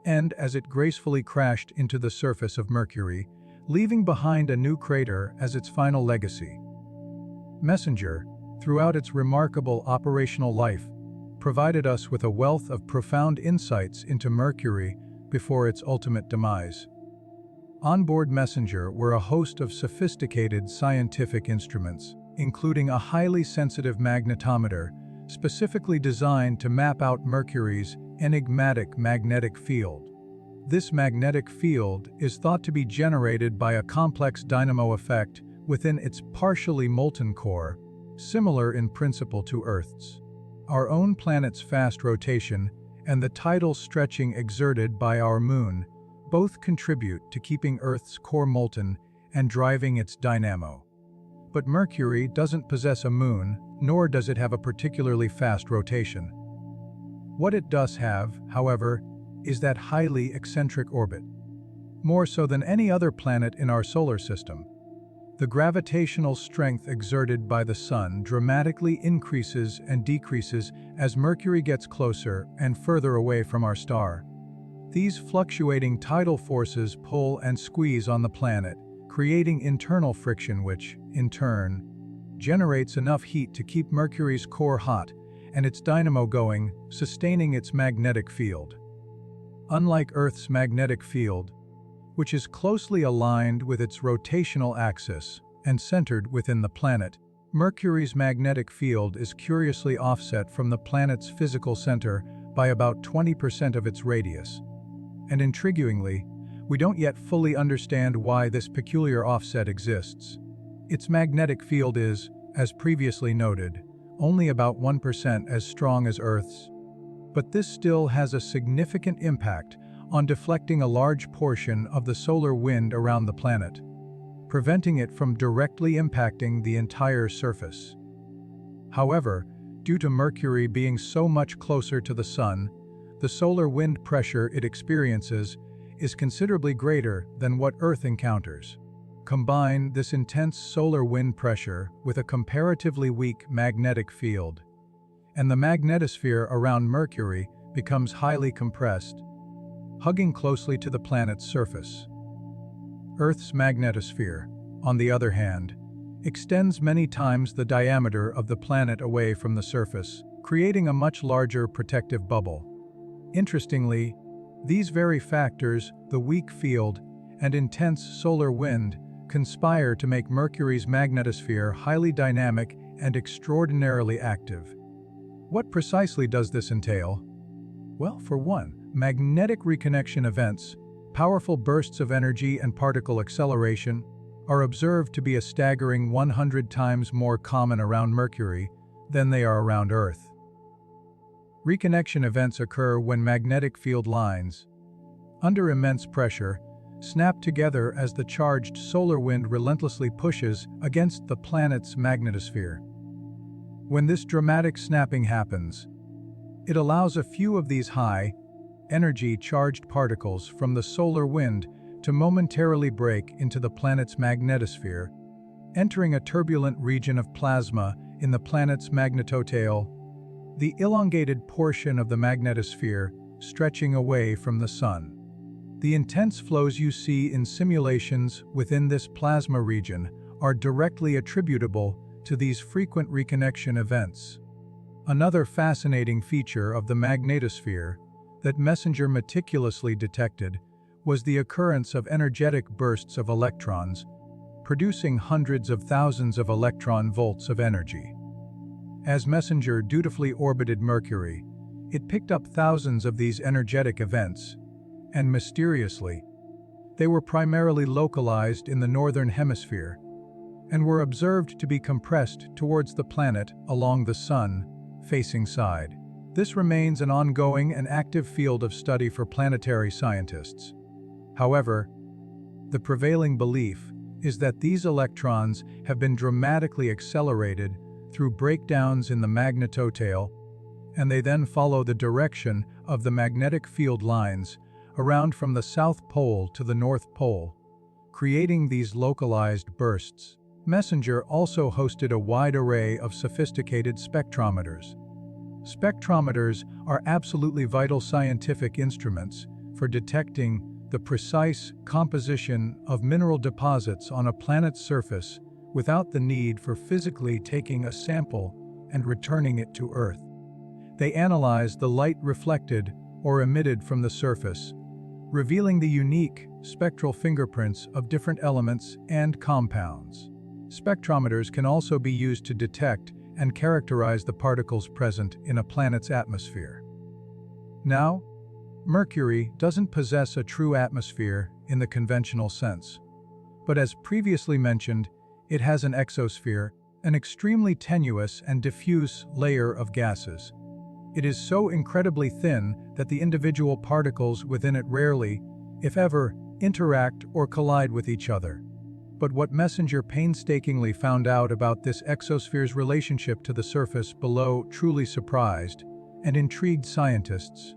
end as it gracefully crashed into the surface of Mercury, leaving behind a new crater as its final legacy. Messenger, throughout its remarkable operational life, provided us with a wealth of profound insights into Mercury before its ultimate demise. Onboard Messenger were a host of sophisticated scientific instruments, including a highly sensitive magnetometer specifically designed to map out Mercury's enigmatic magnetic field. This magnetic field is thought to be generated by a complex dynamo effect within its partially molten core, similar in principle to Earth's. Our own planet's fast rotation and the tidal stretching exerted by our moon both contribute to keeping Earth's core molten and driving its dynamo. But Mercury doesn't possess a moon, nor does it have a particularly fast rotation. What it does have, however, is that highly eccentric orbit. More so than any other planet in our solar system, the gravitational strength exerted by the Sun dramatically increases and decreases as Mercury gets closer and further away from our star. These fluctuating tidal forces pull and squeeze on the planet, creating internal friction which, in turn, generates enough heat to keep Mercury's core hot and its dynamo going, sustaining its magnetic field. Unlike Earth's magnetic field, which is closely aligned with its rotational axis and centered within the planet, Mercury's magnetic field is curiously offset from the planet's physical center by about 20% of its radius. And intriguingly, we don't yet fully understand why this peculiar offset exists. Its magnetic field is, as previously noted, only about 1% as strong as Earth's. But this still has a significant impact on deflecting a large portion of the solar wind around the planet, preventing it from directly impacting the entire surface. However, due to Mercury being so much closer to the Sun, the solar wind pressure it experiences is considerably greater than what Earth encounters. Combine this intense solar wind pressure with a comparatively weak magnetic field, and the magnetosphere around Mercury becomes highly compressed, hugging closely to the planet's surface. Earth's magnetosphere, on the other hand, extends many times the diameter of the planet away from the surface, creating a much larger protective bubble. Interestingly, these very factors, the weak field and intense solar wind, conspire to make Mercury's magnetosphere highly dynamic and extraordinarily active. What precisely does this entail? Well, for one, magnetic reconnection events, powerful bursts of energy and particle acceleration, are observed to be a staggering 100 times more common around Mercury than they are around Earth. Reconnection events occur when magnetic field lines, under immense pressure, snap together as the charged solar wind relentlessly pushes against the planet's magnetosphere. When this dramatic snapping happens, it allows a few of these high-energy charged particles from the solar wind to momentarily break into the planet's magnetosphere, entering a turbulent region of plasma in the planet's magnetotail, the elongated portion of the magnetosphere stretching away from the Sun. The intense flows you see in simulations within this plasma region are directly attributable to these frequent reconnection events. Another fascinating feature of the magnetosphere that MESSENGER meticulously detected was the occurrence of energetic bursts of electrons, producing hundreds of thousands of electron volts of energy. As MESSENGER dutifully orbited Mercury, it picked up thousands of these energetic events, and mysteriously, they were primarily localized in the northern hemisphere and were observed to be compressed towards the planet along the Sun-facing side. This remains an ongoing and active field of study for planetary scientists. However, the prevailing belief is that these electrons have been dramatically accelerated through breakdowns in the magnetotail, and they then follow the direction of the magnetic field lines around from the South Pole to the North Pole, creating these localized bursts. MESSENGER also hosted a wide array of sophisticated spectrometers. Spectrometers are absolutely vital scientific instruments for detecting the precise composition of mineral deposits on a planet's surface without the need for physically taking a sample and returning it to Earth. They analyze the light reflected or emitted from the surface, revealing the unique spectral fingerprints of different elements and compounds. Spectrometers can also be used to detect and characterize the particles present in a planet's atmosphere. Now, Mercury doesn't possess a true atmosphere in the conventional sense, but as previously mentioned, it has an exosphere, an extremely tenuous and diffuse layer of gases. It is so incredibly thin that the individual particles within it rarely, if ever, interact or collide with each other. But what MESSENGER painstakingly found out about this exosphere's relationship to the surface below truly surprised and intrigued scientists.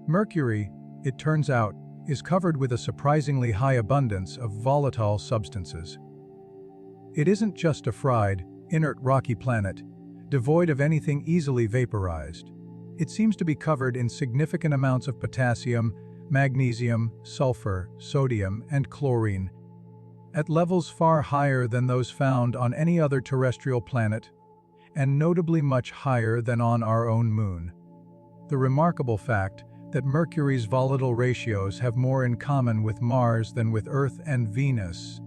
Mercury, it turns out, is covered with a surprisingly high abundance of volatile substances. It isn't just a fried, inert rocky planet, devoid of anything easily vaporized. It seems to be covered in significant amounts of potassium, magnesium, sulfur, sodium, and chlorine, at levels far higher than those found on any other terrestrial planet, and notably much higher than on our own moon. The remarkable fact that Mercury's volatile ratios have more in common with Mars than with Earth and Venus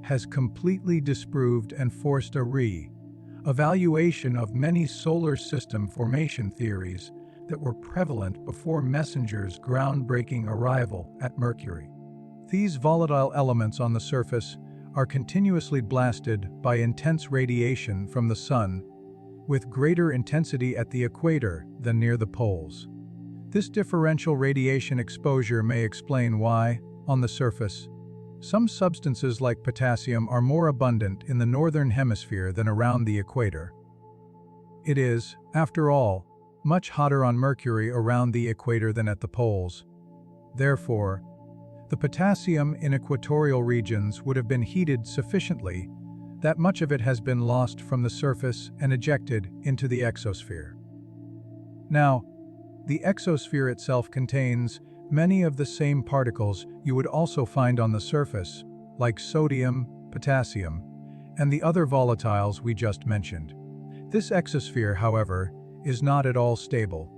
has completely disproved and forced a re-evaluation of many solar system formation theories that were prevalent before MESSENGER's groundbreaking arrival at Mercury. These volatile elements on the surface are continuously blasted by intense radiation from the Sun, with greater intensity at the equator than near the poles. This differential radiation exposure may explain why, on the surface, some substances like potassium are more abundant in the northern hemisphere than around the equator. It is, after all, much hotter on Mercury around the equator than at the poles. Therefore, the potassium in equatorial regions would have been heated sufficiently that much of it has been lost from the surface and ejected into the exosphere. Now, the exosphere itself contains many of the same particles you would also find on the surface, like sodium, potassium, and the other volatiles we just mentioned. This exosphere, however, is not at all stable.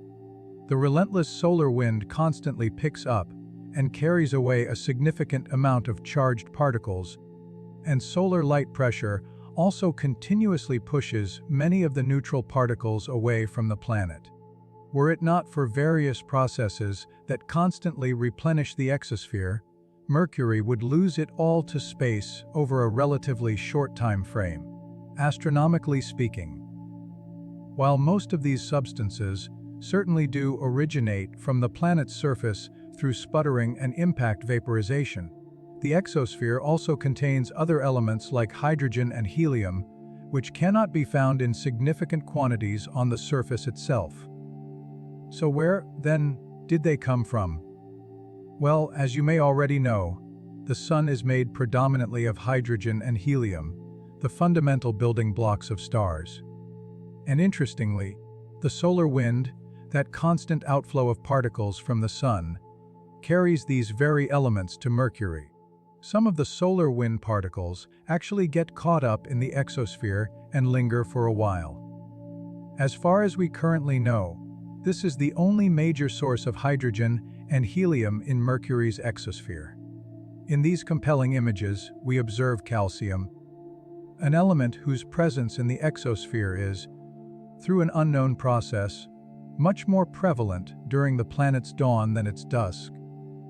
The relentless solar wind constantly picks up and carries away a significant amount of charged particles, and solar light pressure also continuously pushes many of the neutral particles away from the planet. Were it not for various processes that constantly replenish the exosphere, Mercury would lose it all to space over a relatively short time frame, astronomically speaking. While most of these substances certainly do originate from the planet's surface through sputtering and impact vaporization, the exosphere also contains other elements like hydrogen and helium, which cannot be found in significant quantities on the surface itself. So where, then, did they come from? Well, as you may already know, the Sun is made predominantly of hydrogen and helium, the fundamental building blocks of stars. And interestingly, the solar wind, that constant outflow of particles from the Sun, carries these very elements to Mercury. Some of the solar wind particles actually get caught up in the exosphere and linger for a while. As far as we currently know, this is the only major source of hydrogen and helium in Mercury's exosphere. In these compelling images, we observe calcium, an element whose presence in the exosphere is, through an unknown process, much more prevalent during the planet's dawn than its dusk.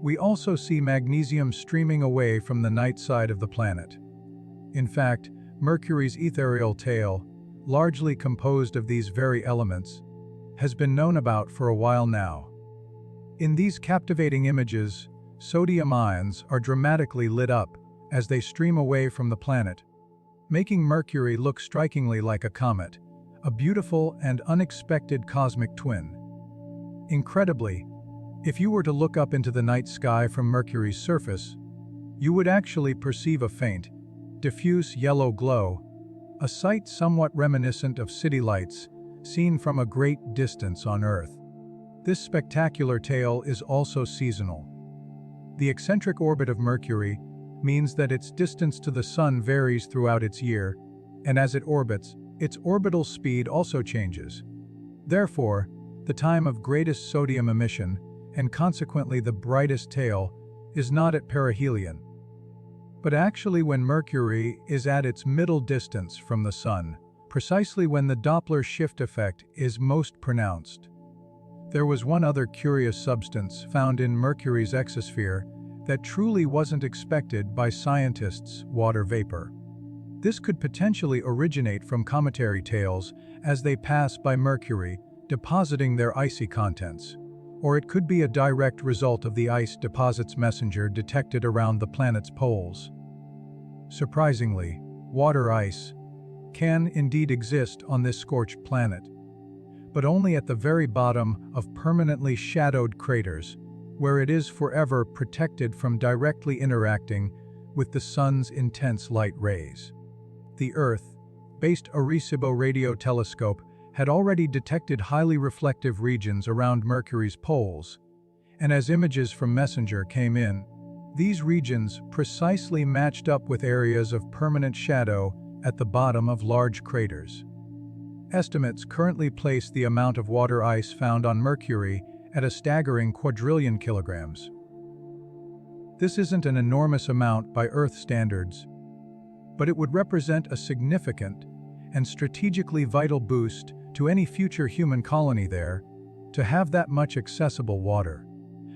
We also see magnesium streaming away from the night side of the planet. In fact, Mercury's ethereal tail, largely composed of these very elements, has been known about for a while now. In these captivating images, sodium ions are dramatically lit up as they stream away from the planet, making Mercury look strikingly like a comet, a beautiful and unexpected cosmic twin. Incredibly, if you were to look up into the night sky from Mercury's surface, you would actually perceive a faint, diffuse yellow glow, a sight somewhat reminiscent of city lights seen from a great distance on Earth. This spectacular tail is also seasonal. The eccentric orbit of Mercury means that its distance to the Sun varies throughout its year, and as it orbits, its orbital speed also changes. Therefore, the time of greatest sodium emission, and consequently the brightest tail, is not at perihelion, but actually when Mercury is at its middle distance from the Sun, precisely when the Doppler shift effect is most pronounced. There was one other curious substance found in Mercury's exosphere that truly wasn't expected by scientists: water vapor. This could potentially originate from cometary tails as they pass by Mercury, depositing their icy contents. Or it could be a direct result of the ice deposits MESSENGER detected around the planet's poles. Surprisingly, water ice can indeed exist on this scorched planet, but only at the very bottom of permanently shadowed craters, where it is forever protected from directly interacting with the Sun's intense light rays. The Earth-based Arecibo radio telescope had already detected highly reflective regions around Mercury's poles, and as images from MESSENGER came in, These regions precisely matched up with areas of permanent shadow at the bottom of large craters. Estimates currently place the amount of water ice found on Mercury at a staggering quadrillion kilograms. This isn't an enormous amount by Earth standards, but it would represent a significant and strategically vital boost to any future human colony there to have that much accessible water.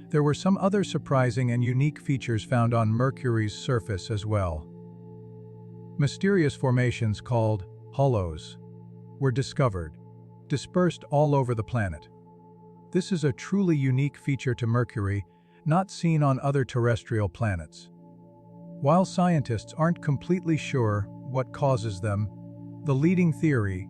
There were some other surprising and unique features found on Mercury's surface as well. Mysterious formations called hollows were discovered, dispersed all over the planet. This is a truly unique feature to Mercury, not seen on other terrestrial planets. While scientists aren't completely sure what causes them, the leading theory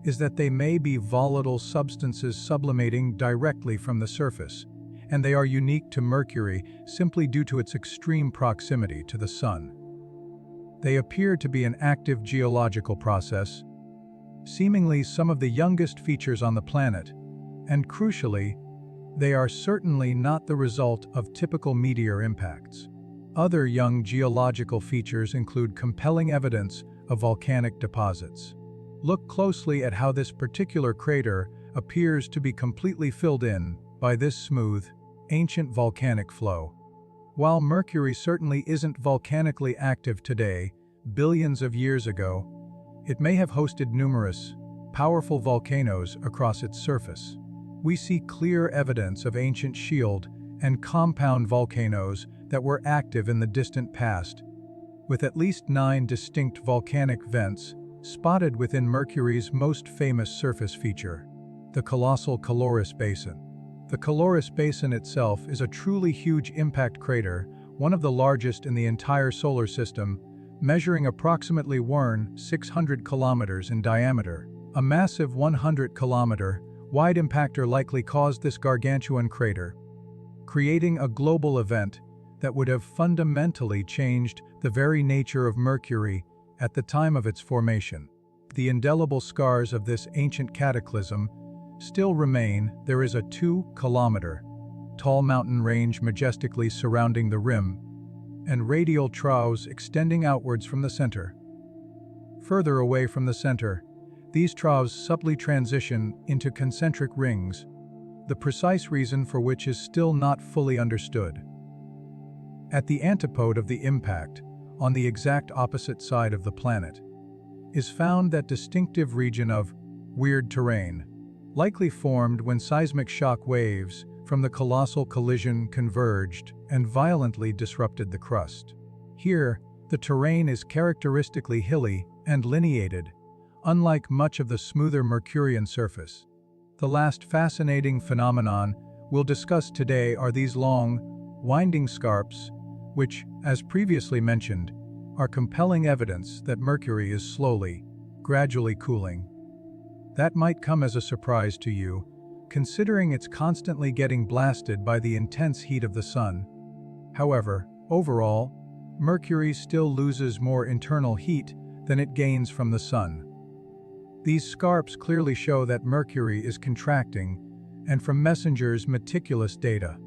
is that they may be volatile substances sublimating directly from the surface, and they are unique to Mercury simply due to its extreme proximity to the Sun. They appear to be an active geological process, seemingly some of the youngest features on the planet, and crucially, they are certainly not the result of typical meteor impacts. Other young geological features include compelling evidence of volcanic deposits. Look closely at how this particular crater appears to be completely filled in by this smooth, ancient volcanic flow. While Mercury certainly isn't volcanically active today, billions of years ago, it may have hosted numerous, powerful volcanoes across its surface. We see clear evidence of ancient shield and compound volcanoes that were active in the distant past, with at least 9 distinct volcanic vents spotted within Mercury's most famous surface feature, the colossal Caloris Basin. The Caloris Basin itself is a truly huge impact crater, one of the largest in the entire solar system, measuring approximately 600 kilometers in diameter. A massive 100-kilometer wide impactor likely caused this gargantuan crater, creating a global event that would have fundamentally changed the very nature of Mercury at the time of its formation. The indelible scars of this ancient cataclysm still remain. There is a 2-kilometer tall mountain range majestically surrounding the rim, and radial troughs extending outwards from the center. Further away from the center, these troughs subtly transition into concentric rings, the precise reason for which is still not fully understood. At the antipode of the impact, on the exact opposite side of the planet, is found that distinctive region of weird terrain, likely formed when seismic shock waves from the colossal collision converged and violently disrupted the crust. Here, the terrain is characteristically hilly and lineated, unlike much of the smoother Mercurian surface. The last fascinating phenomenon we'll discuss today are these long, winding scarps, which, as previously mentioned, are compelling evidence that Mercury is slowly, gradually cooling. That might come as a surprise to you, considering it's constantly getting blasted by the intense heat of the Sun. However, overall, Mercury still loses more internal heat than it gains from the Sun. These scarps clearly show that Mercury is contracting, and from MESSENGER's meticulous data,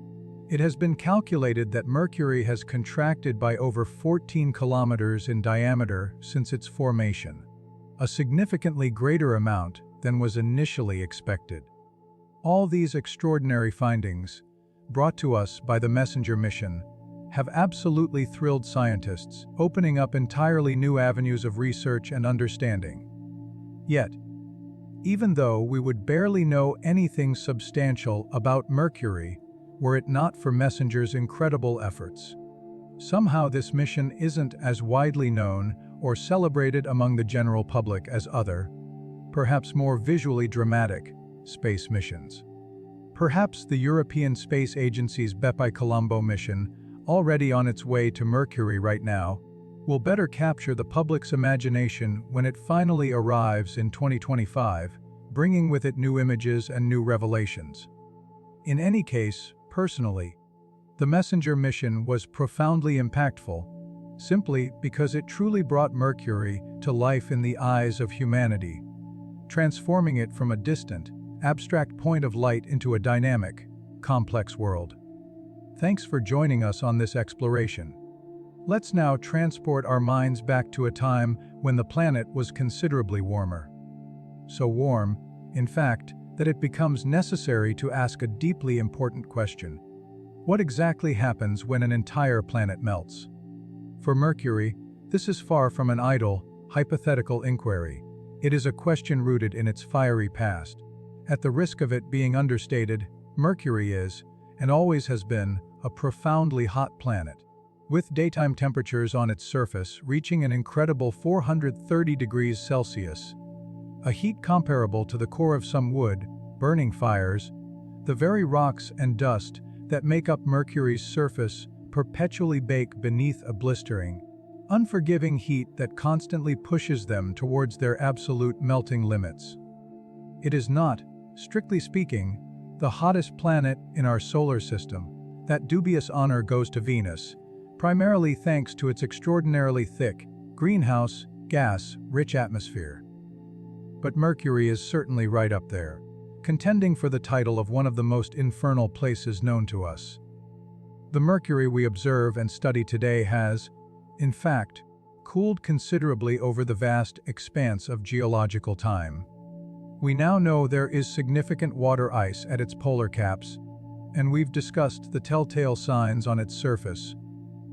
it has been calculated that Mercury has contracted by over 14 kilometers in diameter since its formation, a significantly greater amount than was initially expected. All these extraordinary findings, brought to us by the MESSENGER mission, have absolutely thrilled scientists, opening up entirely new avenues of research and understanding. Yet, even though we would barely know anything substantial about Mercury were it not for MESSENGER's incredible efforts, somehow this mission isn't as widely known or celebrated among the general public as other, perhaps more visually dramatic, space missions. Perhaps the European Space Agency's Bepi Colombo mission, already on its way to Mercury right now, will better capture the public's imagination when it finally arrives in 2025, bringing with it new images and new revelations. In any case, personally, the MESSENGER mission was profoundly impactful, simply because it truly brought Mercury to life in the eyes of humanity, transforming it from a distant, abstract point of light into a dynamic, complex world. Thanks for joining us on this exploration. Let's now transport our minds back to a time when the planet was considerably warmer. So warm, in fact, that it becomes necessary to ask a deeply important question. What exactly happens when an entire planet melts? For Mercury, this is far from an idle, hypothetical inquiry. It is a question rooted in its fiery past. At the risk of it being understated, Mercury is, and always has been, a profoundly hot planet. With daytime temperatures on its surface reaching an incredible 430 degrees Celsius, a heat comparable to the core of some wood, burning fires, the very rocks and dust that make up Mercury's surface perpetually bake beneath a blistering, unforgiving heat that constantly pushes them towards their absolute melting limits. It is not, strictly speaking, the hottest planet in our solar system. That dubious honor goes to Venus, primarily thanks to its extraordinarily thick, greenhouse, gas-rich atmosphere. But Mercury is certainly right up there, contending for the title of one of the most infernal places known to us. The Mercury we observe and study today has, in fact, cooled considerably over the vast expanse of geological time. We now know there is significant water ice at its polar caps, and we've discussed the telltale signs on its surface,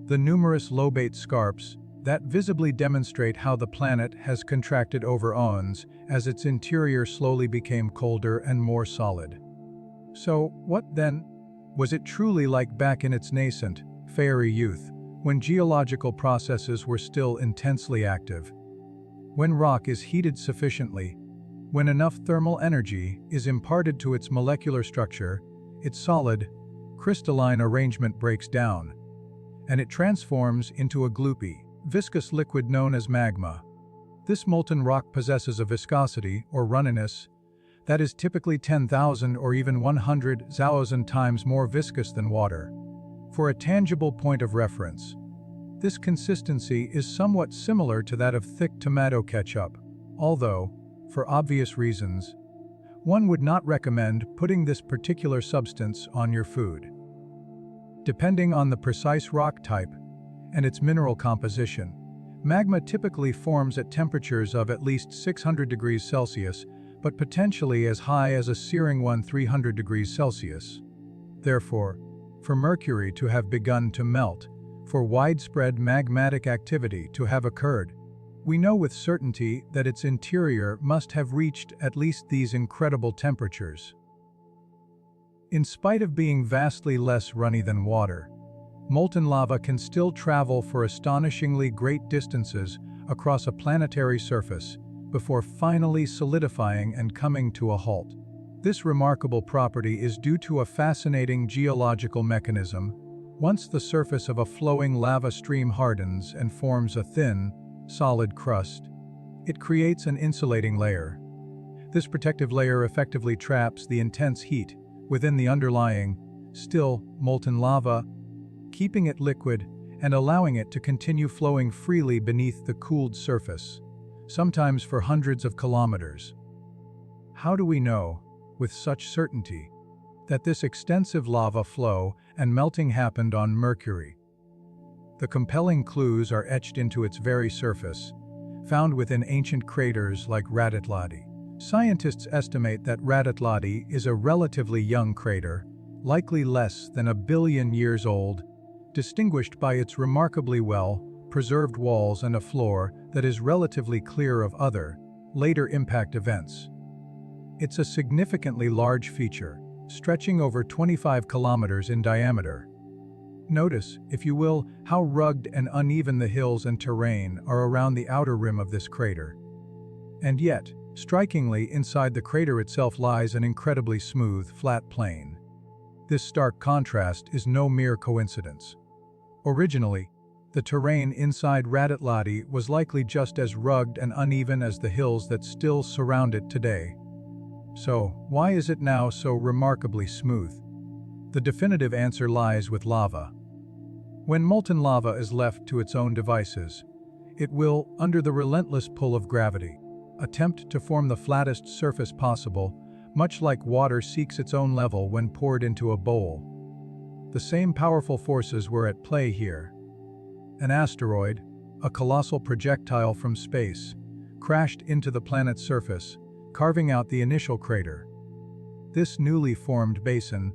the numerous lobate scarps that visibly demonstrate how the planet has contracted over eons as its interior slowly became colder and more solid. So, what then? Was it truly like back in its nascent, fairy youth, when geological processes were still intensely active? When rock is heated sufficiently, when enough thermal energy is imparted to its molecular structure, its solid, crystalline arrangement breaks down, and it transforms into a gloopy, viscous liquid known as magma. This molten rock possesses a viscosity, or runniness, that is typically 10,000 or even 100,000 times more viscous than water. For a tangible point of reference, this consistency is somewhat similar to that of thick tomato ketchup, although, for obvious reasons, one would not recommend putting this particular substance on your food. Depending on the precise rock type and its mineral composition, magma typically forms at temperatures of at least 600 degrees Celsius, but potentially as high as a searing 300 degrees Celsius. Therefore, for Mercury to have begun to melt, for widespread magmatic activity to have occurred, we know with certainty that its interior must have reached at least these incredible temperatures. In spite of being vastly less runny than water, molten lava can still travel for astonishingly great distances across a planetary surface before finally solidifying and coming to a halt. This remarkable property is due to a fascinating geological mechanism. Once the surface of a flowing lava stream hardens and forms a thin, solid crust, it creates an insulating layer. This protective layer effectively traps the intense heat within the underlying, still molten lava, keeping it liquid and allowing it to continue flowing freely beneath the cooled surface, sometimes for hundreds of kilometers. How do we know, with such certainty, that this extensive lava flow and melting happened on Mercury? The compelling clues are etched into its very surface, found within ancient craters like Raditladi. Scientists estimate that Raditladi is a relatively young crater, likely less than 1 billion years old, distinguished by its remarkably well-preserved walls and a floor that is relatively clear of other, later impact events. It's a significantly large feature, stretching over 25 kilometers in diameter. Notice, if you will, how rugged and uneven the hills and terrain are around the outer rim of this crater. And yet, strikingly, inside the crater itself lies an incredibly smooth, flat plain. This stark contrast is no mere coincidence. Originally, the terrain inside Raditladi was likely just as rugged and uneven as the hills that still surround it today. So, why is it now so remarkably smooth? The definitive answer lies with lava. When molten lava is left to its own devices, it will, under the relentless pull of gravity, attempt to form the flattest surface possible, much like water seeks its own level when poured into a bowl. the same powerful forces were at play here. An asteroid, a colossal projectile from space, crashed into the planet's surface, carving out the initial crater. This newly formed basin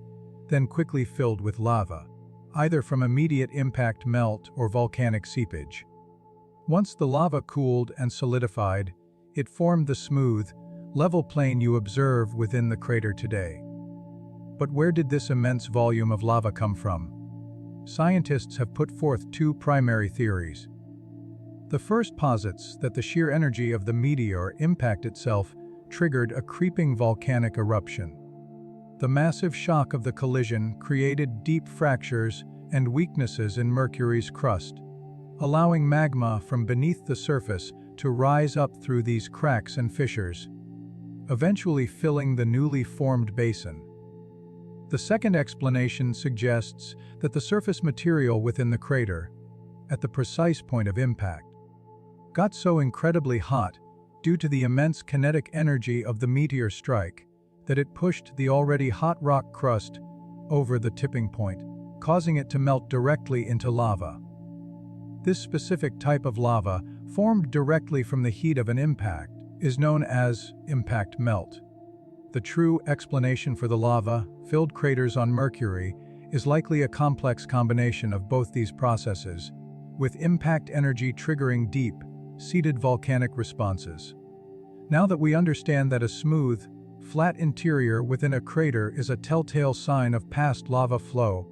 then quickly filled with lava, either from immediate impact melt or volcanic seepage. Once the lava cooled and solidified, it formed the smooth, level plain you observe within the crater today. But where did this immense volume of lava come from? Scientists have put forth two primary theories. The first posits that the sheer energy of the meteor impact itself triggered a creeping volcanic eruption. The massive shock of the collision created deep fractures and weaknesses in Mercury's crust, allowing magma from beneath the surface to rise up through these cracks and fissures, eventually filling the newly formed basin. The second explanation suggests that the surface material within the crater, at the precise point of impact, got so incredibly hot due to the immense kinetic energy of the meteor strike that it pushed the already hot rock crust over the tipping point, causing it to melt directly into lava. This specific type of lava, formed directly from the heat of an impact, is known as impact melt. The true explanation for the lava-filled craters on Mercury is likely a complex combination of both these processes, with impact energy triggering deep, seated volcanic responses. Now that we understand that a smooth, flat interior within a crater is a telltale sign of past lava flow,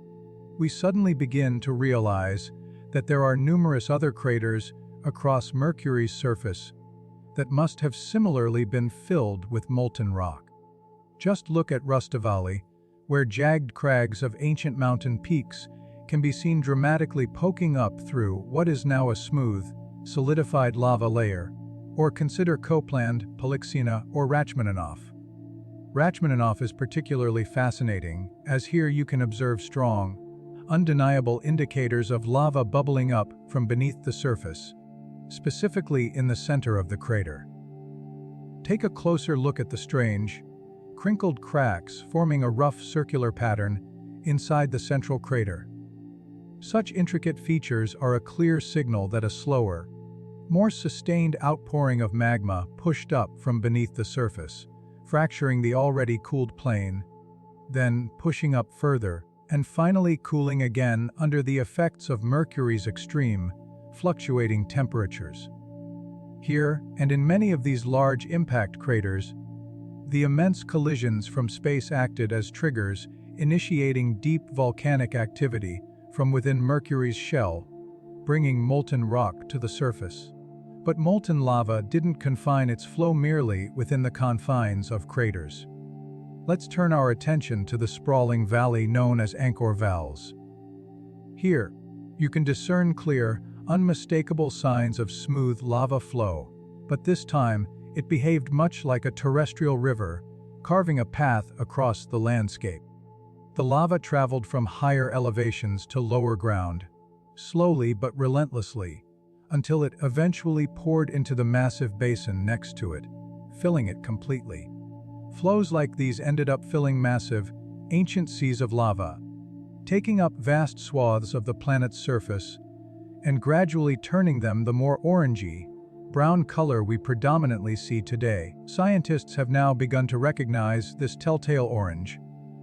we suddenly begin to realize that there are numerous other craters across Mercury's surface that must have similarly been filled with molten rock. Just look at Rustavali, where jagged crags of ancient mountain peaks can be seen dramatically poking up through what is now a smooth, solidified lava layer, or consider Copeland, Polixena, or Rachmaninoff. Rachmaninoff is particularly fascinating, as here you can observe strong, undeniable indicators of lava bubbling up from beneath the surface, specifically in the center of the crater. Take a closer look at the strange, crinkled cracks forming a rough circular pattern inside the central crater. Such intricate features are a clear signal that a slower, more sustained outpouring of magma pushed up from beneath the surface, fracturing the already cooled plane, then pushing up further, and finally cooling again under the effects of Mercury's extreme, fluctuating temperatures. Here, and in many of these large impact craters, the immense collisions from space acted as triggers, initiating deep volcanic activity from within Mercury's shell, bringing molten rock to the surface. But molten lava didn't confine its flow merely within the confines of craters. Let's turn our attention to the sprawling valley known as Angkor Vals. Here, you can discern clear, unmistakable signs of smooth lava flow, but this time it behaved much like a terrestrial river, carving a path across the landscape. The lava traveled from higher elevations to lower ground, slowly but relentlessly, until it eventually poured into the massive basin next to it, filling it completely. Flows like these ended up filling massive, ancient seas of lava, taking up vast swaths of the planet's surface and gradually turning them the more orangey, brown color we predominantly see today. Scientists have now begun to recognize this telltale orange,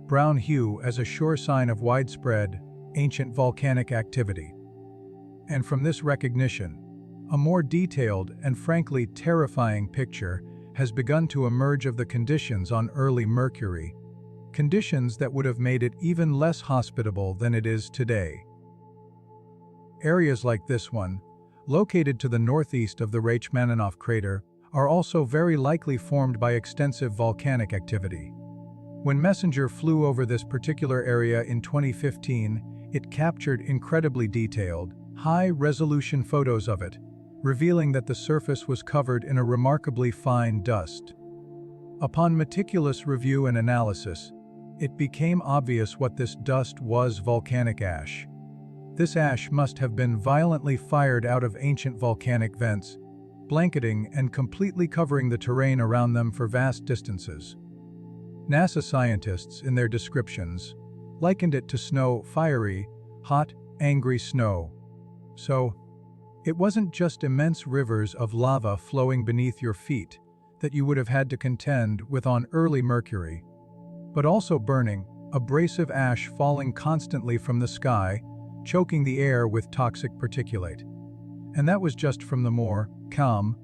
brown hue as a sure sign of widespread, ancient volcanic activity. And from this recognition, a more detailed and frankly terrifying picture has begun to emerge of the conditions on early Mercury, conditions that would have made it even less hospitable than it is today. Areas like this one, located to the northeast of the Rachmaninoff crater, are also very likely formed by extensive volcanic activity. When Messenger flew over this particular area in 2015, it captured incredibly detailed, high-resolution photos of it, revealing that the surface was covered in a remarkably fine dust. Upon meticulous review and analysis, it became obvious what this dust was: volcanic ash. This ash must have been violently fired out of ancient volcanic vents, blanketing and completely covering the terrain around them for vast distances. NASA scientists, in their descriptions, likened it to snow, fiery, hot, angry snow. So, it wasn't just immense rivers of lava flowing beneath your feet that you would have had to contend with on early Mercury, but also burning, abrasive ash falling constantly from the sky, choking the air with toxic particulate. And that was just from the more calm,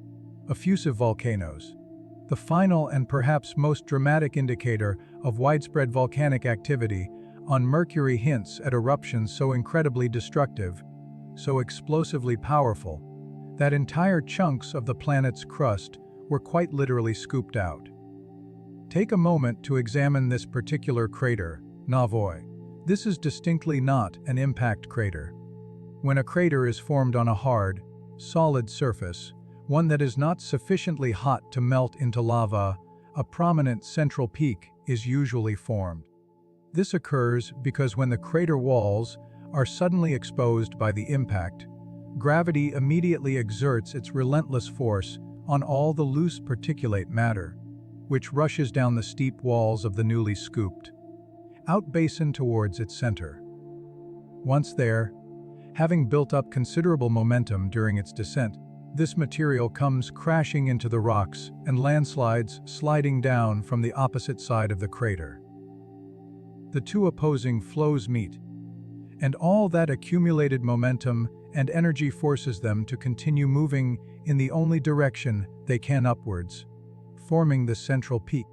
effusive volcanoes. The final and perhaps most dramatic indicator of widespread volcanic activity on Mercury hints at eruptions so incredibly destructive, so explosively powerful, that entire chunks of the planet's crust were quite literally scooped out. Take a moment to examine this particular crater, Navoi. This is distinctly not an impact crater. When a crater is formed on a hard, solid surface, one that is not sufficiently hot to melt into lava, a prominent central peak is usually formed. This occurs because when the crater walls are suddenly exposed by the impact, gravity immediately exerts its relentless force on all the loose particulate matter, which rushes down the steep walls of the newly scooped out basin towards its center. Once there, having built up considerable momentum during its descent, this material comes crashing into the rocks and landslides sliding down from the opposite side of the crater. The two opposing flows meet, and all that accumulated momentum and energy forces them to continue moving in the only direction they can, upwards, forming the central peak.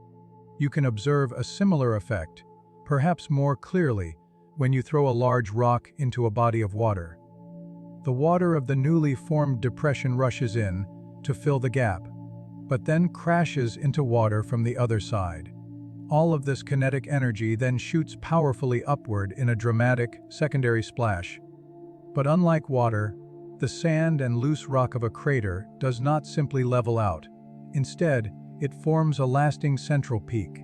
You can observe a similar effect, perhaps more clearly, when you throw a large rock into a body of water. The water of the newly formed depression rushes in to fill the gap, but then crashes into water from the other side. All of this kinetic energy then shoots powerfully upward in a dramatic secondary splash. But unlike water, the sand and loose rock of a crater does not simply level out. Instead, it forms a lasting central peak.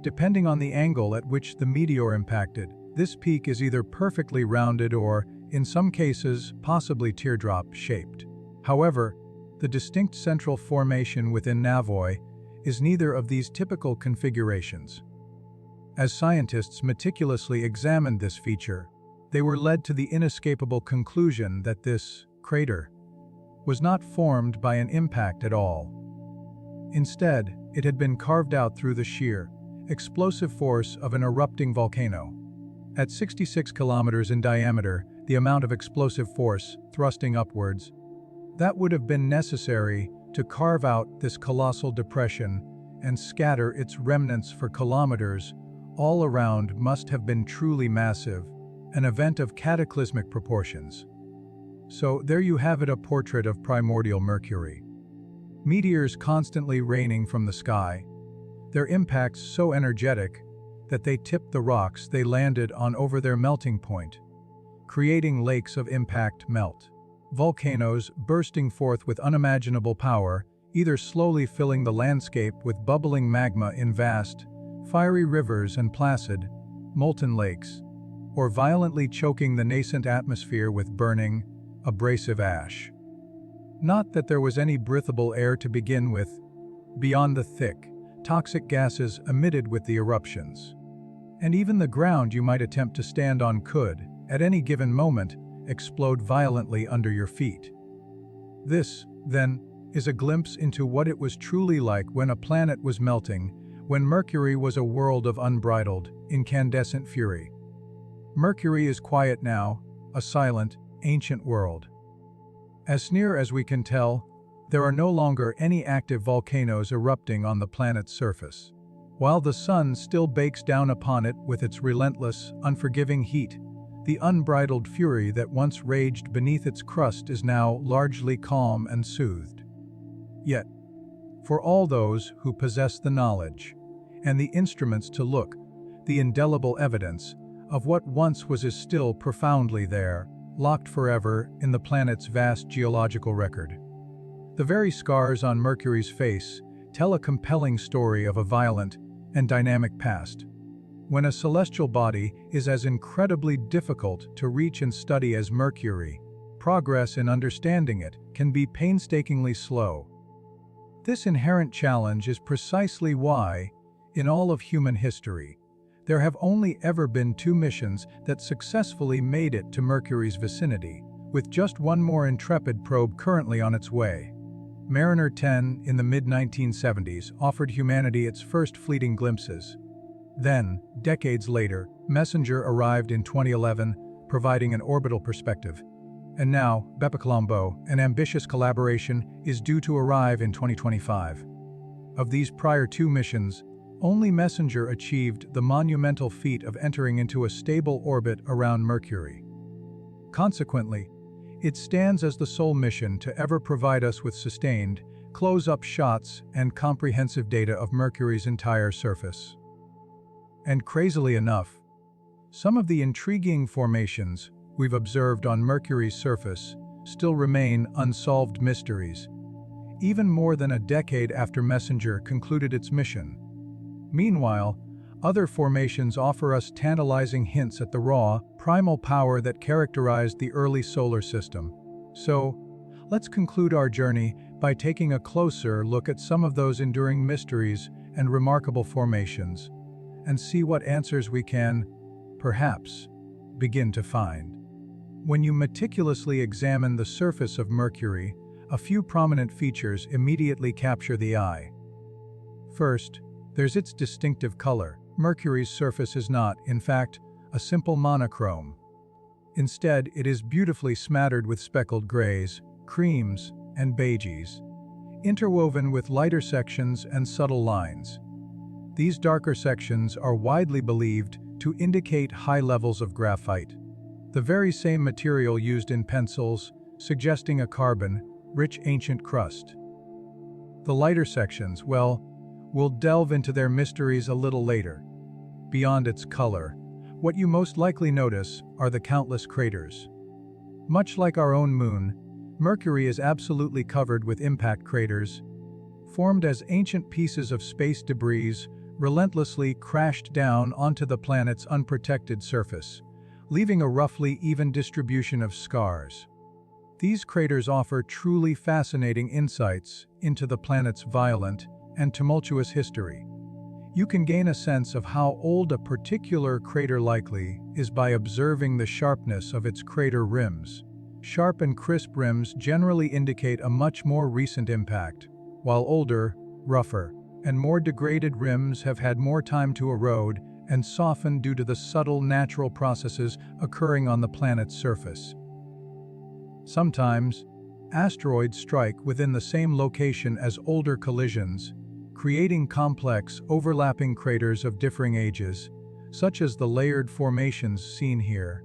Depending on the angle at which the meteor impacted, this peak is either perfectly rounded or, in some cases, possibly teardrop-shaped. However, the distinct central formation within Navoi is neither of these typical configurations. As scientists meticulously examined this feature, they were led to the inescapable conclusion that this crater was not formed by an impact at all. Instead, it had been carved out through the sheer, explosive force of an erupting volcano. At 66 kilometers in diameter, the amount of explosive force thrusting upwards that would have been necessary to carve out this colossal depression and scatter its remnants for kilometers all around must have been truly massive, an event of cataclysmic proportions. So there you have it, a portrait of primordial Mercury. Meteors constantly raining from the sky, their impacts so energetic that they tipped the rocks they landed on over their melting point, creating lakes of impact melt. Volcanoes bursting forth with unimaginable power, either slowly filling the landscape with bubbling magma in vast, fiery rivers and placid, molten lakes, or violently choking the nascent atmosphere with burning, abrasive ash. Not that there was any breathable air to begin with, beyond the thick, toxic gases emitted with the eruptions. And even the ground you might attempt to stand on could, at any given moment, explode violently under your feet. This, then, is a glimpse into what it was truly like when a planet was melting, when Mercury was a world of unbridled, incandescent fury. Mercury is quiet now, a silent, ancient world. As near as we can tell, there are no longer any active volcanoes erupting on the planet's surface. While the sun still bakes down upon it with its relentless, unforgiving heat, the unbridled fury that once raged beneath its crust is now largely calm and soothed. Yet, for all those who possess the knowledge and the instruments to look, the indelible evidence of what once was is still profoundly there, locked forever in the planet's vast geological record. The very scars on Mercury's face tell a compelling story of a violent and dynamic past. When a celestial body is as incredibly difficult to reach and study as Mercury, progress in understanding it can be painstakingly slow. This inherent challenge is precisely why, in all of human history, There have only ever been 2 missions that successfully made it to Mercury's vicinity, with just one more intrepid probe currently on its way. Mariner 10 in the mid-1970s offered humanity its first fleeting glimpses. Then, decades later, Messenger arrived in 2011, providing an orbital perspective. And now, Bepicolombo, an ambitious collaboration, is due to arrive in 2025. Of these prior 2 missions, only Messenger achieved the monumental feat of entering into a stable orbit around Mercury. Consequently, it stands as the sole mission to ever provide us with sustained, close-up shots and comprehensive data of Mercury's entire surface. And crazily enough, some of the intriguing formations we've observed on Mercury's surface still remain unsolved mysteries, even more than a decade after Messenger concluded its mission. Meanwhile, other formations offer us tantalizing hints at the raw, primal power that characterized the early solar system. So, let's conclude our journey by taking a closer look at some of those enduring mysteries and remarkable formations, and see what answers we can, perhaps, begin to find. When you meticulously examine the surface of Mercury, a few prominent features immediately capture the eye. First, there's its distinctive color. Mercury's surface is not, in fact, a simple monochrome. Instead, it is beautifully smattered with speckled grays, creams, and beiges, interwoven with lighter sections and subtle lines. These darker sections are widely believed to indicate high levels of graphite, the very same material used in pencils, suggesting a carbon-rich ancient crust. The lighter sections, well, we'll delve into their mysteries a little later. Beyond its color, what you most likely notice are the countless craters. Much like our own moon, Mercury is absolutely covered with impact craters, formed as ancient pieces of space debris relentlessly crashed down onto the planet's unprotected surface, leaving a roughly even distribution of scars. These craters offer truly fascinating insights into the planet's violent and tumultuous history. You can gain a sense of how old a particular crater likely is by observing the sharpness of its crater rims. Sharp and crisp rims generally indicate a much more recent impact, while older, rougher, and more degraded rims have had more time to erode and soften due to the subtle natural processes occurring on the planet's surface. Sometimes, asteroids strike within the same location as older collisions, creating complex, overlapping craters of differing ages, such as the layered formations seen here.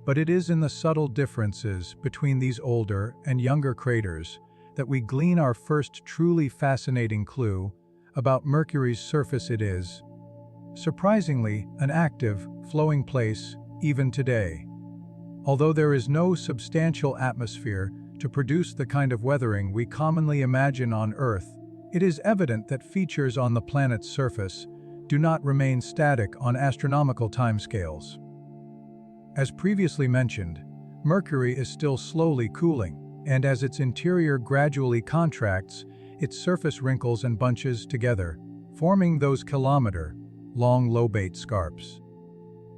But it is in the subtle differences between these older and younger craters that we glean our first truly fascinating clue about Mercury's surface. It is, surprisingly, an active, flowing place even today. Although there is no substantial atmosphere to produce the kind of weathering we commonly imagine on Earth, it is evident that features on the planet's surface do not remain static on astronomical timescales. As previously mentioned, Mercury is still slowly cooling, and as its interior gradually contracts, its surface wrinkles and bunches together, forming those kilometer-long lobate scarps.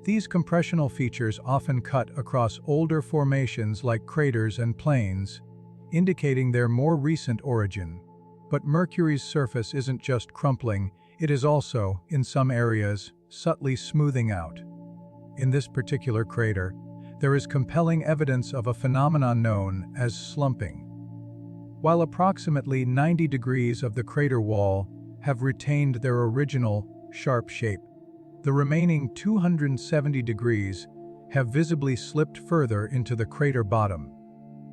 These compressional features often cut across older formations like craters and plains, indicating their more recent origin. But Mercury's surface isn't just crumpling, it is also, in some areas, subtly smoothing out. In this particular crater, there is compelling evidence of a phenomenon known as slumping. While approximately 90 degrees of the crater wall have retained their original, sharp shape, the remaining 270 degrees have visibly slipped further into the crater bottom,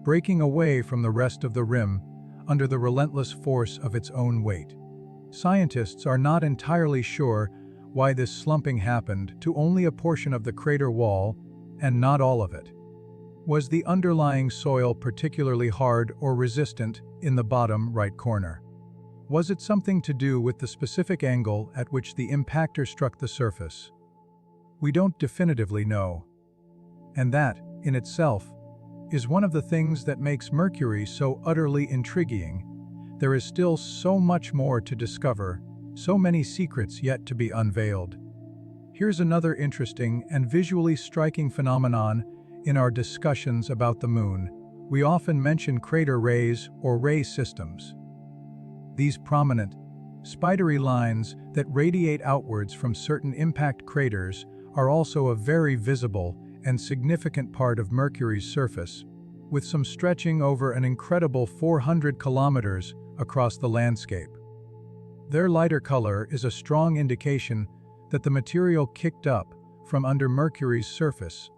breaking away from the rest of the rim under the relentless force of its own weight. Scientists are not entirely sure why this slumping happened to only a portion of the crater wall and not all of it. Was the underlying soil particularly hard or resistant in the bottom right corner? Was it something to do with the specific angle at which the impactor struck the surface? We don't definitively know. And that, in itself, is one of the things that makes Mercury so utterly intriguing. There is still so much more to discover, so many secrets yet to be unveiled. Here's another interesting and visually striking phenomenon in our discussions about the Moon. We often mention crater rays or ray systems. These prominent, spidery lines that radiate outwards from certain impact craters are also a very visible and significant part of Mercury's surface, with some stretching over an incredible 400 kilometers across the landscape. Their lighter color is a strong indication that the material kicked up from under Mercury's surface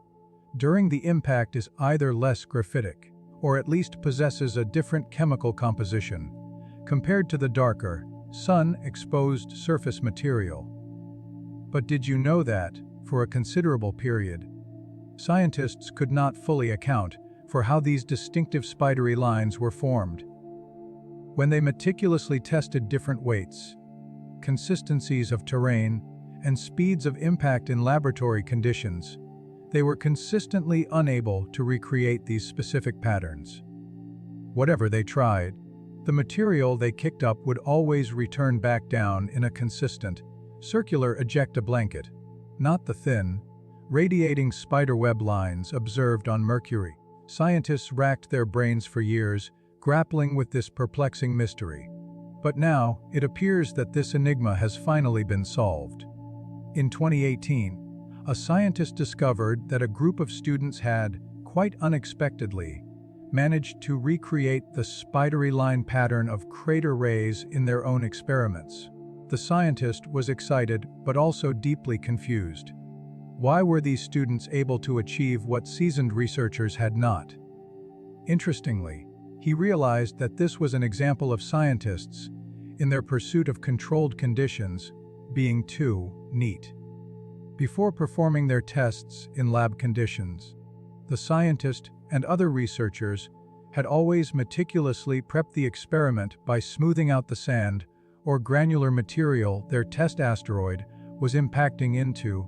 during the impact is either less graphitic or at least possesses a different chemical composition compared to the darker, sun-exposed surface material. But did you know that, for a considerable period, scientists could not fully account for how these distinctive spidery lines were formed? When they meticulously tested different weights, consistencies of terrain, and speeds of impact in laboratory conditions, they were consistently unable to recreate these specific patterns. Whatever they tried, the material they kicked up would always return back down in a consistent, circular ejecta blanket, not the thin, radiating spiderweb lines observed on Mercury. Scientists racked their brains for years, grappling with this perplexing mystery. But now, it appears that this enigma has finally been solved. In 2018, a scientist discovered that a group of students had, quite unexpectedly, managed to recreate the spidery line pattern of crater rays in their own experiments. The scientist was excited but also deeply confused. Why were these students able to achieve what seasoned researchers had not? Interestingly, he realized that this was an example of scientists, in their pursuit of controlled conditions, being too neat. Before performing their tests in lab conditions, the scientist and other researchers had always meticulously prepped the experiment by smoothing out the sand or granular material their test asteroid was impacting into,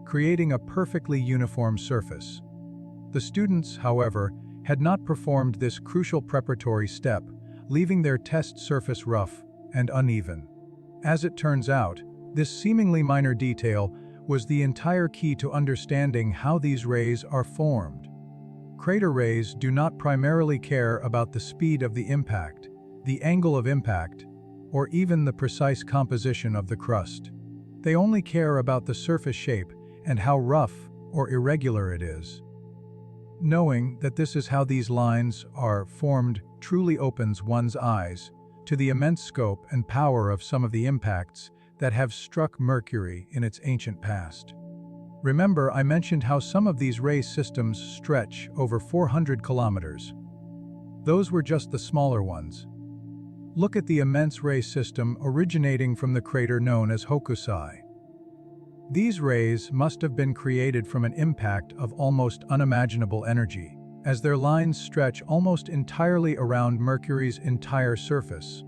creating a perfectly uniform surface. The students, however, had not performed this crucial preparatory step, leaving their test surface rough and uneven. As it turns out, this seemingly minor detail was the entire key to understanding how these rays are formed. Crater rays do not primarily care about the speed of the impact, the angle of impact, or even the precise composition of the crust. They only care about the surface shape and how rough or irregular it is. Knowing that this is how these lines are formed truly opens one's eyes to the immense scope and power of some of the impacts that have struck Mercury in its ancient past. Remember, I mentioned how some of these ray systems stretch over 400 kilometers. Those were just the smaller ones. Look at the immense ray system originating from the crater known as Hokusai. These rays must have been created from an impact of almost unimaginable energy, as their lines stretch almost entirely around Mercury's entire surface,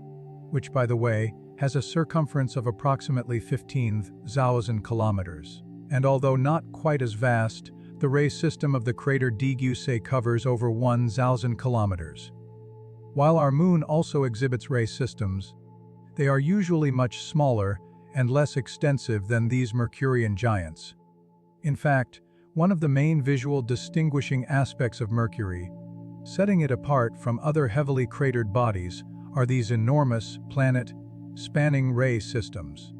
which, by the way, has a circumference of approximately 15,000 kilometers. And although not quite as vast, the ray system of the crater Hokusai covers over 1,000 kilometers. While our Moon also exhibits ray systems, they are usually much smaller and less extensive than these Mercurian giants. In fact, one of the main visual distinguishing aspects of Mercury, setting it apart from other heavily cratered bodies, are these enormous, planet-spanning ray systems.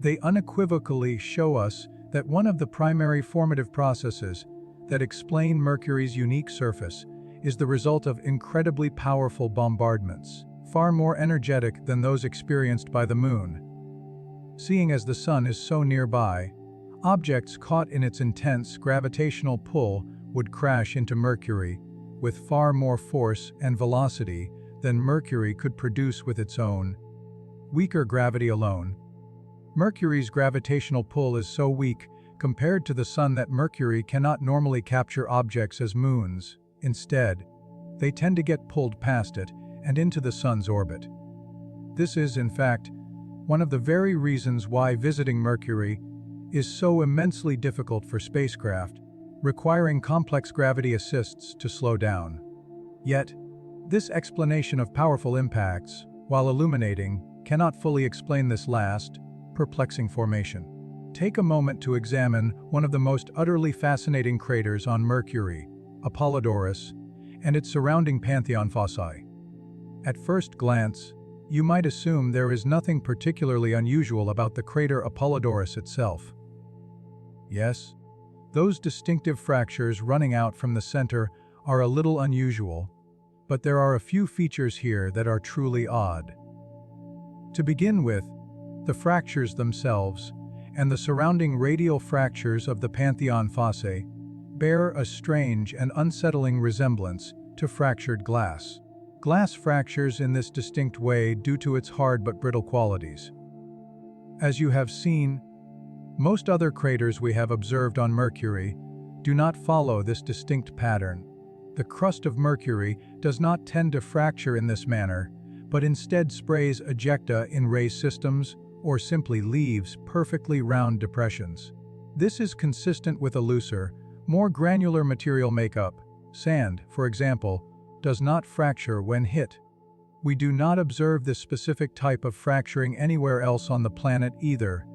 They unequivocally show us that one of the primary formative processes that explain Mercury's unique surface is the result of incredibly powerful bombardments, far more energetic than those experienced by the Moon. Seeing as the Sun is so nearby, objects caught in its intense gravitational pull would crash into Mercury with far more force and velocity than Mercury could produce with its own weaker gravity alone. Mercury's gravitational pull is so weak compared to the Sun that Mercury cannot normally capture objects as moons. Instead, they tend to get pulled past it and into the Sun's orbit. This is, in fact, one of the very reasons why visiting Mercury is so immensely difficult for spacecraft, requiring complex gravity assists to slow down. Yet, this explanation of powerful impacts, while illuminating, cannot fully explain this last, perplexing formation. take a moment to examine one of the most utterly fascinating craters on Mercury, Apollodorus, and its surrounding Pantheon fossae. At first glance, you might assume there is nothing particularly unusual about the crater Apollodorus itself. Yes, those distinctive fractures running out from the center are a little unusual, but there are a few features here that are truly odd. To begin with, the fractures themselves and the surrounding radial fractures of the Pantheon fossae bear a strange and unsettling resemblance to fractured glass. Glass fractures in this distinct way due to its hard but brittle qualities. As you have seen, most other craters we have observed on Mercury do not follow this distinct pattern. The crust of Mercury does not tend to fracture in this manner, but instead sprays ejecta in ray systems or simply leaves perfectly round depressions. This is consistent with a looser, more granular material makeup. Sand, for example, does not fracture when hit. We do not observe this specific type of fracturing anywhere else on the planet either,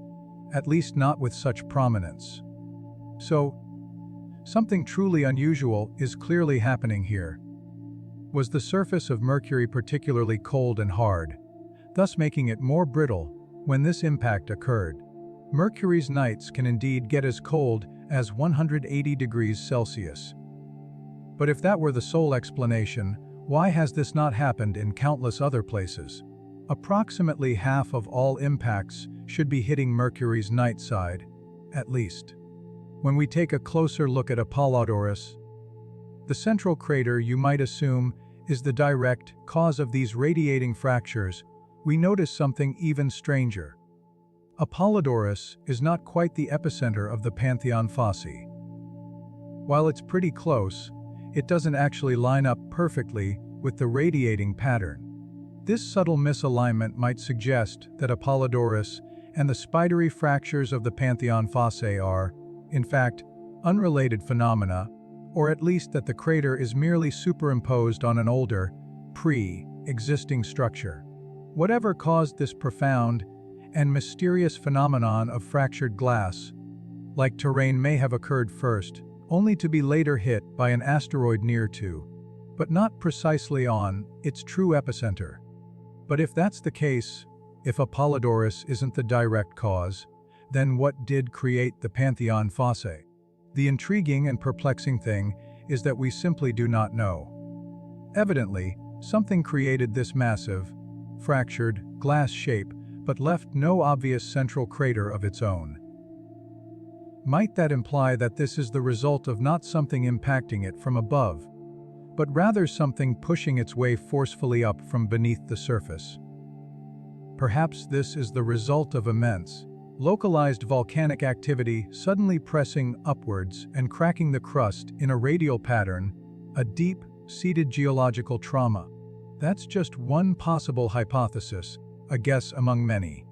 at least not with such prominence. So, something truly unusual is clearly happening here. Was the surface of Mercury particularly cold and hard, thus making it more brittle when this impact occurred? Mercury's nights can indeed get as cold as 180 degrees Celsius. But if that were the sole explanation, why has this not happened in countless other places? Approximately half of all impacts should be hitting Mercury's night side, at least. When we take a closer look at Apollodorus, the central crater you might assume is the direct cause of these radiating fractures, we notice something even stranger. Apollodorus is not quite the epicenter of the Pantheon fossae. While it's pretty close, it doesn't actually line up perfectly with the radiating pattern. This subtle misalignment might suggest that Apollodorus and the spidery fractures of the Pantheon fossae are, in fact, unrelated phenomena, or at least that the crater is merely superimposed on an older, pre-existing structure. Whatever caused this profound and mysterious phenomenon of fractured glass, like terrain, may have occurred first, only to be later hit by an asteroid near to, but not precisely on, its true epicenter. But if that's the case, if Apollodorus isn't the direct cause, then what did create the Pantheon fossae? The intriguing and perplexing thing is that we simply do not know. Evidently, something created this massive, fractured, glass shape, but left no obvious central crater of its own. Might that imply that this is the result of not something impacting it from above, but rather something pushing its way forcefully up from beneath the surface? Perhaps this is the result of immense, localized volcanic activity suddenly pressing upwards and cracking the crust in a radial pattern, a deep-seated geological trauma. That's just one possible hypothesis, a guess among many.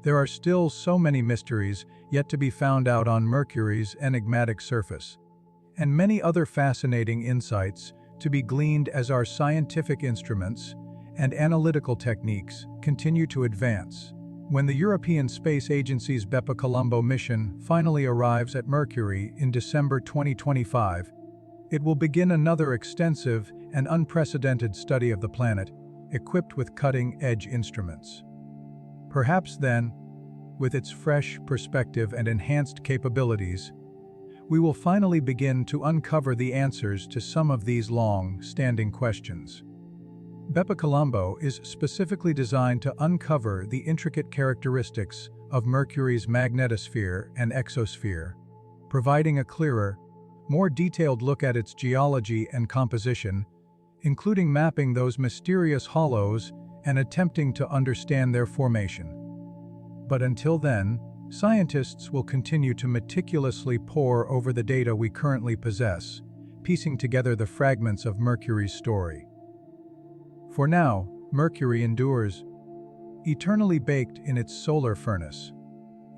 There are still so many mysteries yet to be found out on Mercury's enigmatic surface, and many other fascinating insights to be gleaned as our scientific instruments and analytical techniques continue to advance. When the European Space Agency's Bepi-Colombo mission finally arrives at Mercury in December 2025, it will begin another extensive and unprecedented study of the planet, equipped with cutting-edge instruments. Perhaps then, with its fresh perspective and enhanced capabilities, we will finally begin to uncover the answers to some of these long-standing questions. Bepi-Colombo is specifically designed to uncover the intricate characteristics of Mercury's magnetosphere and exosphere, providing a clearer, more detailed look at its geology and composition, including mapping those mysterious hollows and attempting to understand their formation. But until then, scientists will continue to meticulously pore over the data we currently possess, piecing together the fragments of Mercury's story. For now, Mercury endures, eternally baked in its solar furnace.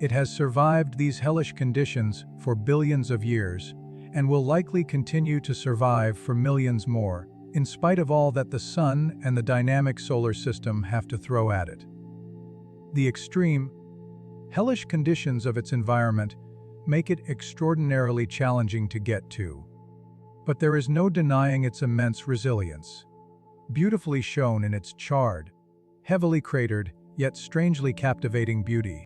It has survived these hellish conditions for billions of years, and will likely continue to survive for millions more, in spite of all that the Sun and the dynamic solar system have to throw at it. The extreme, Hellish conditions of its environment make it extraordinarily challenging to get to. But there is no denying its immense resilience, beautifully shown in its charred, heavily cratered, yet strangely captivating beauty.